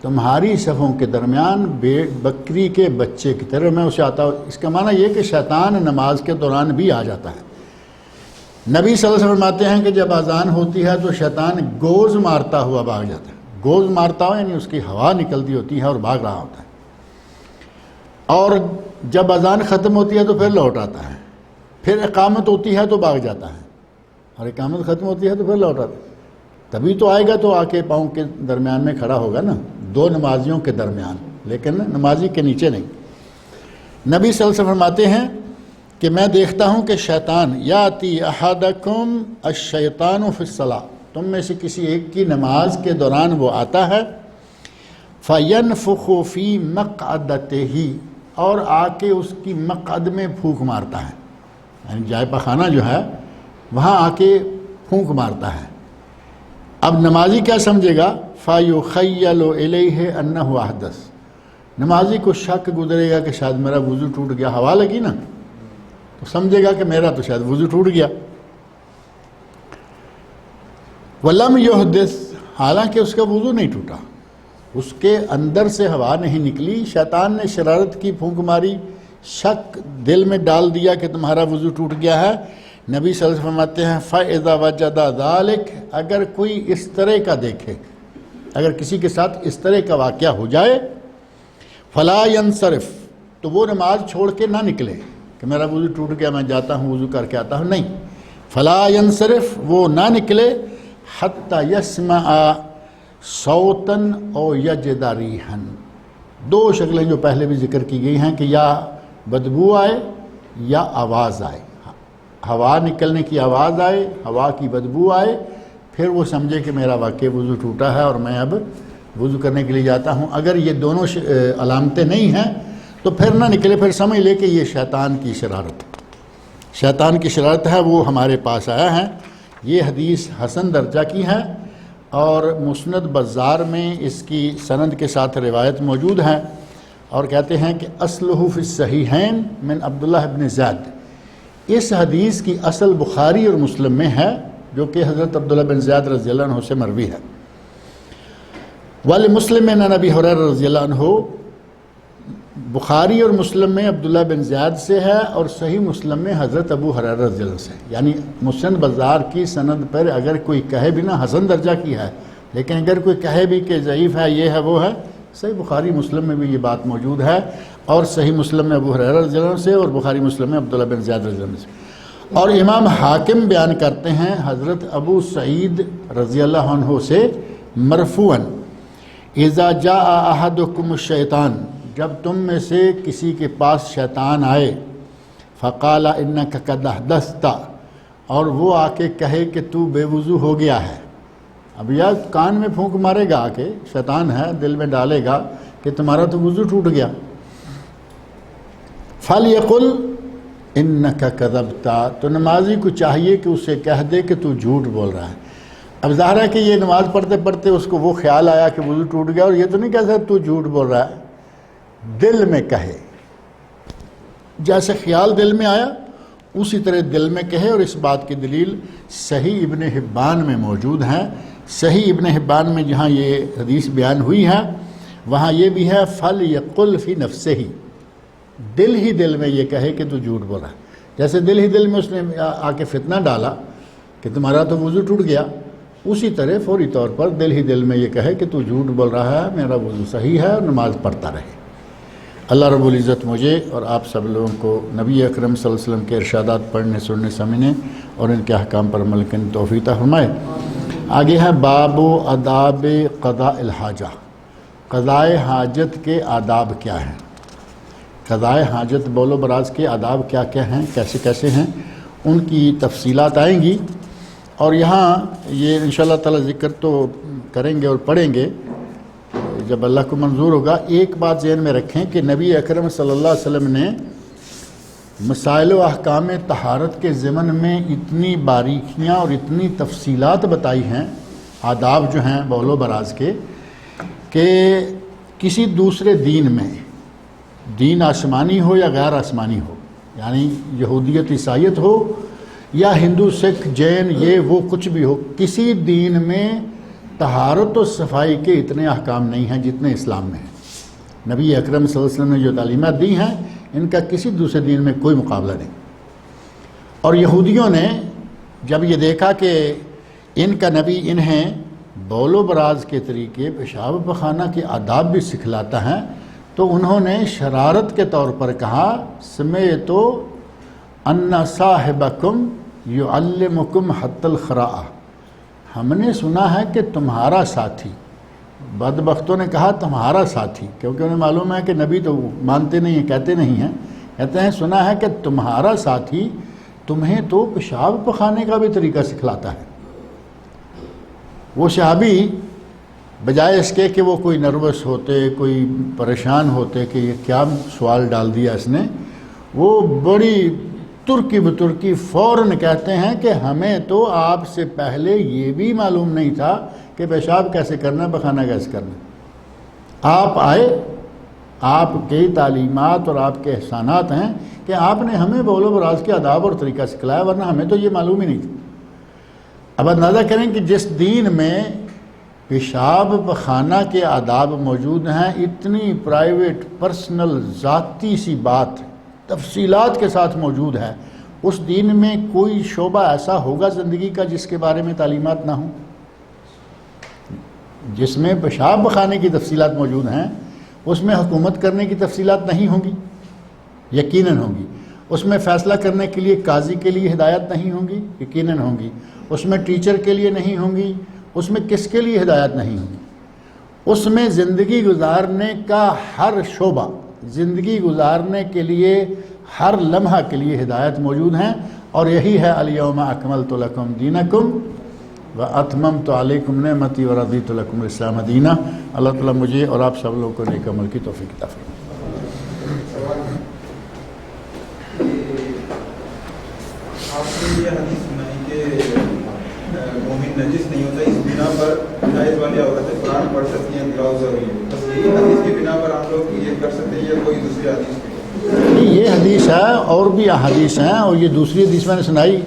تمہاری صفوں کے درمیان بکری کے بچے کی طرح، میں اسے آتا ہوں۔ اس کا معنی یہ کہ شیطان نماز کے دوران بھی آ جاتا ہے۔ نبی صلی اللہ علیہ وسلم فرماتے ہیں کہ جب اذان ہوتی ہے تو شیطان گوز مارتا ہوا بھاگ جاتا ہے، گوز مارتا ہوا یعنی اس کی ہوا نکلتی ہوتی ہے اور بھاگ رہا ہوتا ہے، اور جب اذان ختم ہوتی ہے تو پھر لوٹ آتا ہے، پھر اقامت ہوتی ہے تو بھاگ جاتا ہے، اور اقامت ختم ہوتی ہے تو پھر لوٹ آتا ہے۔ تبھی تو آئے گا تو آ کے پاؤں کے درمیان میں کھڑا ہوگا نا، دو نمازیوں کے درمیان، لیکن نمازی کے نیچے نہیں۔ نبی صلی اللہ علیہ وسلم فرماتے ہیں کہ میں دیکھتا ہوں کہ شیطان یاتی احدکم الشیطان فی الصلاۃ، تم میں سے کسی ایک کی نماز کے دوران وہ آتا ہے، فینفخ فی مقعدتہ، اور آ کے اس کی مقعد میں پھونک مارتا ہے، یعنی جائے پخانہ جو ہے وہاں آ کے پھونک مارتا ہے۔ اب نمازی کیا سمجھے گا؟ فَيُخَيَّلُ إِلَيْهِ أَنَّهُ أَحْدَثَ، نمازی کو شک گزرے گا کہ شاید میرا وضو ٹوٹ گیا، ہوا لگی نا تو سمجھے گا کہ میرا تو شاید وضو ٹوٹ گیا۔ وَلَمْ يُحْدِثْ، حالانکہ اس کا وضو نہیں ٹوٹا، اس کے اندر سے ہوا نہیں نکلی، شیطان نے شرارت کی، پھونک ماری، شک دل میں ڈال دیا کہ تمہارا وضو ٹوٹ گیا ہے۔ نبی صلی اللہ علیہ وسلم فرماتے ہیں فَإِذَا وَجَدَ ذَلِكَ، اگر کوئی اس طرح کا دیکھے، اگر کسی کے ساتھ اس طرح کا واقعہ ہو جائے، فَلَا يَنْصَرِفْ، تو وہ نماز چھوڑ کے نہ نکلے کہ میرا وضو ٹوٹ گیا میں جاتا ہوں وضو کر کے آتا ہوں، نہیں، فلا ینصرف، وہ نہ نکلے، حتی یسمع صوتاً او یجد ریحاً. دو شکلیں جو پہلے بھی ذکر کی گئی ہیں کہ یا بدبو آئے یا آواز آئے، ہوا نکلنے کی آواز آئے، ہوا کی بدبو آئے، پھر وہ سمجھے کہ میرا واقعی وضو ٹوٹا ہے اور میں اب وضو کرنے کے لیے جاتا ہوں. اگر یہ دونوں علامتیں نہیں ہیں تو پھر نہ نکلے، پھر سمجھ لے کہ یہ شیطان کی شرارت ہے. شیطان کی شرارت ہے، وہ ہمارے پاس آیا ہے. یہ حدیث حسن درجہ کی ہے اور مسند بزار میں اس کی سند کے ساتھ روایت موجود ہے، اور کہتے ہیں کہ اصلہ فی الصحیحین من عبداللہ ابن زید. اس حدیث کی اصل بخاری اور مسلم میں ہے، جو کہ حضرت عبداللہ بن زید رضی اللہ عنہ سے مروی ہے. ولمسلم عن ابی ہریرہ رضی اللہ عنہ، بخاری اور مسلم میں عبداللہ بن زیاد سے ہے اور صحیح مسلم میں حضرت ابو ہریرہ رضی اللہ عنہ سے. یعنی مسند بزار کی سند پر اگر کوئی کہے بھی نہ حسن درجہ کی ہے، لیکن اگر کوئی کہے بھی کہ ضعیف ہے، یہ ہے وہ ہے، صحیح بخاری مسلم میں بھی یہ بات موجود ہے، اور صحیح مسلم میں ابو ہریرہ رضی اللہ عنہ سے، اور بخاری مسلم میں عبداللہ بن زیاد رضی اللہ عنہ سے. اور امام حاکم بیان کرتے ہیں حضرت ابو سعید رضی اللہ عنہ سے مرفوعاً، اذا جاء احدکم الشیطان، جب تم میں سے کسی کے پاس شیطان آئے، فقال انک قد احدثت، اور وہ آ کے کہے کہ تو بے وضو ہو گیا ہے. اب یا کان میں پھونک مارے گا، آ کے شیطان ہے دل میں ڈالے گا کہ تمہارا تو وضو ٹوٹ گیا. فلیقل انک کذبت، تو نمازی کو چاہیے کہ اسے کہہ دے کہ تو جھوٹ بول رہا ہے. اب ظاہر ہے کہ یہ نماز پڑھتے پڑھتے اس کو وہ خیال آیا کہ وضو ٹوٹ گیا، اور یہ تو نہیں کہہ سکتا تو جھوٹ بول رہا ہے. دل میں کہے، جیسے خیال دل میں آیا اسی طرح دل میں کہے. اور اس بات کی دلیل صحیح ابن حبان میں موجود ہے. صحیح ابن حبان میں جہاں یہ حدیث بیان ہوئی ہے وہاں یہ بھی ہے فَلْيَقُلْ فِي نَفْسِهِ، دل ہی دل میں یہ کہے کہ تو جھوٹ بول رہا ہے. جیسے دل ہی دل میں اس نے آ کے فتنہ ڈالا کہ تمہارا تو وضو ٹوٹ گیا، اسی طرح فوری طور پر دل ہی دل میں یہ کہے کہ تو جھوٹ بول رہا ہے، میرا وضو صحیح ہے، اور نماز پڑھتا رہے. اللہ رب العزت مجھے اور آپ سب لوگوں کو نبی اکرم صلی اللہ علیہ وسلم کے ارشادات پڑھنے، سننے، سمجھنے اور ان کے احکام پر عمل کرنے کی توفیق عطا فرمائے. آگے ہے باب آداب قضاء الحاجہ، قضاء حاجت کے آداب کیا ہیں. قضاء حاجت بول و براز کے آداب کیا کیا ہیں، کیسے کیسے ہیں، ان کی تفصیلات آئیں گی. اور یہاں یہ انشاءاللہ تعالی ذکر تو کریں گے اور پڑھیں گے جب اللہ کو منظور ہوگا. ایک بات ذہن میں رکھیں کہ نبی اکرم صلی اللہ علیہ وسلم نے مسائل و احکام طہارت کے ضمن میں اتنی باریکیاں اور اتنی تفصیلات بتائی ہیں، آداب جو ہیں بول و براز کے، کہ کسی دوسرے دین میں، دین آسمانی ہو یا غیر آسمانی ہو، یعنی یہودیت عیسائیت ہو یا ہندو سکھ جین یہ وہ کچھ بھی ہو، کسی دین میں طہارت و صفائی کے اتنے احکام نہیں ہیں جتنے اسلام میں ہیں. نبی اکرم صلی اللہ علیہ وسلم نے جو تعلیمات دی ہیں ان کا کسی دوسرے دین میں کوئی مقابلہ نہیں. اور یہودیوں نے جب یہ دیکھا کہ ان کا نبی انہیں بول و براز کے طریقے، پیشاب پخانہ کے آداب بھی سکھلاتا ہے، تو انہوں نے شرارت کے طور پر کہا سمیتو ان صاحبکم یعلمکم حتی الخراء، ہم نے سنا ہے کہ تمہارا ساتھی، بدبختوں نے کہا تمہارا ساتھی، کیونکہ انہیں معلوم ہے کہ نبی تو مانتے نہیں ہیں، کہتے نہیں ہیں، کہتے ہیں سنا ہے کہ تمہارا ساتھی تمہیں تو پیشاب پخانے کا بھی طریقہ سکھلاتا ہے. وہ صحابی بجائے اس کے کہ وہ کوئی نروس ہوتے، کوئی پریشان ہوتے کہ یہ کیا سوال ڈال دیا اس نے، وہ بڑی ترکی بترکی فوراً کہتے ہیں کہ ہمیں تو آپ سے پہلے یہ بھی معلوم نہیں تھا کہ پیشاب کیسے کرنا، پخانہ کیسے کرنا. آپ آئے، آپ کی تعلیمات اور آپ کے احسانات ہیں کہ آپ نے ہمیں بول و براز کے آداب اور طریقہ سکھلایا، ورنہ ہمیں تو یہ معلوم ہی نہیں تھا. اب اندازہ کریں کہ جس دین میں پیشاب پخانہ کے آداب موجود ہیں، اتنی پرائیویٹ پرسنل ذاتی سی بات تفصیلات کے ساتھ موجود ہے، اس دین میں کوئی شعبہ ایسا ہوگا زندگی کا جس کے بارے میں تعلیمات نہ ہوں؟ جس میں پیشاب پخانے کی تفصیلات موجود ہیں اس میں حکومت کرنے کی تفصیلات نہیں ہوں گی، یقیناً ہوں گی. اس میں فیصلہ کرنے کے لیے قاضی کے لیے ہدایت نہیں ہوں گی؟ یقیناً ہوں گی۔ اس میں ٹیچر کے لیے نہیں ہوں گی؟ اس میں کس کے لیے ہدایت نہیں ہوگی؟ اس میں زندگی گزارنے کا ہر شعبہ، زندگی گزارنے کے لیے ہر لمحہ کے لیے ہدایت موجود ہیں، اور یہی ہے الیوم اکملت لکم دینکم واتممت علیکم نعمتی ورضیت لکم الاسلام دینا۔ اللہ تعالیٰ مجھے اور آپ سب لوگوں کو نیک عمل کی توفیق عطا فرمائے۔ آپ نے یہ حدیث سنائی کہ مومن نجس نہیں ہوتا، اس بنا پر جائز والی عورتیں قرآن پڑھ سکتی ہیں، تلاوت ضروری ہے، بس یہی حدیث کی بنا پر آپ لوگ یہ کر سکتے ہیں یا کوئی دوسری حدیث بھی؟ یہ حدیث ہے اور بھی احادیث ہیں، اور یہ دوسری حدیث میں نے سنائی،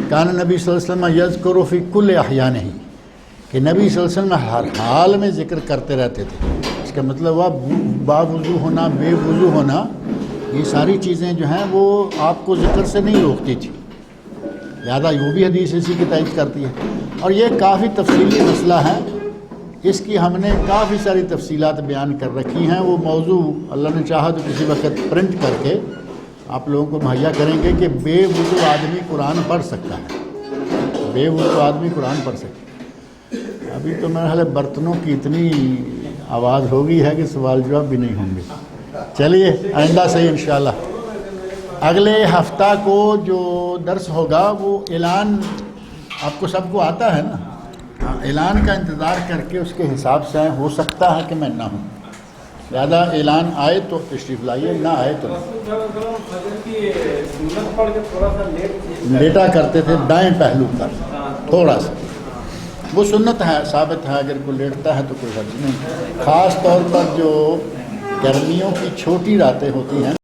کان نبی صلی اللہ علیہ وسلم یذکر فی کل احیانہ، کہ نبی صلی اللہ علیہ وسلم ہر حال میں ذکر کرتے رہتے تھے۔ اس کا مطلب ہوا باوضو ہونا، بے وضو ہونا، یہ ساری چیزیں جو ہیں وہ آپ کو ذکر سے نہیں روکتی تھی، لہذا وہ بھی حدیث اسی کی تائید کرتی ہے۔ اور یہ کافی تفصیلی مسئلہ ہے، اس کی ہم نے کافی ساری تفصیلات بیان کر رکھی ہیں، وہ موضوع اللہ نے چاہا تو کسی وقت پرنٹ کر کے آپ لوگوں کو مہیا کریں گے کہ بے وضو آدمی قرآن پڑھ سکتا ہے، بے وضو آدمی قرآن پڑھ سکتا ہے۔ ابھی تو میرے خیال ہے برتنوں کی اتنی آواز ہو گئی ہے کہ سوال جواب بھی نہیں ہوں گے۔ چلیے آئندہ سے انشاءاللہ اگلے ہفتہ کو جو درس ہوگا وہ اعلان آپ کو سب کو آتا ہے نا، اعلان کا انتظار کر کے اس کے حساب سے ہو سکتا ہے کہ میں نہ ہوں، لہذا اعلان آئے تو تشریف لائیے، نہ آئے تو لیٹا کرتے تھے دائیں پہلو پر تھوڑا سا، وہ سنت ہے، ثابت ہے، اگر کوئی لیٹتا ہے تو کوئی حرج نہیں، خاص طور پر جو گرمیوں کی چھوٹی راتیں ہوتی ہیں